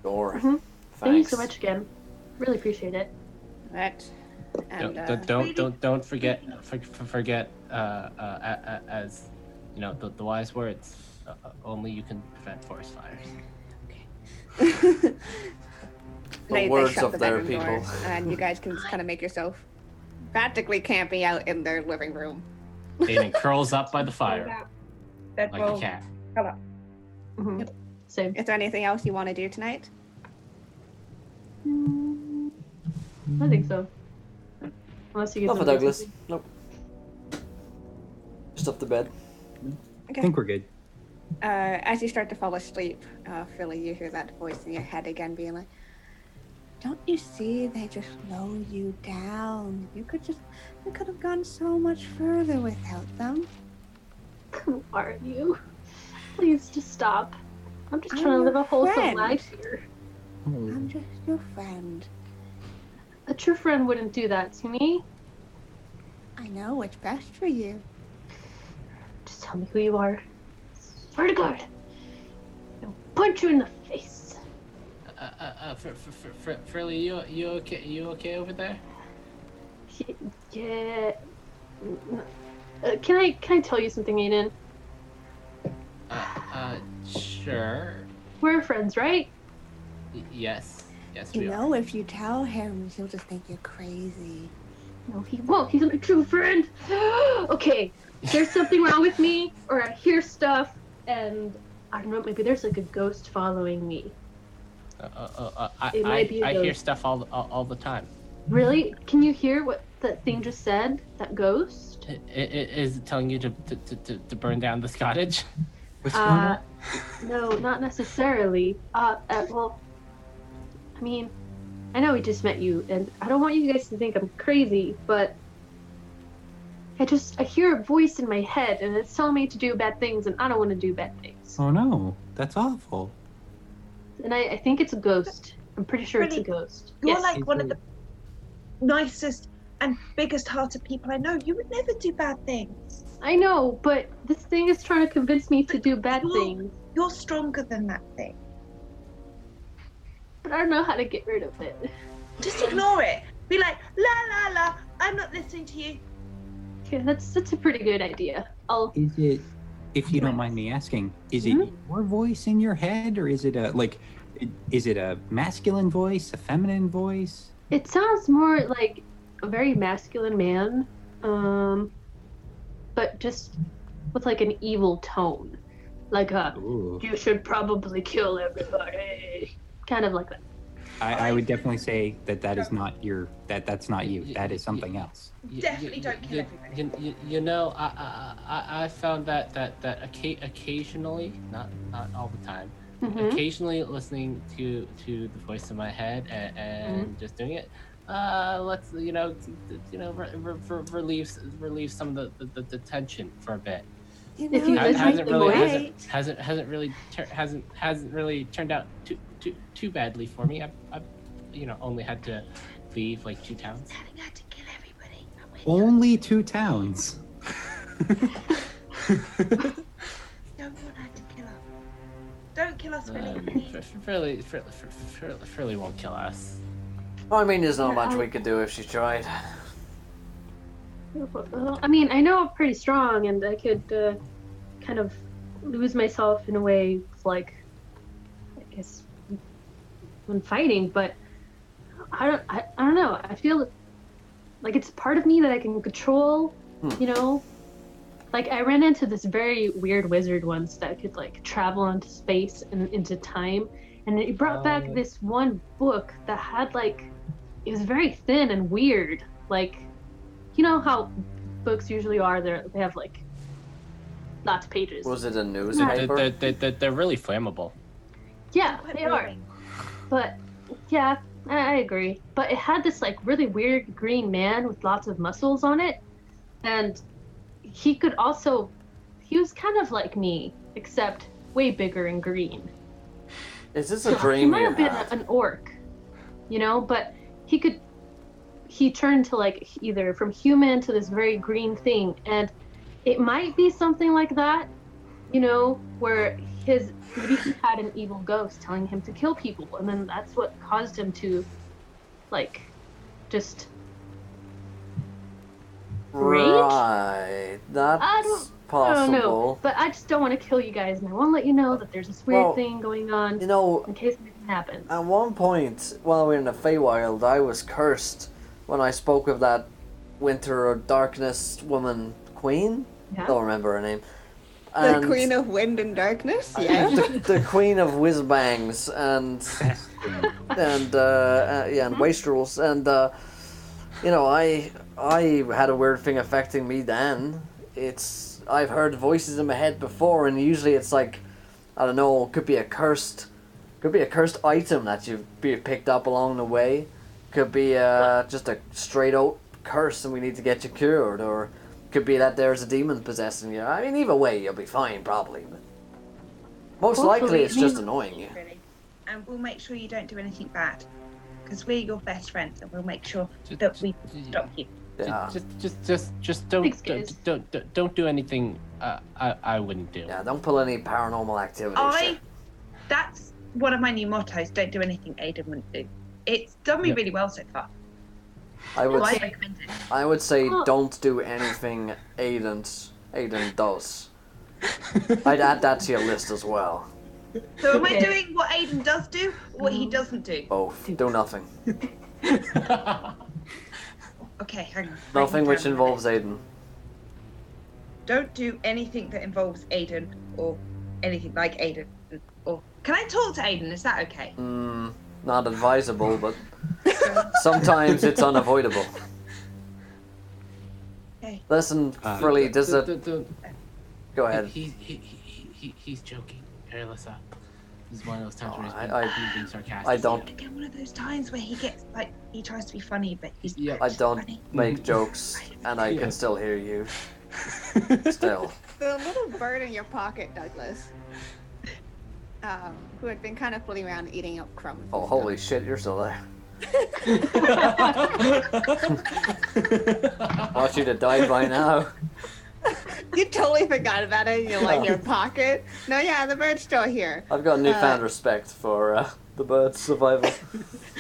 Speaker 1: Sure.
Speaker 5: Mm-hmm. Thank you so
Speaker 1: Thanks.
Speaker 5: much again. Really appreciate it.
Speaker 2: Right. And
Speaker 3: Don't forget as you know the wise words. Only you can prevent forest fires.
Speaker 2: They
Speaker 1: words
Speaker 2: shut
Speaker 1: of
Speaker 2: the
Speaker 1: their
Speaker 2: bedroom
Speaker 1: people.
Speaker 2: doors, and you guys can just kind of make yourself practically camping out in their living room.
Speaker 3: Aiden curls up by the fire like a
Speaker 6: Bedroll.
Speaker 3: cat.
Speaker 5: Mm-hmm.
Speaker 2: Yep.
Speaker 5: Same.
Speaker 2: Is there anything else you want to do tonight?
Speaker 5: I think so. Unless you get
Speaker 1: Not for
Speaker 5: them to do
Speaker 1: Douglas.
Speaker 5: something.
Speaker 1: Nope. Just up to bed.
Speaker 4: I think we're good.
Speaker 2: As you start to fall asleep, Philly, you hear that voice in your head again being like, "Don't you see they just slow you down? You could have gone so much further without them."
Speaker 5: Who are you? Please just stop. I'm just
Speaker 2: I'm
Speaker 5: trying to live
Speaker 2: your
Speaker 5: a wholesome
Speaker 2: friend.
Speaker 5: life here.
Speaker 2: I'm just your friend.
Speaker 5: A true friend wouldn't do that to me.
Speaker 2: I know what's best for you.
Speaker 5: Just tell me who you are. Swear to God. I'll punch you in the face.
Speaker 3: Frilly, you okay? You okay over there?
Speaker 5: Yeah. Can I tell you something, Aiden?
Speaker 3: Sure.
Speaker 5: We're friends, right?
Speaker 3: Yes,
Speaker 2: You
Speaker 3: we are.
Speaker 2: know, if you tell him, he'll just think you're crazy.
Speaker 5: No, he won't. He's my true friend. Okay, there's something wrong with me, or I hear stuff, and I don't know. Maybe there's like a ghost following me. It might be a
Speaker 3: I hear
Speaker 5: ghost.
Speaker 3: stuff all the time.
Speaker 5: Really? Can you hear what that thing just said? That ghost?
Speaker 3: Is it telling you to burn down this cottage?
Speaker 4: What's going on?
Speaker 5: No, not necessarily. Well, I mean, I know we just met you, and I don't want you guys to think I'm crazy, but I hear a voice in my head, and it's telling me to do bad things, and I don't want to do bad things.
Speaker 4: Oh no, that's awful.
Speaker 5: And I think it's a ghost. I'm pretty sure it's a
Speaker 6: Really?
Speaker 5: ghost.
Speaker 6: You're
Speaker 5: Yes.
Speaker 6: like one of the nicest and biggest hearted people I know. You would never do bad things.
Speaker 5: I know, but this thing is trying to convince me to do bad
Speaker 6: You're-
Speaker 5: things,
Speaker 6: You're stronger than that thing.
Speaker 5: but I don't know how to get rid of it.
Speaker 6: Just ignore it. Be like, la la la, I'm not listening to you.
Speaker 5: Okay, that's a pretty good idea.
Speaker 4: Is it, if you don't mind me asking, is it your voice in your head, or is it is it a masculine voice, a feminine voice?
Speaker 5: It sounds more like a very masculine man, but just with like an evil tone. Like
Speaker 4: Ooh.
Speaker 5: you should probably kill everybody. Kind of like that.
Speaker 4: I would definitely say that is not that's not you. That is something else.
Speaker 6: Definitely don't kill everybody.
Speaker 3: You know, I found that occasionally, not all the time, occasionally listening to the voice in my head and just doing it, let's relieve some of the tension for a bit.
Speaker 5: If you
Speaker 3: hasn't
Speaker 5: listen
Speaker 3: hasn't really turned out too badly for me. I've only had to leave like 2 towns.
Speaker 6: Having had to kill everybody.
Speaker 4: Only 2 towns.
Speaker 6: No one had to kill us. Don't kill us, Philly.
Speaker 3: Fairly won't kill us.
Speaker 1: Well, I mean, there's not much we could do if she tried.
Speaker 5: I mean, I know I'm pretty strong, and I could kind of lose myself in a way, like, I guess, when fighting. But I don't know. I feel like it's part of me that I can control. You know, like I ran into this very weird wizard once that could like travel into space and into time, and it brought back this one book that had like, it was very thin and weird, like. You know how books usually are? They have like lots of pages.
Speaker 1: Was it a newspaper?
Speaker 3: They're really flammable.
Speaker 5: Yeah, they are. But yeah, I agree. But it had this like really weird green man with lots of muscles on it, and he was kind of like me, except way bigger and green.
Speaker 1: Is this a
Speaker 5: So
Speaker 1: dream
Speaker 5: he might
Speaker 1: you
Speaker 5: have been
Speaker 1: had?
Speaker 5: an orc, but he turned to like either from human to this very green thing, and it might be something like that, where maybe he had an evil ghost telling him to kill people, and then that's what caused him to like just rage.
Speaker 1: Right, that's possible.
Speaker 5: I don't know, but I just don't want to kill you guys, and I want to let you know that there's this weird thing going on, in case anything happens.
Speaker 1: At one point, while we were in the Feywild, I was cursed when I spoke with that Winter or Darkness woman, Queen?
Speaker 5: Yeah.
Speaker 1: Don't remember her name.
Speaker 2: The Queen of Wind and Darkness, yeah.
Speaker 1: The Queen of Whiz-Bangs and Wastrels, and I had a weird thing affecting me then. I've heard voices in my head before, and usually it's like, I don't know, could be a cursed item that you've picked up along the way. Could be just a straight out curse and we need to get you cured, or could be that there's a demon possessing you. I mean, either way, you'll be fine probably. But most likely, it's just annoying you.
Speaker 6: Really. And we'll make sure you don't do anything bad, because we're your best friends, and we'll make sure that we stop you.
Speaker 1: Yeah.
Speaker 3: Just don't do anything I wouldn't do.
Speaker 1: Yeah, don't pull any paranormal activity.
Speaker 6: That's one of my new mottos. Don't do anything Aiden wouldn't do. It's done me really well so far.
Speaker 1: I would
Speaker 6: recommend it.
Speaker 1: I would say don't do anything Aiden does. I'd add that to your list as well.
Speaker 6: So am I doing what Aiden does do, or what he doesn't do?
Speaker 1: Both. Do nothing.
Speaker 6: Okay, hang on.
Speaker 1: Nothing which involves Aiden.
Speaker 6: Don't do anything that involves Aiden, or anything like Aiden. Or can I talk to Aiden? Is that okay?
Speaker 1: Not advisable, but sometimes it's unavoidable.
Speaker 6: Okay.
Speaker 1: Listen, Frilly, does it... Go ahead.
Speaker 3: He's joking. Alyssa. This is one of those times where he's being sarcastic.
Speaker 1: I don't...
Speaker 6: Again, one of those times where he gets, he tries to be funny, but he's
Speaker 1: I don't
Speaker 6: funny.
Speaker 1: make jokes, and I can still hear you. Still.
Speaker 2: The little bird in your pocket, Douglas, who had been kind of fooling around eating up crumbs.
Speaker 1: Oh, holy shit, you're still there. Want you to die by now.
Speaker 2: You totally forgot about it. You're like your pocket. No, yeah, the bird's still here.
Speaker 1: I've got newfound respect for the bird's survival.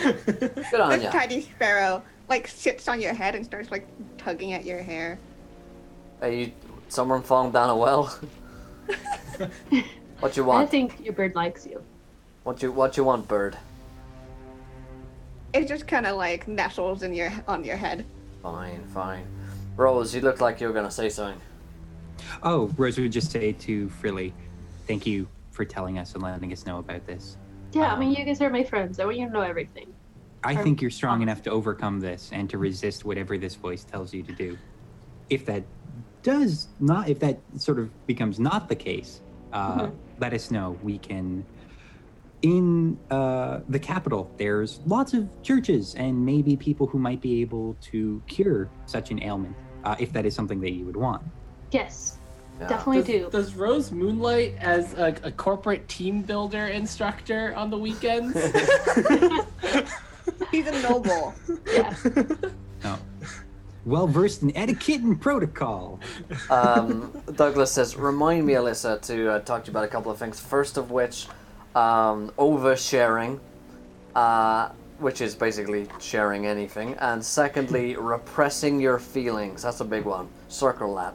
Speaker 1: Good on
Speaker 2: This
Speaker 1: ya.
Speaker 2: tiny sparrow sits on your head and starts tugging at your hair.
Speaker 1: Hey, someone falling down a well? What you
Speaker 5: I
Speaker 1: want?
Speaker 5: think your bird likes you.
Speaker 1: What you want, bird?
Speaker 2: It just kind of nestles on your head.
Speaker 1: Fine. Rose, you look like you were gonna say something.
Speaker 4: Oh, Rose would just say to Frilly, thank you for telling us and letting us know about this.
Speaker 5: Yeah, I mean, you guys are my friends. I want you to know everything.
Speaker 4: I think you're strong enough to overcome this and to resist whatever this voice tells you to do. If that sort of becomes not the case, let us know. We can. In the capital, there's lots of churches and maybe people who might be able to cure such an ailment, if that is something that you would want.
Speaker 5: Yes,
Speaker 1: Yeah.
Speaker 5: definitely do.
Speaker 3: Does Rose moonlight as a corporate team builder instructor on the weekends?
Speaker 2: He's a noble.
Speaker 5: Yeah.
Speaker 4: No. Well versed in etiquette and protocol.
Speaker 1: Douglas says, remind me, Alyssa, to talk to you about a couple of things. First of which, oversharing, which is basically sharing anything. And secondly, repressing your feelings. That's a big one. Circle that.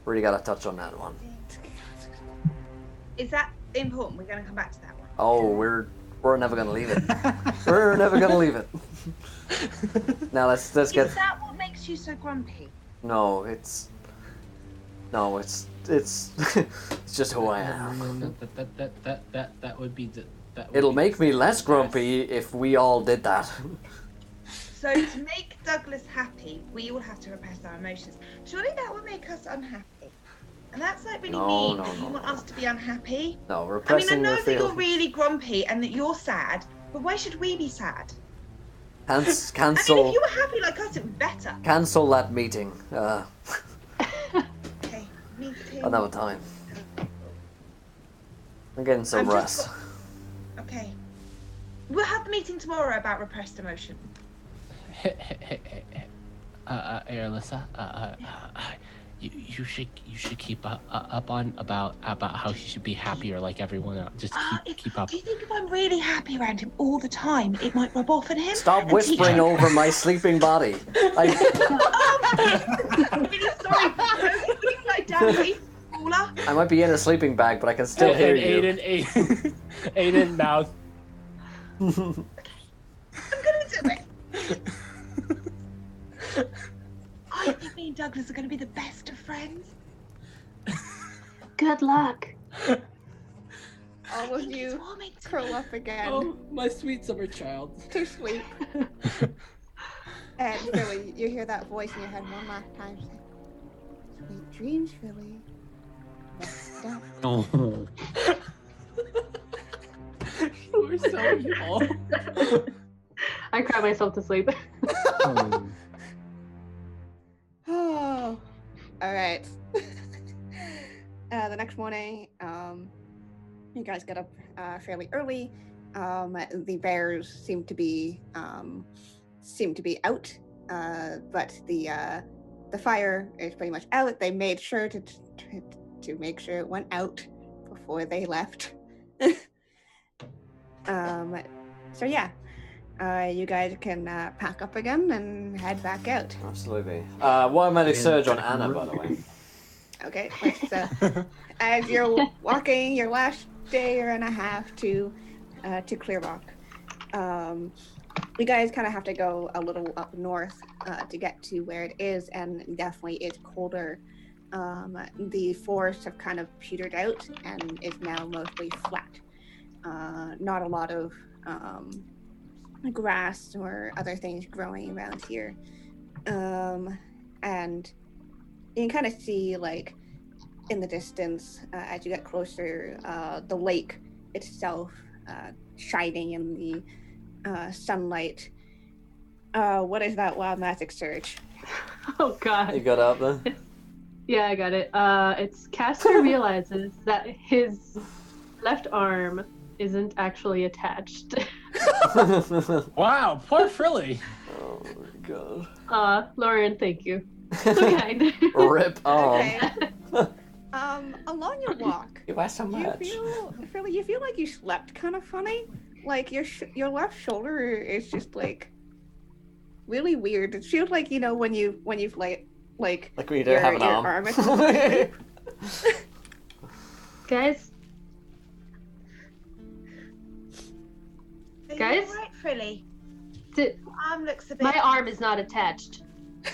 Speaker 1: Really got to touch on that one.
Speaker 6: Is that important? We're going to come back to that one.
Speaker 1: Oh, we're never going to leave it. We're never going to leave it. Now let's get...
Speaker 6: Is that what makes you so grumpy?
Speaker 1: No, it's it's just who I am.
Speaker 3: That would be the.
Speaker 1: It'll make me less grumpy if we all did that.
Speaker 6: So to make Douglas happy, we will have to repress our emotions. Surely that will make us unhappy. And that's like really mean. You want us to be unhappy?
Speaker 1: No,
Speaker 6: I mean, I
Speaker 1: repressing
Speaker 6: know
Speaker 1: your
Speaker 6: that
Speaker 1: feelings.
Speaker 6: you're really grumpy and that you're sad, but why should we be sad?
Speaker 1: Cancel.
Speaker 6: I mean, if you were happy like us, it would be better.
Speaker 1: Cancel that meeting.
Speaker 6: Okay, me too.
Speaker 1: Another time. I'm getting some
Speaker 6: I'm
Speaker 1: rest.
Speaker 6: just Okay. We'll have the meeting tomorrow about repressed emotion.
Speaker 3: Hey, Alyssa, you should keep up on about how she should be happier like everyone else. Just keep up.
Speaker 6: Do you think if I'm really happy around him all the time, it might rub off on him?
Speaker 1: Stop whispering over my sleeping body.
Speaker 6: I'm really sorry. Don't lie down, please, Paula.
Speaker 1: I might be in a sleeping bag, but I can still hear you.
Speaker 3: Aiden, mouth.
Speaker 6: I'm gonna do it. I think me and Douglas are gonna be the best of friends.
Speaker 5: Good luck.
Speaker 2: All of you curl up again
Speaker 3: Oh, my sweet summer child.
Speaker 2: to sleep. And Philly, you hear that voice in your head one last time. Say, sweet dreams, Philly. Rest up.
Speaker 4: Oh.
Speaker 3: We're so involved.
Speaker 5: I cry myself to sleep.
Speaker 4: Oh.
Speaker 2: Oh, all right. The next morning, you guys get up fairly early. The bears seem to be out, but the fire is pretty much out. They made sure to make sure it went out before they left. So yeah. You guys can pack up again and head back out.
Speaker 1: Absolutely. Automatic surge on Anna, by the way.
Speaker 2: Okay, as you're walking your last day and a half to Clearrock, you guys kind of have to go a little up north to get to where it is, and definitely it's colder. The forests have kind of petered out and is now mostly flat. Not a lot of grass or other things growing around here, and you can kind of see, like, in the distance, as you get closer, the lake itself shining in the sunlight. What is that wild magic surge?
Speaker 5: Oh god.
Speaker 1: You got up there?
Speaker 5: Yeah, I got it. It's Caster realizes that his left arm isn't actually attached.
Speaker 3: Wow, poor Frilly.
Speaker 1: Oh my god.
Speaker 5: Lauren, thank you. So kind.
Speaker 1: Rip arm.
Speaker 2: Okay. Along your walk,
Speaker 1: You wear so much.
Speaker 2: you feel like you slept kind of funny. Like your left shoulder is just like really weird. It feels like, you know, when you've like
Speaker 1: when you don't have an
Speaker 2: your
Speaker 1: arm.
Speaker 2: is asleep.
Speaker 5: Guys,
Speaker 6: Are you
Speaker 5: Guys?
Speaker 6: all right, Frilly?
Speaker 5: Did,
Speaker 6: Your arm looks a bit.
Speaker 5: my arm is not attached.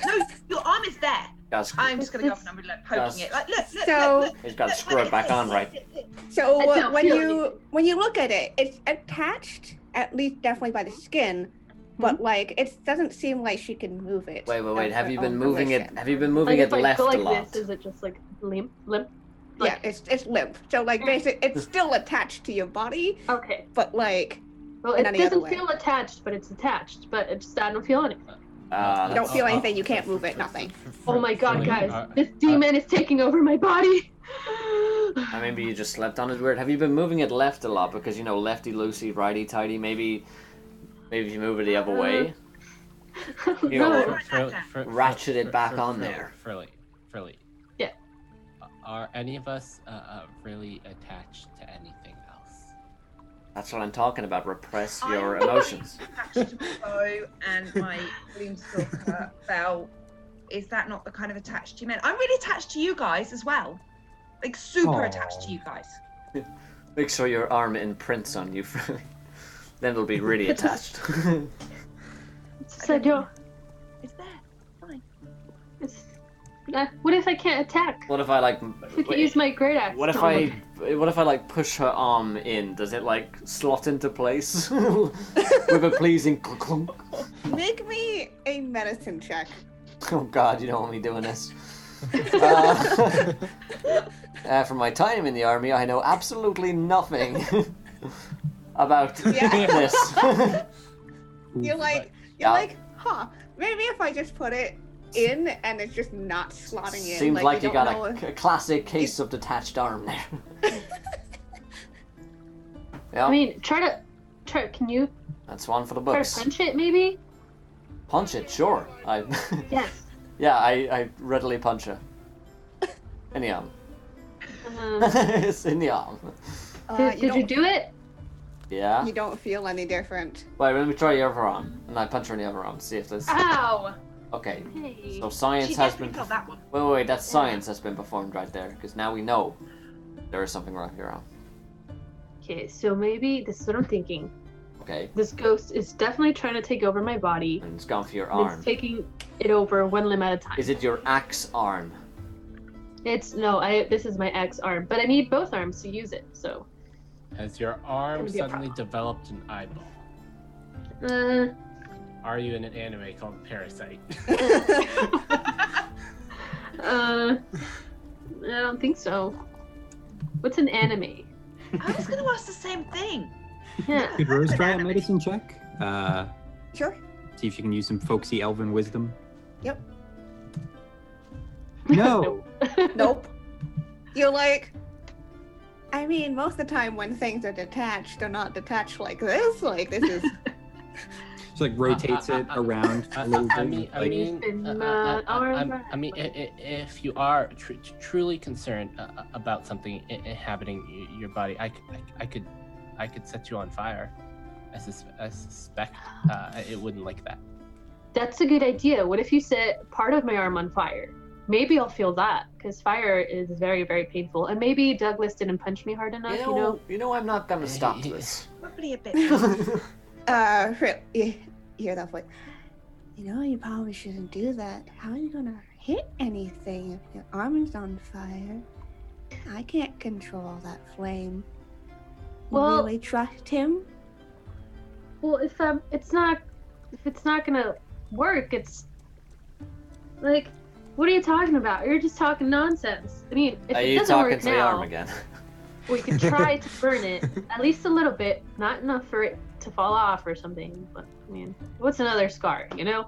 Speaker 6: No, your arm is there. I'm just gonna go up and I'm like poking it. Like, look.
Speaker 2: So-
Speaker 1: He's got to screw it back on, right?
Speaker 2: So
Speaker 5: I don't
Speaker 2: when
Speaker 5: feel
Speaker 2: you look at it, it's attached, at least definitely by the skin, but like it doesn't seem like she can move it.
Speaker 1: Wait.
Speaker 2: of
Speaker 1: Have
Speaker 2: her
Speaker 1: you been
Speaker 2: own
Speaker 1: moving it?
Speaker 2: volition.
Speaker 1: Have you been moving
Speaker 5: Like
Speaker 1: it
Speaker 5: if I
Speaker 1: left
Speaker 5: go
Speaker 1: a
Speaker 5: like
Speaker 1: lot?
Speaker 5: this, is it just like limp?
Speaker 2: Yeah, it's limp. So like basically, it's still attached to your body,
Speaker 5: Okay.
Speaker 2: but like
Speaker 5: Well,
Speaker 2: in
Speaker 5: it
Speaker 2: any other
Speaker 5: doesn't
Speaker 2: way.
Speaker 5: feel attached, but it's attached. But it just I don't feel anything.
Speaker 2: You don't feel anything, you can't move it, nothing.
Speaker 5: Oh my god,
Speaker 3: Frilly,
Speaker 5: guys! This demon is taking over my body.
Speaker 1: Maybe you just slept on it weird. Have you been moving it left a lot? Because, you know, lefty loosey, righty tighty. Maybe if you move it the other way, you know, ratchet it back on there.
Speaker 3: Frilly.
Speaker 5: Yeah.
Speaker 3: Are any of us really attached to anything else?
Speaker 1: That's what I'm talking about. Repress your emotions.
Speaker 6: Attached to my bow and my Gloomstalker bell. Is that not the kind of attached you meant? I'm really attached to you guys as well. Like super
Speaker 4: Aw.
Speaker 6: attached to you guys.
Speaker 1: Make sure your arm imprints on you. Then it'll be really attached.
Speaker 5: So don't.
Speaker 6: It's there. Fine.
Speaker 5: What if I can't attack?
Speaker 1: What if I like?
Speaker 5: We can use my great axe.
Speaker 1: What if I like push her arm in? Does it like slot into place with a pleasing clunk?
Speaker 2: Make me a medicine check.
Speaker 1: Oh God, you don't want me doing this. From my time in the army, I know absolutely nothing about
Speaker 2: Yeah.
Speaker 1: this.
Speaker 2: You're like, huh? Maybe if I just put it in and it's just not slotting in.
Speaker 1: Seems like you
Speaker 2: don't
Speaker 1: got
Speaker 2: know
Speaker 1: a classic case of detached arm there. Yeah,
Speaker 5: I mean, try. Can you
Speaker 1: that's one for the
Speaker 5: try
Speaker 1: books.
Speaker 5: to punch it, maybe?
Speaker 1: Punch it, sure.
Speaker 5: Yes.
Speaker 1: Yeah, I readily punch her. In the arm. It's in the arm.
Speaker 5: Did you do it?
Speaker 1: Yeah.
Speaker 2: You don't feel any different.
Speaker 1: Wait, let me try your other arm. And I punch her in the other arm. See if there's.
Speaker 5: Ow!
Speaker 1: Okay.
Speaker 5: Hey.
Speaker 1: So science
Speaker 6: She
Speaker 1: has
Speaker 6: definitely
Speaker 1: been.
Speaker 6: felt that one.
Speaker 1: Wait. That's science has been performed right there. Because now we know there is something wrong with your arm.
Speaker 5: Okay, so maybe this is what I'm thinking.
Speaker 1: Okay.
Speaker 5: This ghost is definitely trying to take over my body.
Speaker 1: And it's gone for your
Speaker 5: And
Speaker 1: arm.
Speaker 5: it's taking it over one limb at a time.
Speaker 1: Is it your axe arm?
Speaker 5: This is my X arm, but I need both arms to use it. So,
Speaker 3: Has your arm
Speaker 5: Gonna be a
Speaker 3: suddenly developed an eyeball? Are you in an anime called Parasite?
Speaker 5: I don't think so. What's an anime?
Speaker 6: I was gonna ask the same thing.
Speaker 5: Yeah.
Speaker 4: Could Rose try a medicine check?
Speaker 2: Sure.
Speaker 4: See if you can use some folksy elven wisdom.
Speaker 2: Yep.
Speaker 4: No.
Speaker 2: Nope. You're like, I mean, most of the time when things are detached, they're not detached like this. Like this is.
Speaker 4: She like rotates it around a little bit.
Speaker 3: If you are truly concerned about something inhabiting your body, I could set you on fire. I suspect it wouldn't like that.
Speaker 5: That's a good idea. What if you set part of my arm on fire? Maybe I'll feel that, because fire is very, very painful. And maybe Douglas didn't punch me hard enough,
Speaker 1: You know, I'm not gonna stop this.
Speaker 6: Probably a bit.
Speaker 2: You hear that voice? You know, you probably shouldn't do that. How are you gonna hit anything if your arm is on fire? I can't control that flame. You
Speaker 5: Well-
Speaker 2: really trust him?
Speaker 5: Well, if it's not gonna work, it's like, what are you talking about? You're just talking nonsense. I mean, if
Speaker 1: Are
Speaker 5: it
Speaker 1: you
Speaker 5: doesn't
Speaker 1: talking
Speaker 5: work
Speaker 1: to the arm
Speaker 5: now,
Speaker 1: again?
Speaker 5: we could try to burn it at least a little bit, not enough for it to fall off or something. But I mean, what's another scar? You know?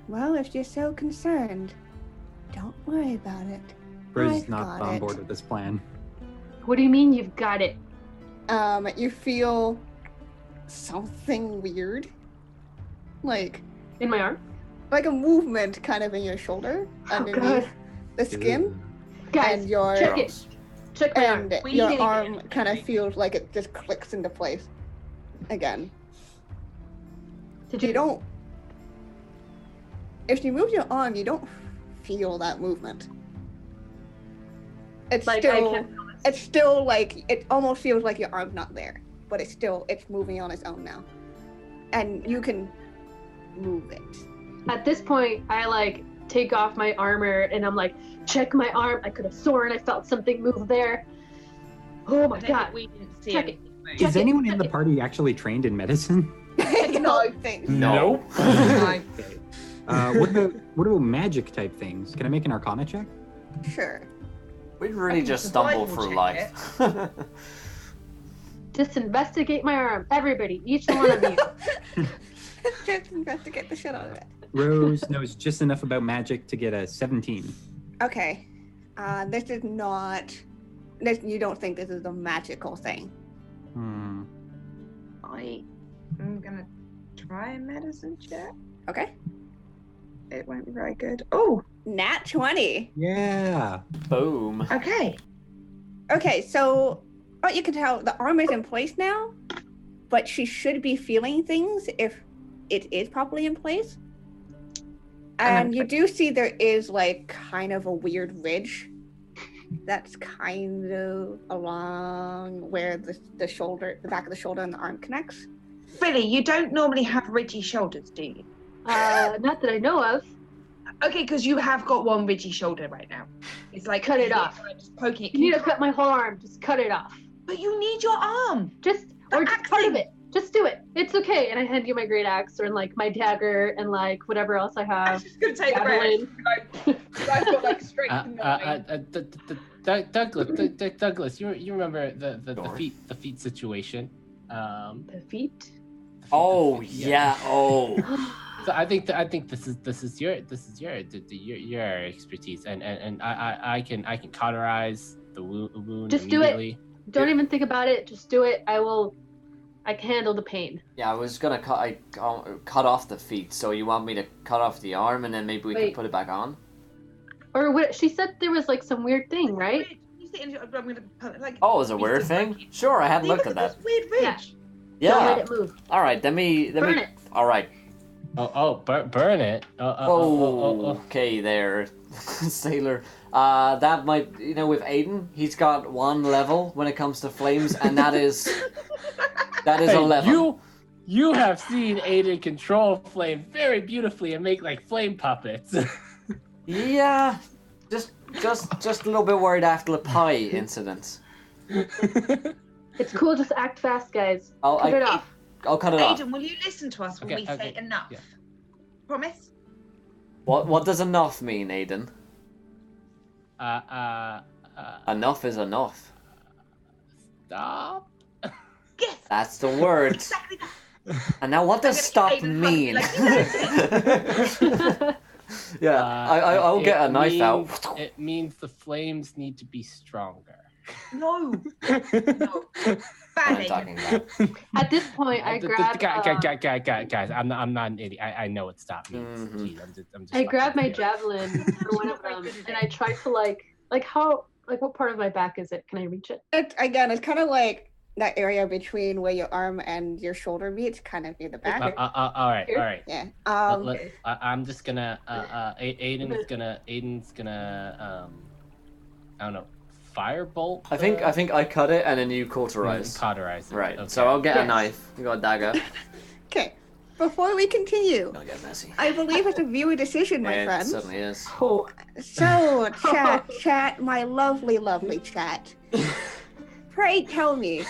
Speaker 2: Well, if you're so concerned, don't worry about it.
Speaker 4: Rose is
Speaker 2: I've
Speaker 4: not
Speaker 2: got
Speaker 4: on
Speaker 2: it.
Speaker 4: board with this plan.
Speaker 5: What do you mean you've got it?
Speaker 2: You feel something weird, like
Speaker 5: In my arm?
Speaker 2: a movement kind of in your shoulder
Speaker 5: Oh,
Speaker 2: underneath
Speaker 5: God.
Speaker 2: the skin,
Speaker 5: Guys,
Speaker 2: and your
Speaker 5: check it. Check my arm.
Speaker 2: and
Speaker 6: We
Speaker 2: your
Speaker 6: need to
Speaker 2: arm
Speaker 6: get it.
Speaker 2: kind of feels like it just clicks into place again.
Speaker 5: Did
Speaker 2: You don't. If you move your arm, you don't feel that movement. It's
Speaker 5: Like,
Speaker 2: still.
Speaker 5: I can't feel this.
Speaker 2: It's still like it almost feels like your arm's not there, but it's moving on its own now, and you can move it.
Speaker 5: At this point, I take off my armor, and I'm like, check my arm. I could have sworn I felt something move there. Oh my god.
Speaker 6: We didn't see
Speaker 5: Check
Speaker 6: anything.
Speaker 4: Is anyone in the party actually trained in medicine?
Speaker 2: No, I think.
Speaker 1: No.
Speaker 4: Okay. What about magic type things? Can I make an Arcana check?
Speaker 2: Sure.
Speaker 1: We really just
Speaker 6: Survival
Speaker 1: stumble through
Speaker 6: check
Speaker 1: life.
Speaker 5: Just investigate my arm. Everybody, each one of you.
Speaker 2: Just investigate the shit out of it.
Speaker 4: Rose knows just enough about magic to get a 17.
Speaker 2: Okay. This is not. You don't think this is a magical thing?
Speaker 6: I'm gonna try a medicine check.
Speaker 2: Okay.
Speaker 6: It won't be very good. Oh,
Speaker 2: Nat 20.
Speaker 4: Yeah.
Speaker 1: Boom.
Speaker 6: okay.
Speaker 2: Okay, so what you can tell, the arm is in place now, but she should be feeling things if it is properly in place. And you do see there is like kind of a weird ridge that's kind of along where the shoulder, the back of the shoulder and the arm connects.
Speaker 6: Billy, you don't normally have ridgy shoulders, do you?
Speaker 5: Not that I know of.
Speaker 6: Okay, because you have got one ridgy shoulder right now. It's like
Speaker 5: Cut it off.
Speaker 6: Just poking it.
Speaker 5: You need to cut my whole arm. Just cut it off.
Speaker 6: But you need your arm.
Speaker 5: Just part of it. Just do it. It's okay. And I hand you my great axe or like my dagger and like whatever else I
Speaker 6: I
Speaker 5: have.
Speaker 6: was just gonna take the breath. I've got like strength in
Speaker 3: Douglas, you remember the feet situation?
Speaker 5: The feet.
Speaker 3: Oh
Speaker 1: yeah. Oh.
Speaker 3: So I think this is your expertise, and I can cauterize the wound
Speaker 5: Just do it.
Speaker 3: immediately.
Speaker 5: Don't even think about it. Just do it. I can handle the pain.
Speaker 1: Yeah, I was gonna cut off the feet. So you want me to cut off the arm and then maybe we can put it back on?
Speaker 5: Or what? She said there was like some weird thing, right?
Speaker 6: I'm gonna put, like,
Speaker 1: Oh, is a weird thing? Sure, I hadn't looked at that.
Speaker 6: Weird ridge.
Speaker 1: Yeah.
Speaker 5: Don't let it move.
Speaker 1: All right, let me.
Speaker 5: Burn it.
Speaker 1: All right.
Speaker 3: Burn it.
Speaker 1: Okay, there, sailor. That might, with Aiden, he's got 1 level when it comes to flames, and that is 11.
Speaker 3: You have seen Aiden control flame very beautifully and make like flame puppets.
Speaker 1: Yeah, just a little bit worried after the pie incident.
Speaker 5: It's cool. Just act fast, guys.
Speaker 1: I'll
Speaker 5: cut it off.
Speaker 1: Cut it off.
Speaker 6: Aiden, will you listen to us when we say enough?
Speaker 3: Yeah.
Speaker 6: Promise?
Speaker 1: What does enough mean, Aiden? Enough is enough.
Speaker 3: Stop.
Speaker 6: Yes.
Speaker 1: That's the word.
Speaker 6: Exactly that.
Speaker 1: And now, what does stop
Speaker 6: Aiden's
Speaker 1: mean?
Speaker 6: like,
Speaker 1: Yeah, I'll get a knife out.
Speaker 3: It means the flames need to be stronger.
Speaker 6: No. Bad
Speaker 1: I'm talking about.
Speaker 5: At this point, I grab.
Speaker 3: Guys, I'm not an idiot. I know what stop means.
Speaker 1: Mhm.
Speaker 3: Jeez, I'm just
Speaker 5: I grab my
Speaker 3: fucking-
Speaker 5: javelin for one of them, and I try to like what part of my back is it? Can I reach it?
Speaker 2: It's kind of like that area between where your arm and your shoulder meets, kind of near the back.
Speaker 3: all right.
Speaker 2: Yeah.
Speaker 3: I'm just gonna. Aiden's gonna. I don't know. Firebolt.
Speaker 1: I think I cut it and then you cauterize.
Speaker 3: Cauterize it.
Speaker 1: Right.
Speaker 3: Okay.
Speaker 1: So I'll get a
Speaker 5: Yes.
Speaker 1: knife. You got a dagger.
Speaker 2: Okay. Before we continue,
Speaker 1: Don't get messy.
Speaker 2: I believe it's a viewer decision, my
Speaker 1: It
Speaker 2: friend.
Speaker 1: certainly is.
Speaker 5: Oh,
Speaker 2: So, chat, my lovely chat. Pray tell me,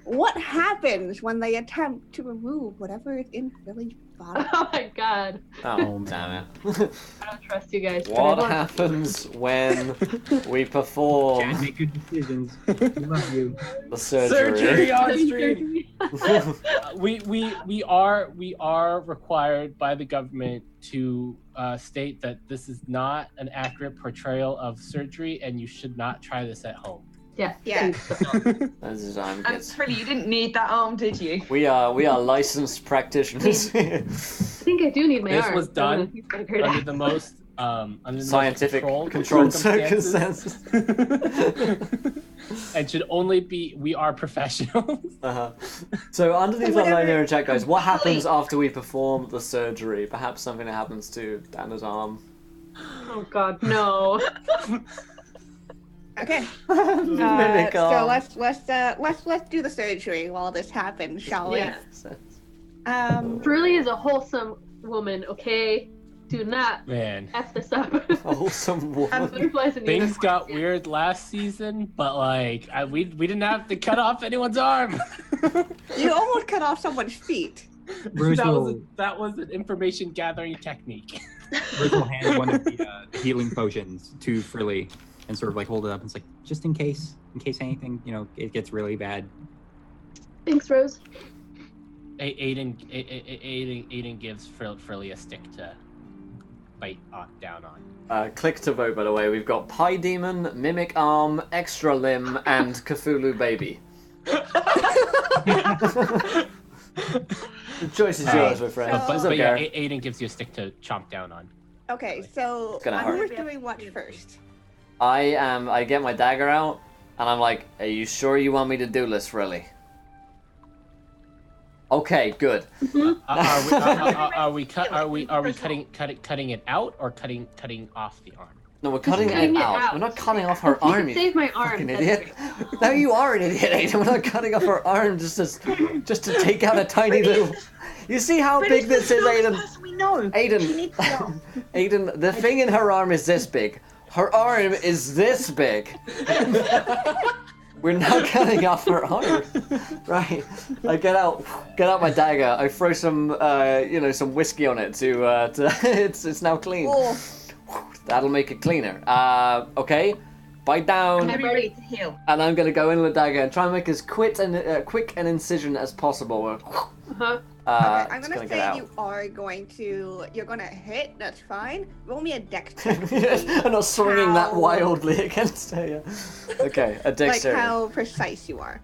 Speaker 2: what happens when they attempt to remove whatever is in Billy's body?
Speaker 5: oh my god!
Speaker 1: Oh, damn it.
Speaker 5: I don't trust you guys. but
Speaker 1: What
Speaker 5: I want-
Speaker 1: happens when we perform
Speaker 4: Can't make good decisions. We love you.
Speaker 1: the surgery?
Speaker 3: Surgery on stream. We are required by the government to state that this is not an accurate portrayal of surgery, and you should not try this at home.
Speaker 5: Yeah.
Speaker 2: Yeah.
Speaker 1: This is,
Speaker 6: And
Speaker 1: it's-
Speaker 6: Trilly, you didn't need that arm, did you?
Speaker 1: we are licensed practitioners.
Speaker 5: I think I do need my
Speaker 3: This
Speaker 5: arm.
Speaker 3: was done
Speaker 5: I'm gonna use my great
Speaker 3: Under
Speaker 5: axe.
Speaker 3: the most
Speaker 1: Scientific
Speaker 3: controlled
Speaker 1: controlled
Speaker 3: circumstances.
Speaker 1: circumstances.
Speaker 3: And should only be. We are professionals.
Speaker 1: Uh-huh. So underneath that line there in chat, guys, what happens after we perform the surgery? Perhaps something that happens to Dana's arm.
Speaker 5: Oh god, no.
Speaker 2: Okay.
Speaker 1: Mimic
Speaker 2: So
Speaker 1: arm.
Speaker 2: let's do the surgery while this happens, shall we?
Speaker 5: Yeah.
Speaker 2: Um.
Speaker 5: Truly is a wholesome woman, okay? Do not F this up.
Speaker 1: Wholesome woman.
Speaker 5: Butterflies and
Speaker 3: Things
Speaker 5: unicorns,
Speaker 3: got
Speaker 5: yeah.
Speaker 3: weird last season, but like we didn't have to cut off anyone's arm.
Speaker 2: You almost cut off someone's feet.
Speaker 4: Bruce
Speaker 3: that was an information gathering technique.
Speaker 4: will hand one of the healing potions to Frilly and sort of like hold it up and it's like, just in case anything, it gets really bad.
Speaker 5: Thanks, Rose.
Speaker 3: Aiden gives Frilly a stick to bite down on.
Speaker 1: Click to vote, by the way. We've got Pie Demon, Mimic Arm, Extra Limb, and Cthulhu Baby. The choice is yours, my friend.
Speaker 2: So-
Speaker 3: Yeah, Aiden gives you a stick to chomp down on.
Speaker 2: Okay, so
Speaker 1: It's gonna hurt.
Speaker 2: who's doing what first?
Speaker 1: I get my dagger out, and I'm like, are you sure you want me to do this, really? Okay, good.
Speaker 3: Are we cutting it out or cutting off the arm?
Speaker 1: No, we're cutting
Speaker 5: cutting
Speaker 1: it
Speaker 5: it
Speaker 1: out.
Speaker 5: out.
Speaker 1: We're not cutting off her
Speaker 5: If you
Speaker 1: arm,
Speaker 5: could save my arm,
Speaker 1: fucking
Speaker 5: that's
Speaker 1: idiot.
Speaker 5: great.
Speaker 1: Now you are an idiot, Aiden. We're not cutting off her arm just to take out a tiny little... You see how big this is, Aiden?
Speaker 6: We know.
Speaker 1: Aiden,
Speaker 6: She needs to know.
Speaker 1: Aiden, the thing in her arm is this big. Her arm is this big. We're not cutting off her arm. Right. I get out my dagger. I throw some some whiskey on it to it's now clean.
Speaker 2: Oh,
Speaker 1: That'll make it cleaner. Okay. Bite down.
Speaker 6: I'm ready to heal.
Speaker 1: And I'm gonna go in with the dagger and try and make as quick an incision as possible.
Speaker 5: Uh-huh.
Speaker 2: I'm
Speaker 1: It's
Speaker 2: gonna
Speaker 1: get out.
Speaker 2: say you're gonna hit. That's fine. Roll me a dex
Speaker 1: I'm
Speaker 2: check.
Speaker 1: not swinging that
Speaker 2: How-
Speaker 1: wildly against her. Yeah. Okay, a
Speaker 2: Like
Speaker 1: dexterity.
Speaker 2: how precise you are.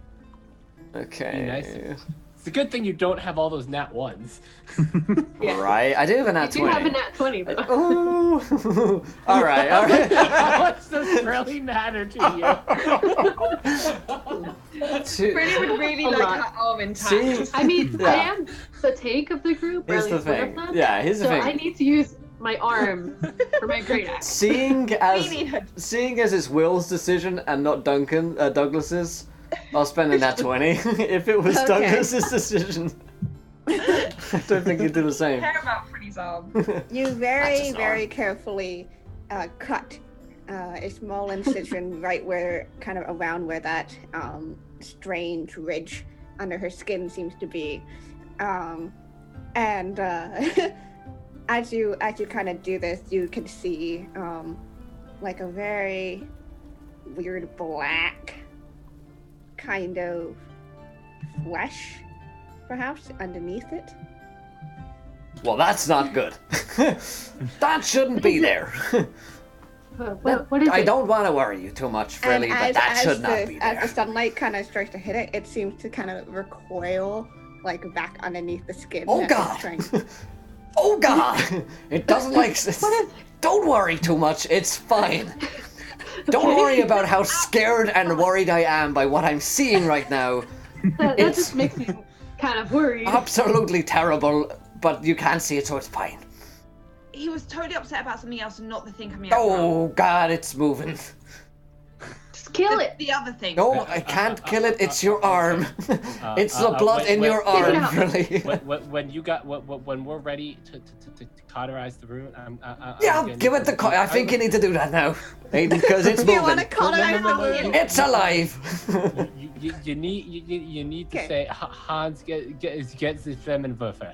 Speaker 1: Okay.
Speaker 3: Nice. It's a good thing you don't have all those nat ones.
Speaker 5: Yeah.
Speaker 1: Right. I do have a nat
Speaker 5: You do
Speaker 1: 20.
Speaker 5: have a nat 20, bro.
Speaker 1: Ooh. All right.
Speaker 3: How much does it really matter to
Speaker 6: Really would really
Speaker 5: Hold
Speaker 6: like
Speaker 5: on.
Speaker 6: her arm intact.
Speaker 1: See?
Speaker 5: I mean,
Speaker 1: Yeah.
Speaker 5: I am the tank of the group. or
Speaker 1: Here's
Speaker 5: at
Speaker 1: the
Speaker 5: least one of
Speaker 1: thing.
Speaker 5: them,
Speaker 1: Yeah, here's the
Speaker 5: so
Speaker 1: thing.
Speaker 5: I need to use my arm for my great axe.
Speaker 1: Seeing as
Speaker 6: We need her.
Speaker 1: it's Will's decision and not Douglas's, I'll spend a nat 20. If it was
Speaker 2: Okay.
Speaker 1: Douglas's decision, I don't think you'd do the same.
Speaker 6: Care about Freddy's arm.
Speaker 2: You
Speaker 1: That's
Speaker 2: very,
Speaker 1: his
Speaker 2: very
Speaker 1: arm.
Speaker 2: carefully cut a small incision right where, kind of around where that strange ridge under her skin seems to be, and as you kind of do this, you can see like a very weird black kind of flesh, perhaps underneath it.
Speaker 1: Well, that's not good. That shouldn't be there.
Speaker 5: What is
Speaker 1: I
Speaker 5: it?
Speaker 1: don't want to worry you too much, Frilly, but that should not be
Speaker 2: as the
Speaker 1: there.
Speaker 2: sunlight kind of starts to hit it, it seems to kind of recoil like back underneath the skin.
Speaker 1: Oh,
Speaker 2: that it's
Speaker 1: God.
Speaker 2: trying-
Speaker 1: Oh God! It doesn't like. Don't worry too much. It's fine. Don't worry about how scared and worried I am by what I'm seeing right now.
Speaker 5: That
Speaker 1: it's-
Speaker 5: just makes me kind of worried.
Speaker 1: Absolutely terrible, but you can't see it, so it's fine.
Speaker 6: He was totally upset about something else and not the thing coming out.
Speaker 1: Oh God, it's moving.
Speaker 5: Just kill it.
Speaker 6: The other thing.
Speaker 1: No, I can't kill it. It's your arm. It's the blood in your
Speaker 5: Take it
Speaker 1: arm,
Speaker 5: out.
Speaker 1: really.
Speaker 3: when we're ready to cauterize the room,
Speaker 1: Yeah, give it the. I think you need to do that now, Aiden, because it's
Speaker 2: Do you want to
Speaker 1: moving.
Speaker 2: call it
Speaker 3: No.
Speaker 2: out?
Speaker 1: It's alive.
Speaker 3: You need to
Speaker 2: Okay.
Speaker 3: say Hans gets the Flammenwerfer.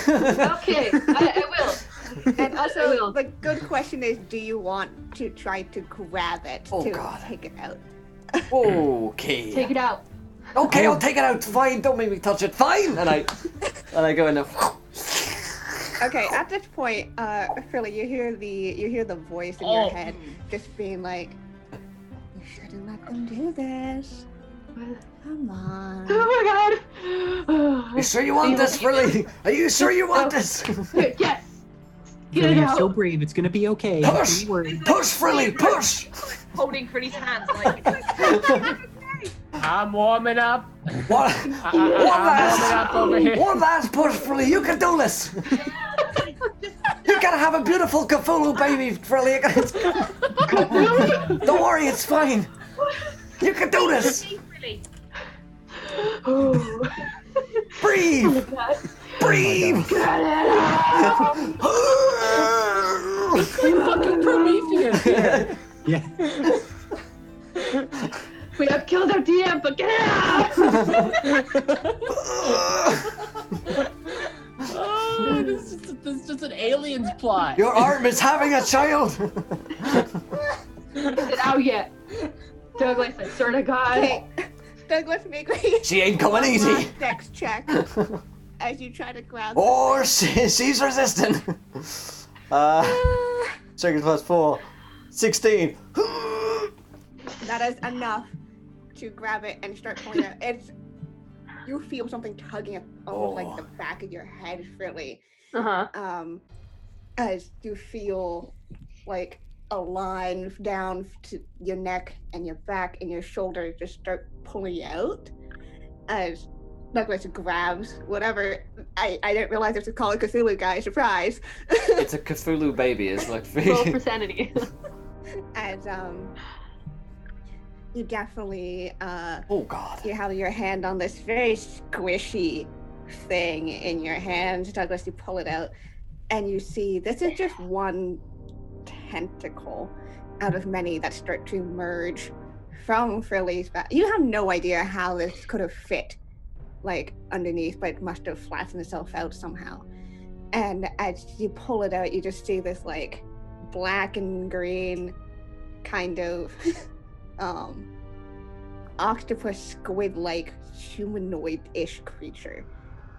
Speaker 5: Okay, I will.
Speaker 2: And
Speaker 5: I
Speaker 2: also,
Speaker 5: will.
Speaker 2: the good question is, do you want to try to grab it
Speaker 1: Oh,
Speaker 2: to
Speaker 1: God.
Speaker 2: take it out?
Speaker 1: Okay.
Speaker 5: Take it out.
Speaker 1: Okay, I'll take it out. Fine, don't make me touch it. Fine. And I go in there.
Speaker 2: Okay, at this point, Philly, you hear the voice in your head just being like, "You shouldn't let them do this. Come on."
Speaker 5: Oh my god.
Speaker 1: You sure you want this, really? Are you sure you want this?
Speaker 5: Yes. Get
Speaker 4: Frilly,
Speaker 5: it
Speaker 4: you're
Speaker 5: out.
Speaker 4: so brave. It's gonna be okay.
Speaker 1: Push!
Speaker 4: Don't worry.
Speaker 1: Push, Frilly, push!
Speaker 6: Holding Freddy's hands like.
Speaker 3: I'm warming up.
Speaker 1: One
Speaker 3: up over here.
Speaker 1: last push, Frilly. You can do this. You gotta have a beautiful Cthulhu baby, Frilly. Don't worry, it's fine. You can do this.
Speaker 6: Really?
Speaker 5: Oh.
Speaker 1: Breathe.
Speaker 5: God.
Speaker 1: Breathe.
Speaker 5: Get it out.
Speaker 3: fucking Prometheus here.
Speaker 4: Yeah.
Speaker 5: We have killed our DM, but get out!
Speaker 3: Oh, this is just an aliens plot.
Speaker 1: Your arm is having a child.
Speaker 5: Is it out yet? Douglas, I swear to God.
Speaker 2: Okay, Douglas, make me
Speaker 1: She ain't coming easy.
Speaker 2: dex check as you try to grab.
Speaker 1: Or she's resistant. Second plus 4. 16.
Speaker 2: That is enough to grab it and start pulling it. You feel something tugging at like the back of your head, really. As you feel like a line down to your neck and your back and your shoulders just start pulling out. As Douglas grabs whatever. I didn't realize it's a Call of Cthulhu guy. Surprise!
Speaker 1: It's a Cthulhu baby. It's like
Speaker 5: Roll for sanity.
Speaker 2: As you definitely
Speaker 1: oh god.
Speaker 2: you have your hand on this very squishy thing in your hand. Douglas, you pull it out and you see this is just one tentacle out of many that start to emerge from Frilly's back. You have no idea how this could have fit like underneath, but it must have flattened itself out somehow. And as you pull it out, you just see this like black and green kind of octopus squid-like humanoid-ish creature.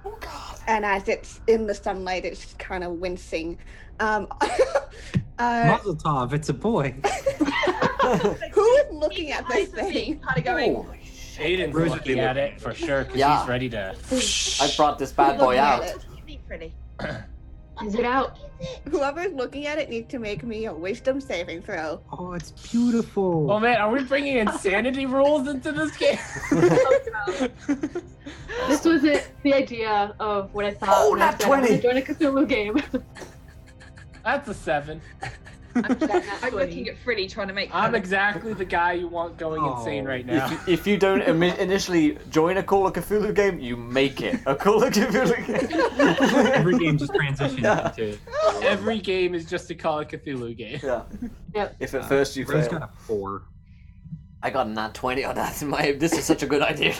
Speaker 1: Oh god.
Speaker 2: And as it's in the sunlight, it's kind of wincing.
Speaker 4: Mazel tov, it's a boy.
Speaker 2: Who is looking at this thing?
Speaker 6: Kind of going.
Speaker 1: Holy shit.
Speaker 3: Aiden's
Speaker 4: Rose
Speaker 3: looking
Speaker 4: Taylor.
Speaker 3: at it for sure because
Speaker 1: Yeah.
Speaker 3: he's ready to.
Speaker 1: I brought this bad boy
Speaker 2: Looking at
Speaker 1: out.
Speaker 2: it.
Speaker 6: Be pretty.
Speaker 5: Is it out?
Speaker 2: Whoever's looking at it needs to make me a wisdom saving throw.
Speaker 4: Oh, it's beautiful.
Speaker 3: Oh man, are we bringing insanity rules into this game?
Speaker 5: This was the idea of what I thought.
Speaker 1: Oh,
Speaker 5: when I
Speaker 1: nat
Speaker 5: said I wanna
Speaker 1: 20.
Speaker 5: join a Cthulhu game.
Speaker 3: That's a 7.
Speaker 6: I'm looking at Frilly trying to make.
Speaker 3: I'm exactly the guy you want going insane right now.
Speaker 1: If you don't initially join a Call of Cthulhu game, you make it a Call of Cthulhu game.
Speaker 4: Every game just transitions into.
Speaker 3: Every game is just a Call of Cthulhu game.
Speaker 1: Yeah.
Speaker 5: Yep.
Speaker 1: If at first you
Speaker 4: Rose
Speaker 1: fail.
Speaker 4: got a 4.
Speaker 1: I got a nat 20 on that. This is such a good idea.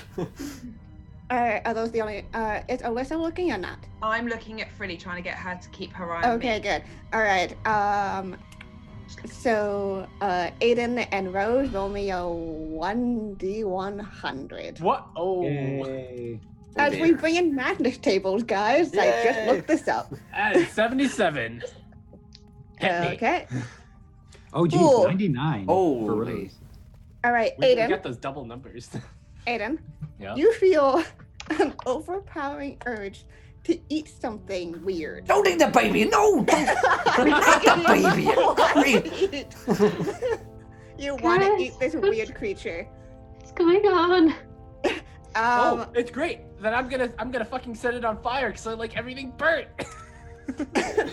Speaker 2: Are those the only? Is Alyssa looking or not?
Speaker 6: I'm looking at Frilly trying to get her to keep her eye on
Speaker 2: Okay,
Speaker 6: me.
Speaker 2: good. All right. So Aiden and Rose roll me a 1d100.
Speaker 3: What? Oh,
Speaker 4: Yay.
Speaker 2: As we bring in madness tables, guys. I just
Speaker 1: Yay.
Speaker 2: looked this up.
Speaker 3: that is 77. Hit me.
Speaker 2: Okay.
Speaker 4: Oh, geez,
Speaker 2: Ooh.
Speaker 4: 99 for
Speaker 1: Holy.
Speaker 4: Rose.
Speaker 2: All right,
Speaker 3: We
Speaker 2: Aiden.
Speaker 3: got those double numbers.
Speaker 2: Aiden,
Speaker 3: Yeah.
Speaker 2: you feel an overpowering urge to eat something weird.
Speaker 1: Don't eat the baby! No! Don't not the baby!
Speaker 2: You want to
Speaker 5: Guys,
Speaker 2: eat this weird creature.
Speaker 5: What's going on?
Speaker 3: Oh, it's great. Then I'm gonna fucking set it on fire because I like everything burnt.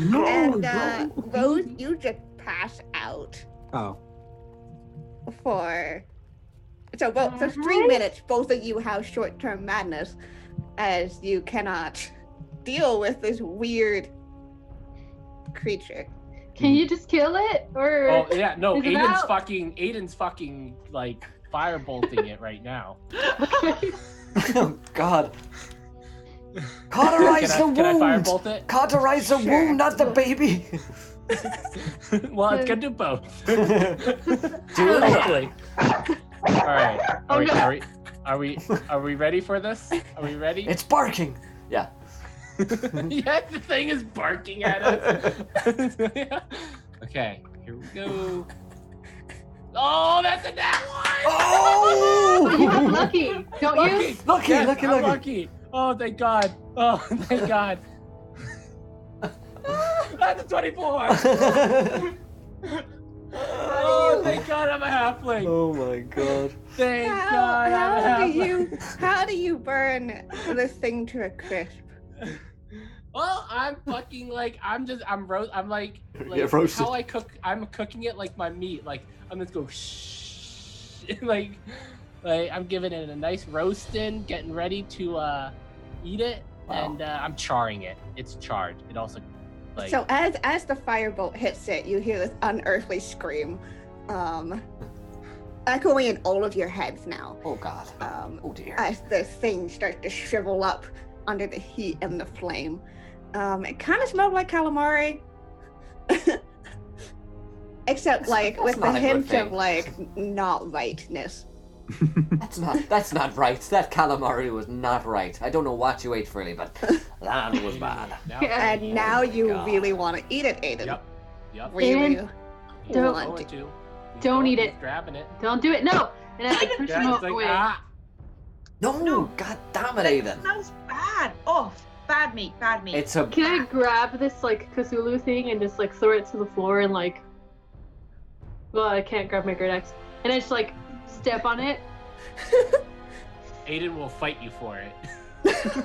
Speaker 4: No,
Speaker 2: And
Speaker 4: no.
Speaker 2: Rose, you just pass out
Speaker 4: Oh.
Speaker 2: for so 3
Speaker 5: Alright.
Speaker 2: minutes. Both of you have short-term madness, as you cannot deal with this weird creature.
Speaker 5: Can you just kill it? Or
Speaker 3: Oh yeah, no,
Speaker 5: Is it
Speaker 3: Aiden's fucking like firebolting it right now.
Speaker 1: Oh god. Cauterize the
Speaker 3: Can I
Speaker 1: wound!
Speaker 3: firebolt it?
Speaker 1: Cauterize the
Speaker 2: Sure.
Speaker 1: wound, not the baby!
Speaker 3: Well, it's gonna do both.
Speaker 1: Do it.
Speaker 3: Hopefully. All right.
Speaker 5: Oh, no.
Speaker 3: Are we ready for this? Are we ready?
Speaker 1: It's barking! Yeah.
Speaker 3: Yeah, the thing is barking at us. Okay, here we go. Oh, that's a nat one!
Speaker 1: Oh!
Speaker 5: you have lucky, don't you?
Speaker 1: Lucky,
Speaker 3: Yes,
Speaker 1: lucky,
Speaker 3: I'm
Speaker 1: lucky.
Speaker 3: lucky. Oh, thank God. Oh, thank God. That's a 24. Oh, thank God I'm a halfling.
Speaker 1: Oh my god.
Speaker 3: Thank God I'm a halfling.
Speaker 2: How do you burn this thing to a crisp?
Speaker 3: Well, I'm fucking like I'm like
Speaker 1: Yeah, roasted.
Speaker 3: how I cook. I'm cooking it like my meat. Like I'm just go shh, like I'm giving it a nice roasting, getting ready to eat it,
Speaker 1: Wow.
Speaker 3: and I'm charring it. It's charred. It also Like,
Speaker 2: So as the firebolt hits it, you hear this unearthly scream, echoing in all of your heads now.
Speaker 1: Oh God. Oh dear.
Speaker 2: As the thing starts to shrivel up under the heat and the flame. It kind of smelled like calamari, except like
Speaker 1: That's
Speaker 2: with the
Speaker 1: not a good
Speaker 2: hint
Speaker 1: thing.
Speaker 2: of like not rightness.
Speaker 1: That's not right. That calamari was not right. I don't know what you ate, Frilly, but that was bad.
Speaker 2: And now
Speaker 1: my
Speaker 2: you
Speaker 1: God.
Speaker 2: really want to eat it, Aiden.
Speaker 3: Yep.
Speaker 2: Really
Speaker 5: Aiden, don't-
Speaker 2: want
Speaker 3: Going
Speaker 2: to.
Speaker 3: to.
Speaker 5: Don't eat
Speaker 3: He's
Speaker 5: it.
Speaker 3: grabbing it.
Speaker 5: Don't do it. No. And I like push
Speaker 3: Yeah,
Speaker 5: him
Speaker 3: he's like,
Speaker 5: away.
Speaker 3: ah.
Speaker 1: No, God damn it, Aiden.
Speaker 6: Smells bad. Off. Bad meat. Bad meat.
Speaker 1: It's a.
Speaker 5: Can I grab this like Cthulhu thing and just like throw it to the floor and like? Well, I can't grab my great axe, and I just like step on it.
Speaker 3: Aiden will fight you for it.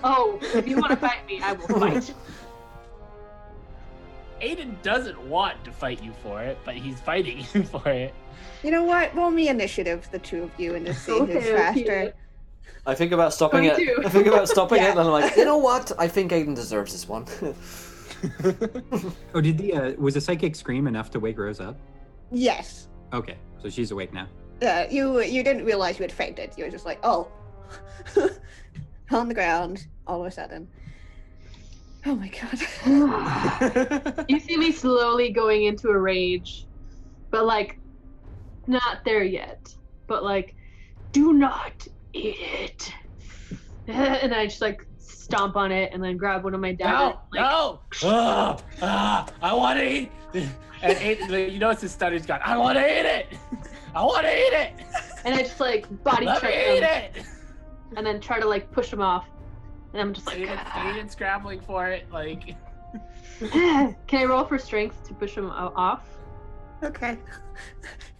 Speaker 5: Oh, if you want to fight me, I will fight.
Speaker 3: Aiden doesn't want to fight you for it, but he's fighting you for it.
Speaker 2: You know what? Roll me initiative, the two of you, and just see who's
Speaker 5: Okay,
Speaker 2: faster.
Speaker 1: I think about stopping it.
Speaker 5: 22.
Speaker 1: I think about stopping
Speaker 2: Yeah.
Speaker 1: it, and I'm like, you know what? I think Aiden deserves this one.
Speaker 4: Oh, did the was the psychic scream enough to wake Rose up?
Speaker 2: Yes.
Speaker 4: Okay, so she's awake now.
Speaker 2: You didn't realize you had fainted. You were just like, oh, on the ground all of a sudden. Oh my God.
Speaker 5: You see me slowly going into a rage, but like, not there yet. But like, do not eat it. And I just like stomp on it and then grab one of my daggers.
Speaker 3: No! I want to eat. And Aiden, you notice his stutter's gone. I want to eat it. I want to eat it.
Speaker 5: And I just like body
Speaker 3: Let me
Speaker 5: check
Speaker 3: eat
Speaker 5: them
Speaker 3: it.
Speaker 5: and then try to like push them off. And I'm just like,
Speaker 3: Aiden's scrambling for it. Like,
Speaker 5: can I roll for strength to push them off?
Speaker 2: Okay.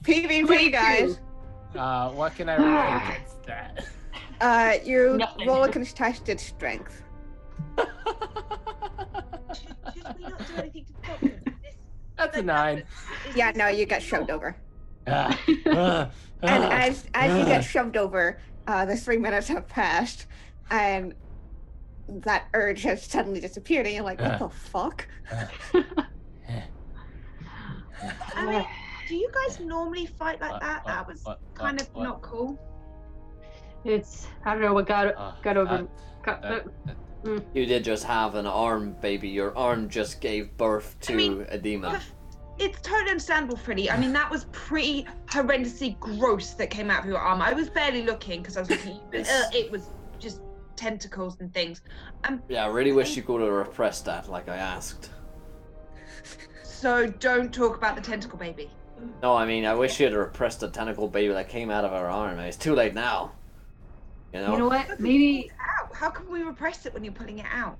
Speaker 2: PvP, guys.
Speaker 3: what can I roll against that?
Speaker 2: You
Speaker 5: Nothing.
Speaker 2: roll a contested strength.
Speaker 6: Should we not do anything to stop them?
Speaker 3: That's a 9.
Speaker 2: Yeah, no, you get shoved over.
Speaker 3: Ah,
Speaker 2: And as you get shoved over, the 3 minutes have passed, and that urge has suddenly disappeared, and you're like, what the fuck?
Speaker 6: I mean, do you guys normally fight like that? That was kind of not cool.
Speaker 5: It's I don't know what got over.
Speaker 1: You did just have an arm, baby. Your arm just gave birth to
Speaker 6: I mean,
Speaker 1: a demon.
Speaker 6: It's totally understandable, Freddie. I mean, that was pretty horrendously gross that came out of your arm. I was barely looking because I was looking. It was just tentacles and things.
Speaker 1: Yeah, I really wish you could have repressed that, like I asked.
Speaker 6: So don't talk about the tentacle baby.
Speaker 1: No, I mean, I wish you had repressed the tentacle baby that came out of her arm. It's too late now. You know?
Speaker 5: You know what? Maybe.
Speaker 6: Ow, how can we repress it when you're pulling it out?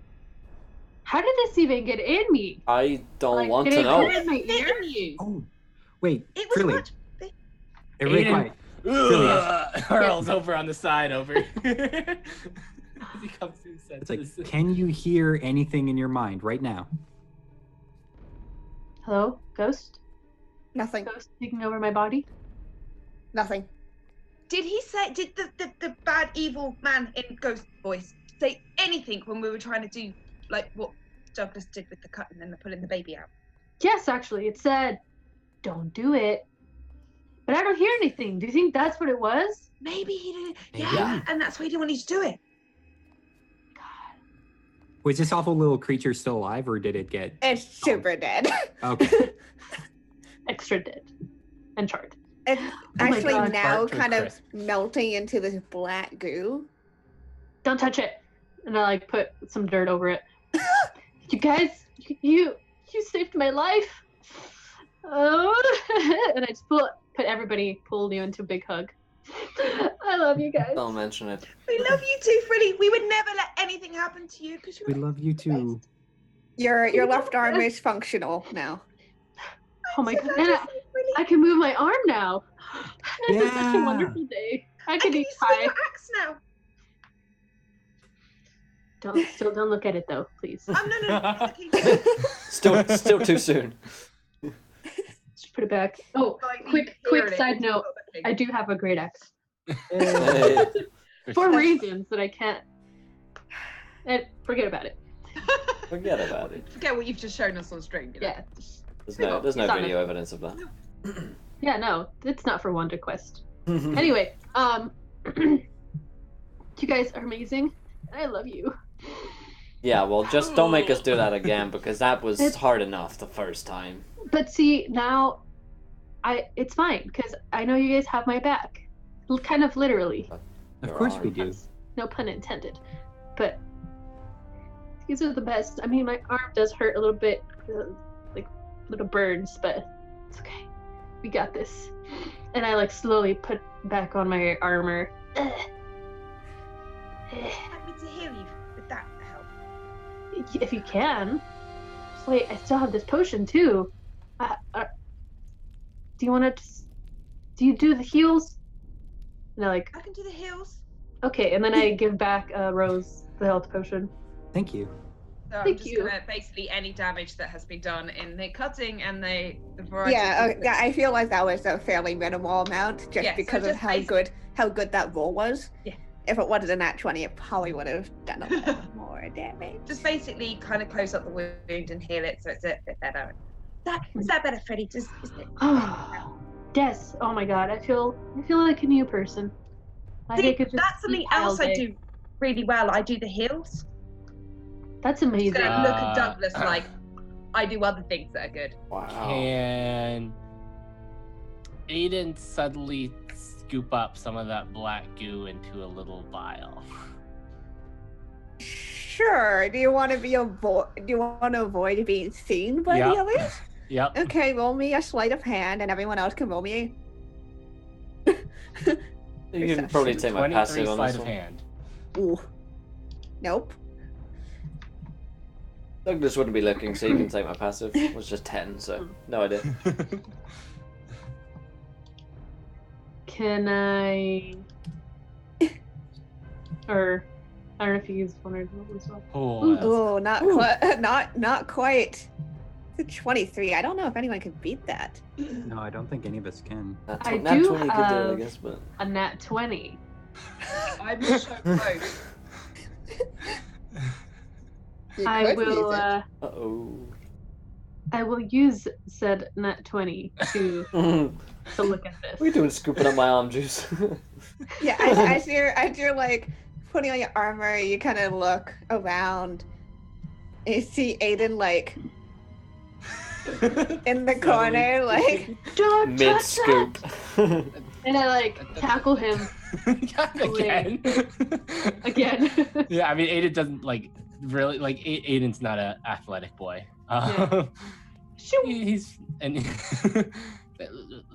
Speaker 5: How did this even get in me?
Speaker 1: I don't
Speaker 5: Like,
Speaker 1: want
Speaker 5: did
Speaker 1: to
Speaker 5: it
Speaker 1: know.
Speaker 5: hit in my ear?
Speaker 6: Hitting you.
Speaker 4: Oh, wait,
Speaker 6: It was
Speaker 4: really?
Speaker 6: much.
Speaker 4: Really
Speaker 3: Aiden.
Speaker 4: quiet.
Speaker 3: Hurls over on the side over. As he comes to his
Speaker 4: It's like,
Speaker 3: senses.
Speaker 4: can you hear anything in your mind right now?
Speaker 5: Hello, ghost?
Speaker 2: Nothing.
Speaker 5: Ghost taking over my body?
Speaker 2: Nothing.
Speaker 6: Did he say? Did the bad evil man in ghost voice say anything when we were trying to do like what Douglas did with the cutting and the pulling the baby out?
Speaker 5: Yes, actually, it said, "Don't do it." But I don't hear anything. Do you think that's what it was?
Speaker 6: Maybe he didn't.
Speaker 4: Maybe.
Speaker 6: Yeah, and that's why he didn't want you to do it.
Speaker 5: God.
Speaker 4: Was this awful little creature still alive, or did it get?
Speaker 2: It's super dead.
Speaker 4: Okay.
Speaker 5: Extra dead and charred.
Speaker 2: It's
Speaker 5: my
Speaker 2: actually
Speaker 5: God.
Speaker 2: now
Speaker 3: Burnt to a
Speaker 2: kind of
Speaker 3: crisp.
Speaker 2: melting into this black goo.
Speaker 5: Don't touch it. And I like put some dirt over it. You guys, you saved my life. Oh, and I just pull you into a big hug. I love you guys.
Speaker 1: Don't mention it.
Speaker 6: We love you too, Freddie. We would never let anything happen to you because
Speaker 4: We
Speaker 6: you're.
Speaker 4: love you too.
Speaker 2: Your left arm is functional now.
Speaker 5: Oh my god. And I can move my arm now. This is such a
Speaker 4: Yeah.
Speaker 5: wonderful day. I
Speaker 6: I
Speaker 5: can
Speaker 6: can
Speaker 5: eat
Speaker 6: use
Speaker 5: pie.
Speaker 6: your axe now.
Speaker 5: Don't look at it though, please.
Speaker 6: No. Okay.
Speaker 1: Still too soon.
Speaker 5: Just put it back. Oh, quick side note. I do have a great axe. For reasons that I can't. And forget about it.
Speaker 1: Forget about it.
Speaker 6: Forget what you've just shown us on stream. You know?
Speaker 5: Yeah.
Speaker 1: There's no
Speaker 5: It's on
Speaker 1: video evidence of that.
Speaker 5: Yeah, no, it's not for Wonder Quest. Anyway, you guys are amazing. And I love you.
Speaker 1: Yeah, well, just don't make us do that again because that was hard enough the first time.
Speaker 5: But see, now it's fine because I know you guys have my back. Kind of literally.
Speaker 4: Of course we do.
Speaker 5: No pun intended. But these are the best. I mean, my arm does hurt a little bit, like little burns, but it's okay. We got this. And I like slowly put back on my armor.
Speaker 6: I'd like me to heal you with that help.
Speaker 5: If you can. Wait, I still have this potion too. Do you want to? Do you do the heals? No, like.
Speaker 6: I can do the heals.
Speaker 5: Okay, and then I give back Rose the health potion.
Speaker 4: Thank you.
Speaker 6: So I'm just gonna basically any damage that has been done in the cutting and the variety.
Speaker 2: Yeah, I feel like that was a fairly minimal amount, just because of how good that roll was.
Speaker 6: Yeah.
Speaker 2: If it wasn't a nat 20, it probably would have done a lot more damage.
Speaker 6: Just basically kind of close up the wound and heal it, so it's a bit better. Is that better, Freddie?
Speaker 5: Oh, Des. Oh my God, I feel like a new person.
Speaker 6: See, that's something else I do really well. I do the heals.
Speaker 5: That's amazing.
Speaker 6: Just gonna look at Douglas like I do other things that are good.
Speaker 1: Wow.
Speaker 3: Can Aiden suddenly scoop up some of that black goo into a little vial?
Speaker 2: Sure. Do you want to avoid being seen by the others?
Speaker 3: Yep.
Speaker 2: Okay, roll me a sleight of hand, and everyone else can roll me.
Speaker 1: You can probably take my passive on this one.
Speaker 3: Hand.
Speaker 2: Ooh. Nope.
Speaker 1: Douglas wouldn't be looking, so you can take my passive. It was just 10, so no idea.
Speaker 5: Can I? Or I don't know if you use one or the as well.
Speaker 3: Oh,
Speaker 2: Not quite. It's a 23. I don't know if anyone can beat that.
Speaker 4: No, I don't think any of us can.
Speaker 5: I
Speaker 1: Nat
Speaker 5: do
Speaker 1: 20 could do it, I guess, but
Speaker 5: a nat 20.
Speaker 6: I'm so close.
Speaker 5: I will.
Speaker 1: uh-oh.
Speaker 5: I will use said nat 20 to look at this.
Speaker 1: What are you doing, scooping up my arm juice?
Speaker 2: Yeah, as you're like putting on your armor, you kind of look around and you see Aiden like in the corner, like
Speaker 5: Don't
Speaker 1: mid
Speaker 5: touch
Speaker 1: scoop.
Speaker 5: that! And I like tackle him
Speaker 3: Again.
Speaker 5: again.
Speaker 3: Yeah, I mean, Aiden doesn't like really like. Aiden's not an athletic boy. He's and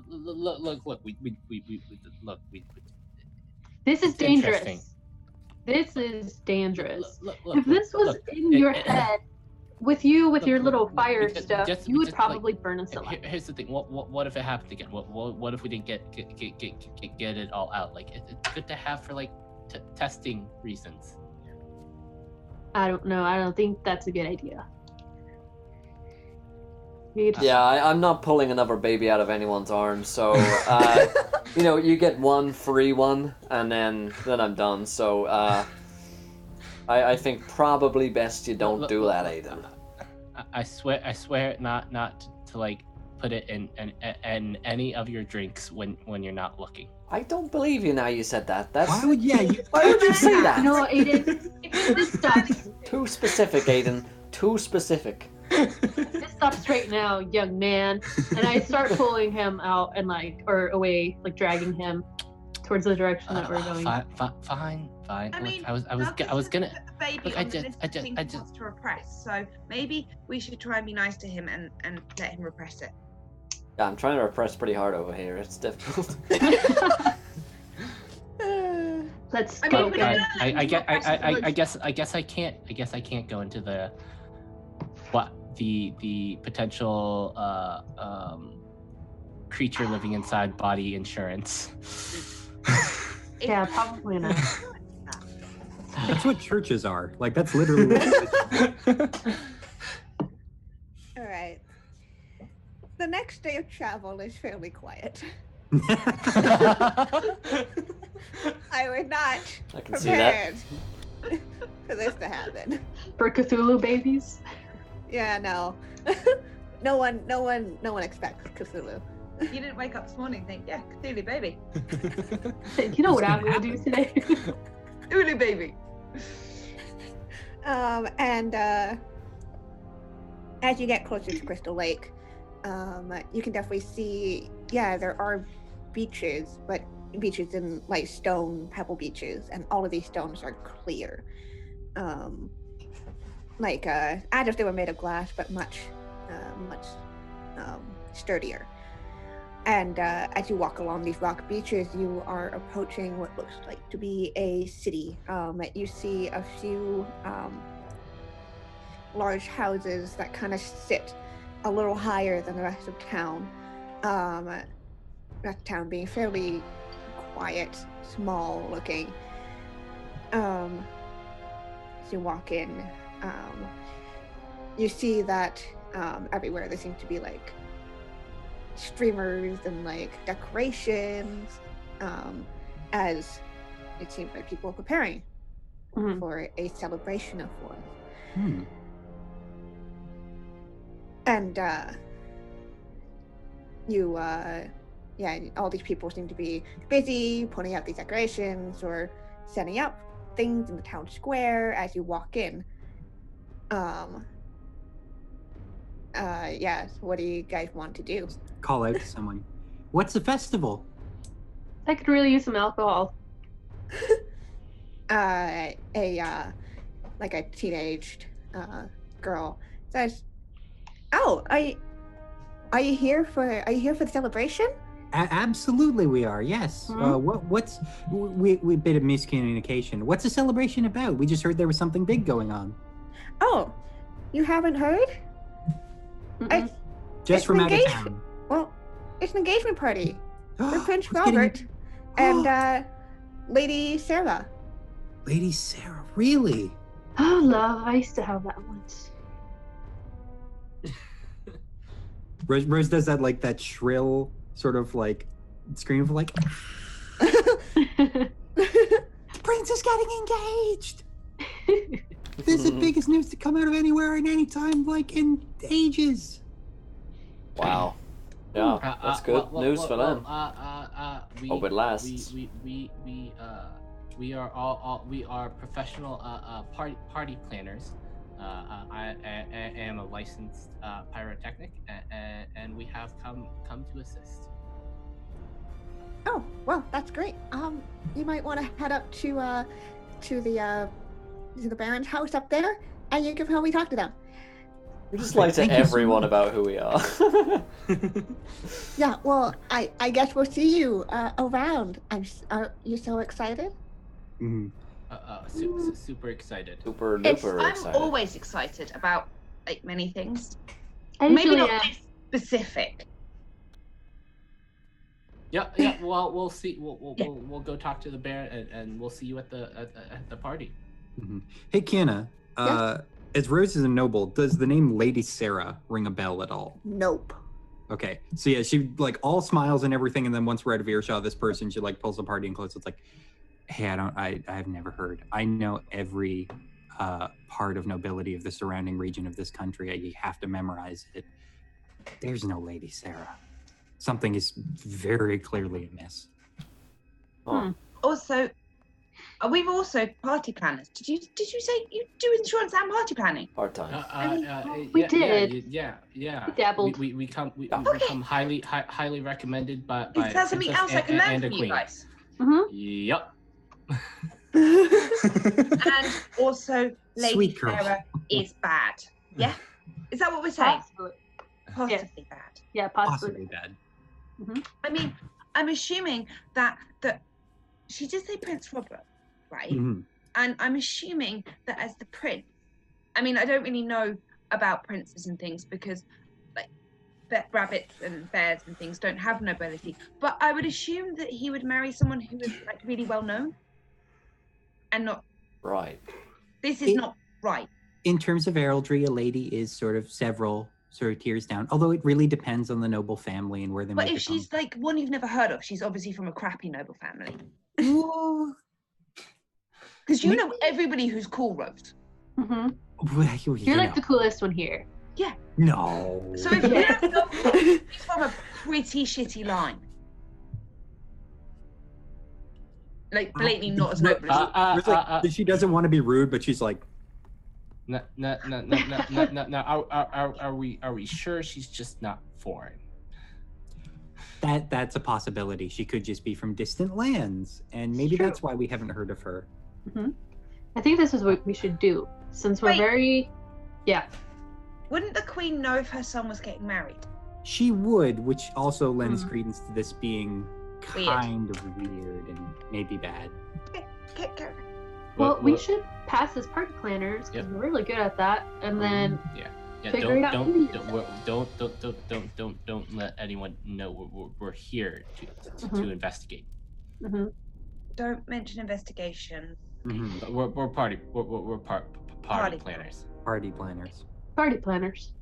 Speaker 3: look. We
Speaker 5: This is dangerous. This is dangerous. If this was in your head, with your little fire stuff, you would probably burn us alive.
Speaker 3: Here's the thing. What if it happened again? What if we didn't get it all out? Like it's good to have for like testing reasons.
Speaker 5: I don't know. I don't think that's a good idea.
Speaker 1: Yeah, I'm not pulling another baby out of anyone's arms, so you get one free one, and then I'm done. So I think probably best you don't do that, Aiden.
Speaker 3: I swear not to like put it in any of your drinks when you're not looking.
Speaker 1: I don't believe you now you said that.
Speaker 4: Why would you
Speaker 1: say that?
Speaker 5: No, Aiden, if this stops.
Speaker 1: Too specific, Aiden. Too specific.
Speaker 5: This stops right now, young man. And I start pulling him out and away, dragging him towards the direction that we're going.
Speaker 3: Fine.
Speaker 6: I mean,
Speaker 3: I was gonna.
Speaker 6: Put the baby I just to repress. So maybe we should try and be nice to him and let him repress it.
Speaker 1: Yeah, I'm trying to repress pretty hard over here. It's difficult.
Speaker 5: Let's
Speaker 6: I
Speaker 5: go.
Speaker 6: mean,
Speaker 3: I guess I can't go into the potential creature living inside body insurance.
Speaker 5: Yeah, probably not.
Speaker 4: That's what churches are. Like, that's literally what it is.
Speaker 2: All right. The next day of travel is fairly quiet. I was not
Speaker 1: I can see that.
Speaker 2: prepared. for this to happen.
Speaker 5: For Cthulhu babies.
Speaker 2: Yeah, no. No one expects Cthulhu.
Speaker 6: You didn't wake up this morning and think, yeah, Cthulhu baby.
Speaker 5: You know what
Speaker 4: It's
Speaker 5: I'm
Speaker 4: gonna
Speaker 5: gonna do today?
Speaker 6: Cthulhu baby.
Speaker 2: And as you get closer to Crystal Lake, you can definitely see, there are beaches, but beaches in like stone pebble beaches, and all of these stones are clear. As if they were made of glass, but much sturdier. And as you walk along these rock beaches, you are approaching what looks like to be a city. You see a few large houses that kind of sit a little higher than the rest of town. The rest of town being fairly quiet, small looking. As you walk in, you see that everywhere there seems to be like streamers and like decorations, as it seems like people are preparing for a celebration of one. And all these people seem to be busy putting out these decorations or setting up things in the town square as you walk in. So what do you guys want to do?
Speaker 4: Call out to someone. What's the festival?
Speaker 5: I could really use some alcohol.
Speaker 2: A teenaged girl says, "Oh, are you here for the celebration?"
Speaker 4: Absolutely, we are. Yes. What's we bit of miscommunication. What's the celebration about? We just heard there was something big going on.
Speaker 2: Oh, you haven't heard?
Speaker 4: Just from out of town.
Speaker 2: Well, it's an engagement party for Prince
Speaker 4: It's getting-
Speaker 2: Robert and Lady Sarah.
Speaker 4: Lady Sarah, really?
Speaker 5: Oh, love, I used to have that once.
Speaker 4: Rose does that like that shrill sort of like scream of like, the prince is getting engaged. This is the biggest news to come out of anywhere in any time, like in ages.
Speaker 1: Wow. Yeah, that's good news for them. Hope it lasts.
Speaker 3: We are professional party planners. I am a licensed pyrotechnic, and we have come to assist.
Speaker 2: Oh, well, that's great. You might want to head up to the Baron's house up there, and you can probably talk to them.
Speaker 1: We just lie to
Speaker 4: Thank you so
Speaker 1: everyone
Speaker 4: much.
Speaker 1: about who we are.
Speaker 2: Yeah, well, I guess we'll see you around. Are you so excited?
Speaker 3: Super excited.
Speaker 1: Super
Speaker 6: I'm
Speaker 1: duper excited.
Speaker 6: always excited about like many things.
Speaker 5: I
Speaker 6: Maybe
Speaker 5: usually
Speaker 6: not
Speaker 5: am.
Speaker 6: this specific.
Speaker 3: Yeah. Well, we'll see. We'll go talk to the Baron, and we'll see you at the party.
Speaker 4: Hey, Kiana.
Speaker 2: Yes?
Speaker 4: As Rose is a noble, does the name Lady Sarah ring a bell at all?
Speaker 2: Nope.
Speaker 4: Okay, so yeah, she like all smiles and everything, and then once we're out of earshot of this person, she like pulls the party and close. It's like, hey, I've never heard. I know every part of nobility of the surrounding region of this country. You have to memorize it. There's no Lady Sarah. Something is very clearly amiss.
Speaker 6: Also, we've also party planners. Did you say you do insurance and party planning?
Speaker 1: Hard time.
Speaker 5: We did.
Speaker 3: Yeah.
Speaker 5: We dabbled.
Speaker 3: We come
Speaker 6: Okay.
Speaker 3: highly recommended by
Speaker 6: Is there something
Speaker 3: princess
Speaker 6: else I can learn
Speaker 3: and a
Speaker 6: from you
Speaker 3: queen.
Speaker 6: guys?
Speaker 3: Yep.
Speaker 6: And also, Lady
Speaker 4: Sweet girl.
Speaker 6: Sarah is bad. Yeah, is that what we're saying?
Speaker 5: Possibly.
Speaker 6: Possibly bad.
Speaker 5: Yeah,
Speaker 4: Possibly bad.
Speaker 6: I mean, I'm assuming that she did say Prince Robert, right?
Speaker 4: Mhm.
Speaker 6: And I'm assuming that as the prince, I mean, I don't really know about princes and things because, like, rabbits and bears and things don't have nobility. But I would assume that he would marry someone who is like really well known, and not.
Speaker 1: Right.
Speaker 6: This is not right.
Speaker 4: In terms of heraldry, a lady is sort of several tiers down. Although it really depends on the noble family and where they
Speaker 6: But
Speaker 4: make
Speaker 6: if
Speaker 4: it come
Speaker 6: she's like one you've never heard of, she's obviously from a crappy noble family.
Speaker 4: Well,
Speaker 6: Because you know everybody who's cool, Rose.
Speaker 5: Mm-hmm.
Speaker 4: Well,
Speaker 5: You're like the coolest one here.
Speaker 4: No.
Speaker 6: So if you have somebody who's from a pretty shitty line, like blatantly not as noble as you.
Speaker 4: She doesn't want to be rude, but she's like,
Speaker 3: No. Are we sure she's just not foreign?
Speaker 4: that's a possibility. She could just be from distant lands, and maybe
Speaker 2: True.
Speaker 4: that's why we haven't heard of her.
Speaker 5: Mm-hmm. I think this is what we should do, since we're
Speaker 6: Wait.
Speaker 5: very... Yeah.
Speaker 6: Wouldn't the queen know if her son was getting married?
Speaker 4: She would, which also lends credence to this being
Speaker 6: Weird.
Speaker 4: kind of weird and maybe bad.
Speaker 6: Get
Speaker 5: Well, we should pass as party planners, because we're really good at that, and then...
Speaker 3: Yeah,
Speaker 5: figure it out
Speaker 3: don't let anyone know we're here to investigate.
Speaker 5: Mm-hmm.
Speaker 6: Don't mention investigation.
Speaker 4: Mhm.
Speaker 3: We're party planners.
Speaker 4: Party planners.
Speaker 5: Party planners.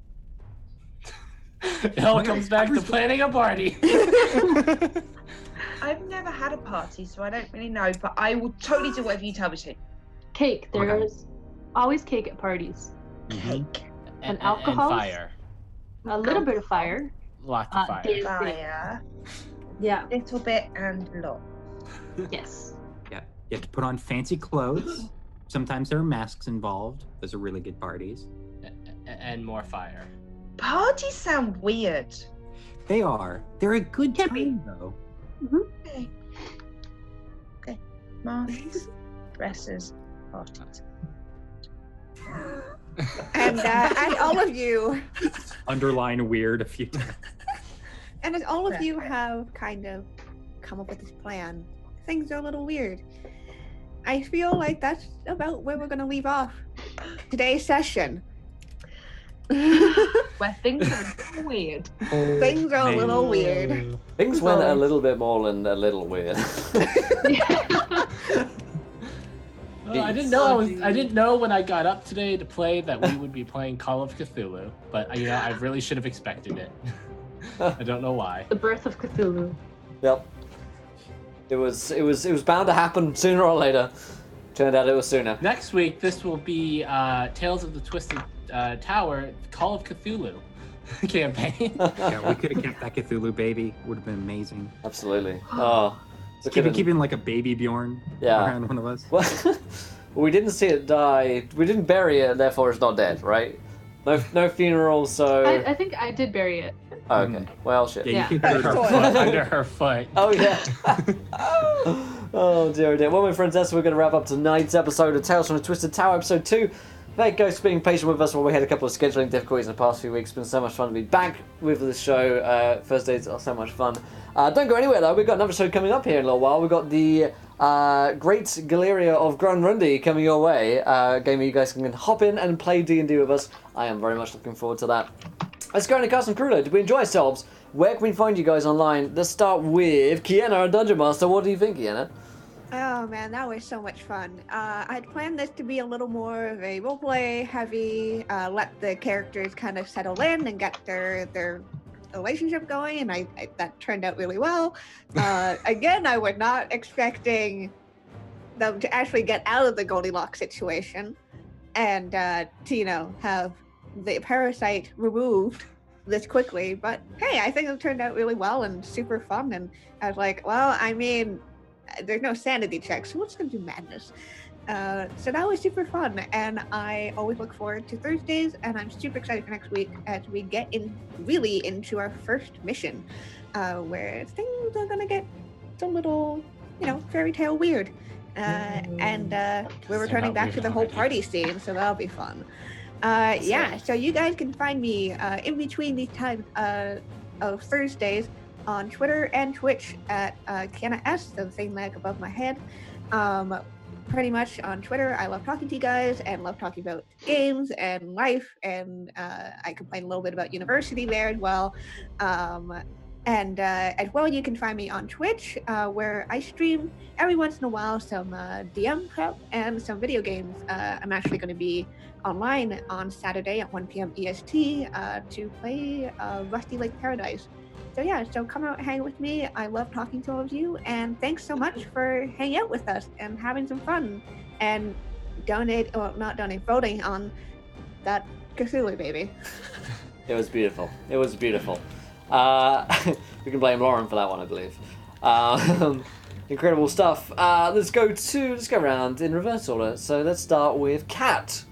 Speaker 3: It all comes back to planning a party.
Speaker 6: I've never had a party, so I don't really know, but I will totally do whatever you tell me to.
Speaker 5: Cake. There's always cake at parties.
Speaker 6: Cake.
Speaker 5: And alcohol?
Speaker 3: And fire.
Speaker 5: A little bit of fire.
Speaker 3: Lots of fire.
Speaker 5: dancing.
Speaker 6: Fire.
Speaker 5: Yeah.
Speaker 6: Little bit and lot.
Speaker 5: Yes.
Speaker 4: Yeah. You have to put on fancy clothes. Sometimes there are masks involved. Those are really good parties.
Speaker 3: And more fire.
Speaker 6: Parties sound weird.
Speaker 4: They are. They're a good
Speaker 5: Can be.
Speaker 4: time, though.
Speaker 6: Okay. Okay. Masks, dresses, parties.
Speaker 2: And as all of you,
Speaker 4: Underline weird a few times.
Speaker 2: and as all of you have kind of come up with this plan, things are a little weird. I feel like that's about where we're going to leave off today's session.
Speaker 6: Where things are weird.
Speaker 2: Things are a little weird.
Speaker 1: Things went a little bit more than a little weird.
Speaker 3: I didn't know when I got up today to play that we would be playing Call of Cthulhu, but I really should have expected it. I don't know why.
Speaker 5: The birth of Cthulhu.
Speaker 1: Yep. It was bound to happen sooner or later. Turned out it was sooner.
Speaker 3: Next week, this will be Tales of the Twisted Tower, Call of Cthulhu campaign.
Speaker 4: Yeah, we could have kept that Cthulhu baby. Would have been amazing.
Speaker 1: Absolutely. Oh.
Speaker 4: Keeping like a baby Bjorn around one of us.
Speaker 1: Well, we didn't see it die. We didn't bury it, therefore it's not dead, right? No funeral, so...
Speaker 5: I think I did bury it.
Speaker 1: Oh, okay. Well, shit.
Speaker 4: Yeah, you
Speaker 3: Under
Speaker 4: could
Speaker 3: her foot. Under her foot.
Speaker 1: Oh, yeah. Oh, dear, dear. Well, my friends, that's where we're going to wrap up tonight's episode of Tales from the Twisted Tower, episode 2. Thank you guys for being patient with us while we had a couple of scheduling difficulties in the past few weeks. It's been so much fun to be back with the show. Thursdays are so much fun. Don't go anywhere, though. We've got another show coming up here in a little while. We've got the Great Galeria of Grunrundi coming your way. A game where you guys can hop in and play D&D with us. I am very much looking forward to that. Let's go into Cast and Crew. Did we enjoy ourselves? Where can we find you guys online? Let's start with Kiana, our Dungeon Master. What do you think, Kiana?
Speaker 2: Oh man, that was so much fun. I'd planned this to be a little more of a roleplay heavy, let the characters kind of settle in and get their relationship going, and that turned out really well. Again, I was not expecting them to actually get out of the Goldilocks situation and to, have the parasite removed this quickly. But hey, I think it turned out really well and super fun, and I was like, well, I mean, there's no sanity check, so what's gonna do madness? So that was super fun, and I always look forward to Thursdays, and I'm super excited for next week as we get really into our first mission, where things are gonna get a little, fairy tale weird, and we're returning back to the whole party scene, so that'll be fun. So you guys can find me in between these times of Thursdays on Twitter and Twitch at Kiana S, the thing like above my head. Pretty much on Twitter, I love talking to you guys and love talking about games and life, and I complain a little bit about university there as well. And as well, you can find me on Twitch, where I stream every once in a while some DM prep and some video games. I'm actually going to be online on Saturday at 1 p.m. EST to play Rusty Lake Paradise. So come out and hang with me. I love talking to all of you, and thanks so much for hanging out with us and having some fun and voting on that Cthulhu baby.
Speaker 1: It was beautiful. It was beautiful. We can blame Lauren for that one, I believe. Incredible stuff. Let's go around in reverse order. So let's start with Kat.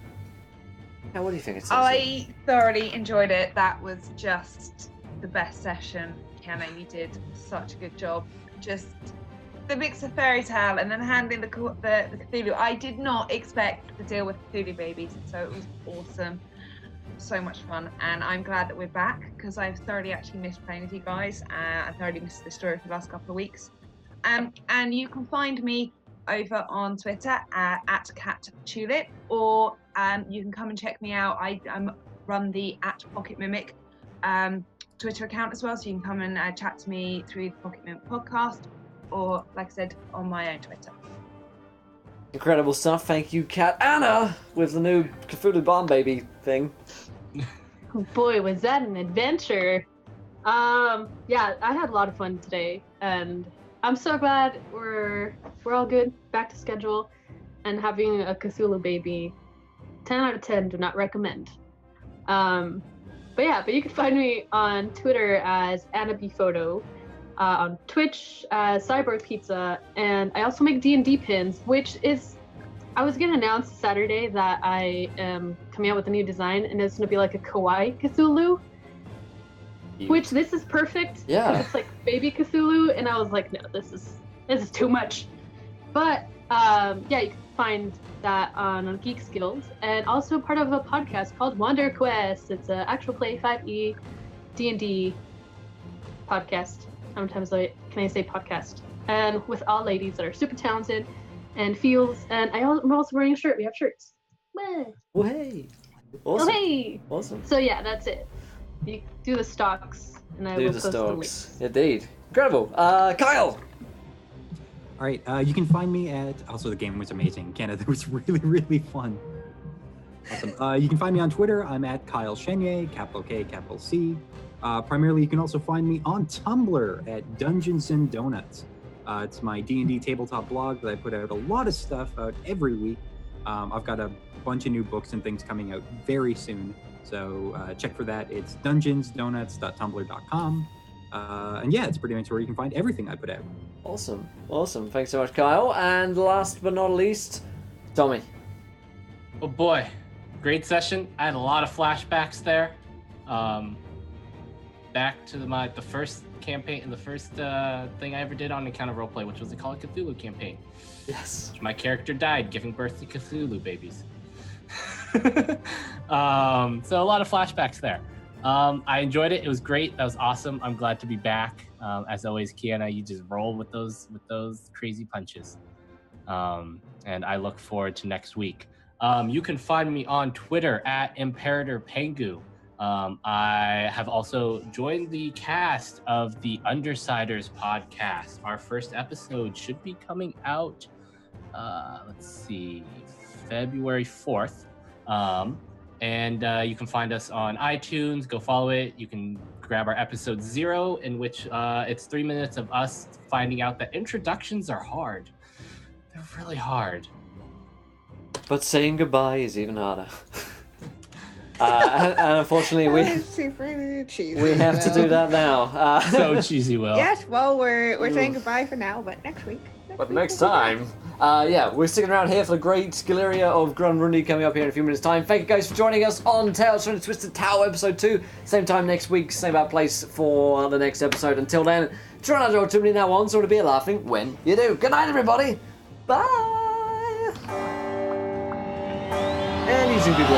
Speaker 1: Now, what do you think?
Speaker 6: I thoroughly enjoyed it. That was just the best session. Kiana, you did such a good job. Just the mix of fairy tale and then handling the Cthulhu. I did not expect to deal with Cthulhu babies, so it was awesome. So much fun, and I'm glad that we're back because I've thoroughly actually missed playing with you guys. I thoroughly missed the story for the last couple of weeks. And you can find me over on Twitter at @CatTulip, or you can come and check me out. I run the @PocketMimic Twitter account as well, so you can come and chat to me through the Pocket Mimic podcast, or like I said, on my own Twitter.
Speaker 1: Incredible stuff. Thank you, Kat. Anna, with the new Cthulhu Bomb Baby thing.
Speaker 5: Boy, was that an adventure. Yeah, I had a lot of fun today, and I'm so glad we're all good, back to schedule, and having a Cthulhu baby. 10 out of 10, do not recommend. But you can find me on Twitter as AnnaBPhoto, on Twitch as Cyborg Pizza, and I also make D&D pins, I was gonna announce Saturday that I am coming out with a new design, and it's gonna be like a kawaii Cthulhu. Which this is perfect.
Speaker 1: Yeah.
Speaker 5: It's like baby Cthulhu, and I was like, no, this is too much. But you can find that on Geek Skills, and also part of a podcast called Wander Quest. It's an actual play 5e D&D podcast. Sometimes can I say podcast? And with all ladies that are super talented and feels. And I'm also wearing a shirt. We have shirts. Meh.
Speaker 1: Oh hey. Awesome.
Speaker 5: Oh hey.
Speaker 1: Awesome.
Speaker 5: So yeah, that's it. You do the stocks, and I will post the links.
Speaker 1: Indeed. Incredible. Kyle.
Speaker 4: All right, you can find me at, also the game was amazing. Canada, that was really, really fun. Awesome. You can find me on Twitter. I'm at Kyle Chenier, capital K, capital C. Primarily, you can also find me on Tumblr at Dungeons and Donuts. It's my D&D tabletop blog that I put out a lot of stuff out every week. I've got a bunch of new books and things coming out very soon. So check for that. It's dungeonsdonuts.tumblr.com. And yeah, it's pretty much where you can find everything I put out.
Speaker 1: Awesome. Thanks so much, Kyle. And last but not least, Tommy.
Speaker 3: Oh boy, great session. I had a lot of flashbacks there. Back to the first campaign, the first thing I ever did on Encounter Roleplay, which was the Call of Cthulhu campaign.
Speaker 1: Yes.
Speaker 3: My character died giving birth to Cthulhu babies. So a lot of flashbacks there. I enjoyed it. It was great. That was awesome. I'm glad to be back. As always, Kiana, you just roll with those crazy punches. And I look forward to next week. You can find me on Twitter at Imperator Pengu. I have also joined the cast of the Undersiders podcast. Our first episode should be coming out, February 4th. And you can find us on iTunes. Go follow it. You can grab our episode 0, in which it's 3 minutes of us finding out that introductions are hard. They're really hard.
Speaker 1: But saying goodbye is even harder. And unfortunately, we have to do that now.
Speaker 3: So cheesy, Will.
Speaker 2: Yes, well, we're saying goodbye for now, but next week.
Speaker 1: But next time, we're sticking around here for the great Skilleria of Grunrundi coming up here in a few minutes' time. Thank you guys for joining us on Tales from the Twisted Tower episode 2. Same time next week, same about place for the next episode. Until then, try not to draw too many now on, so to be laughing when you do. Good night, everybody. Bye. And using people.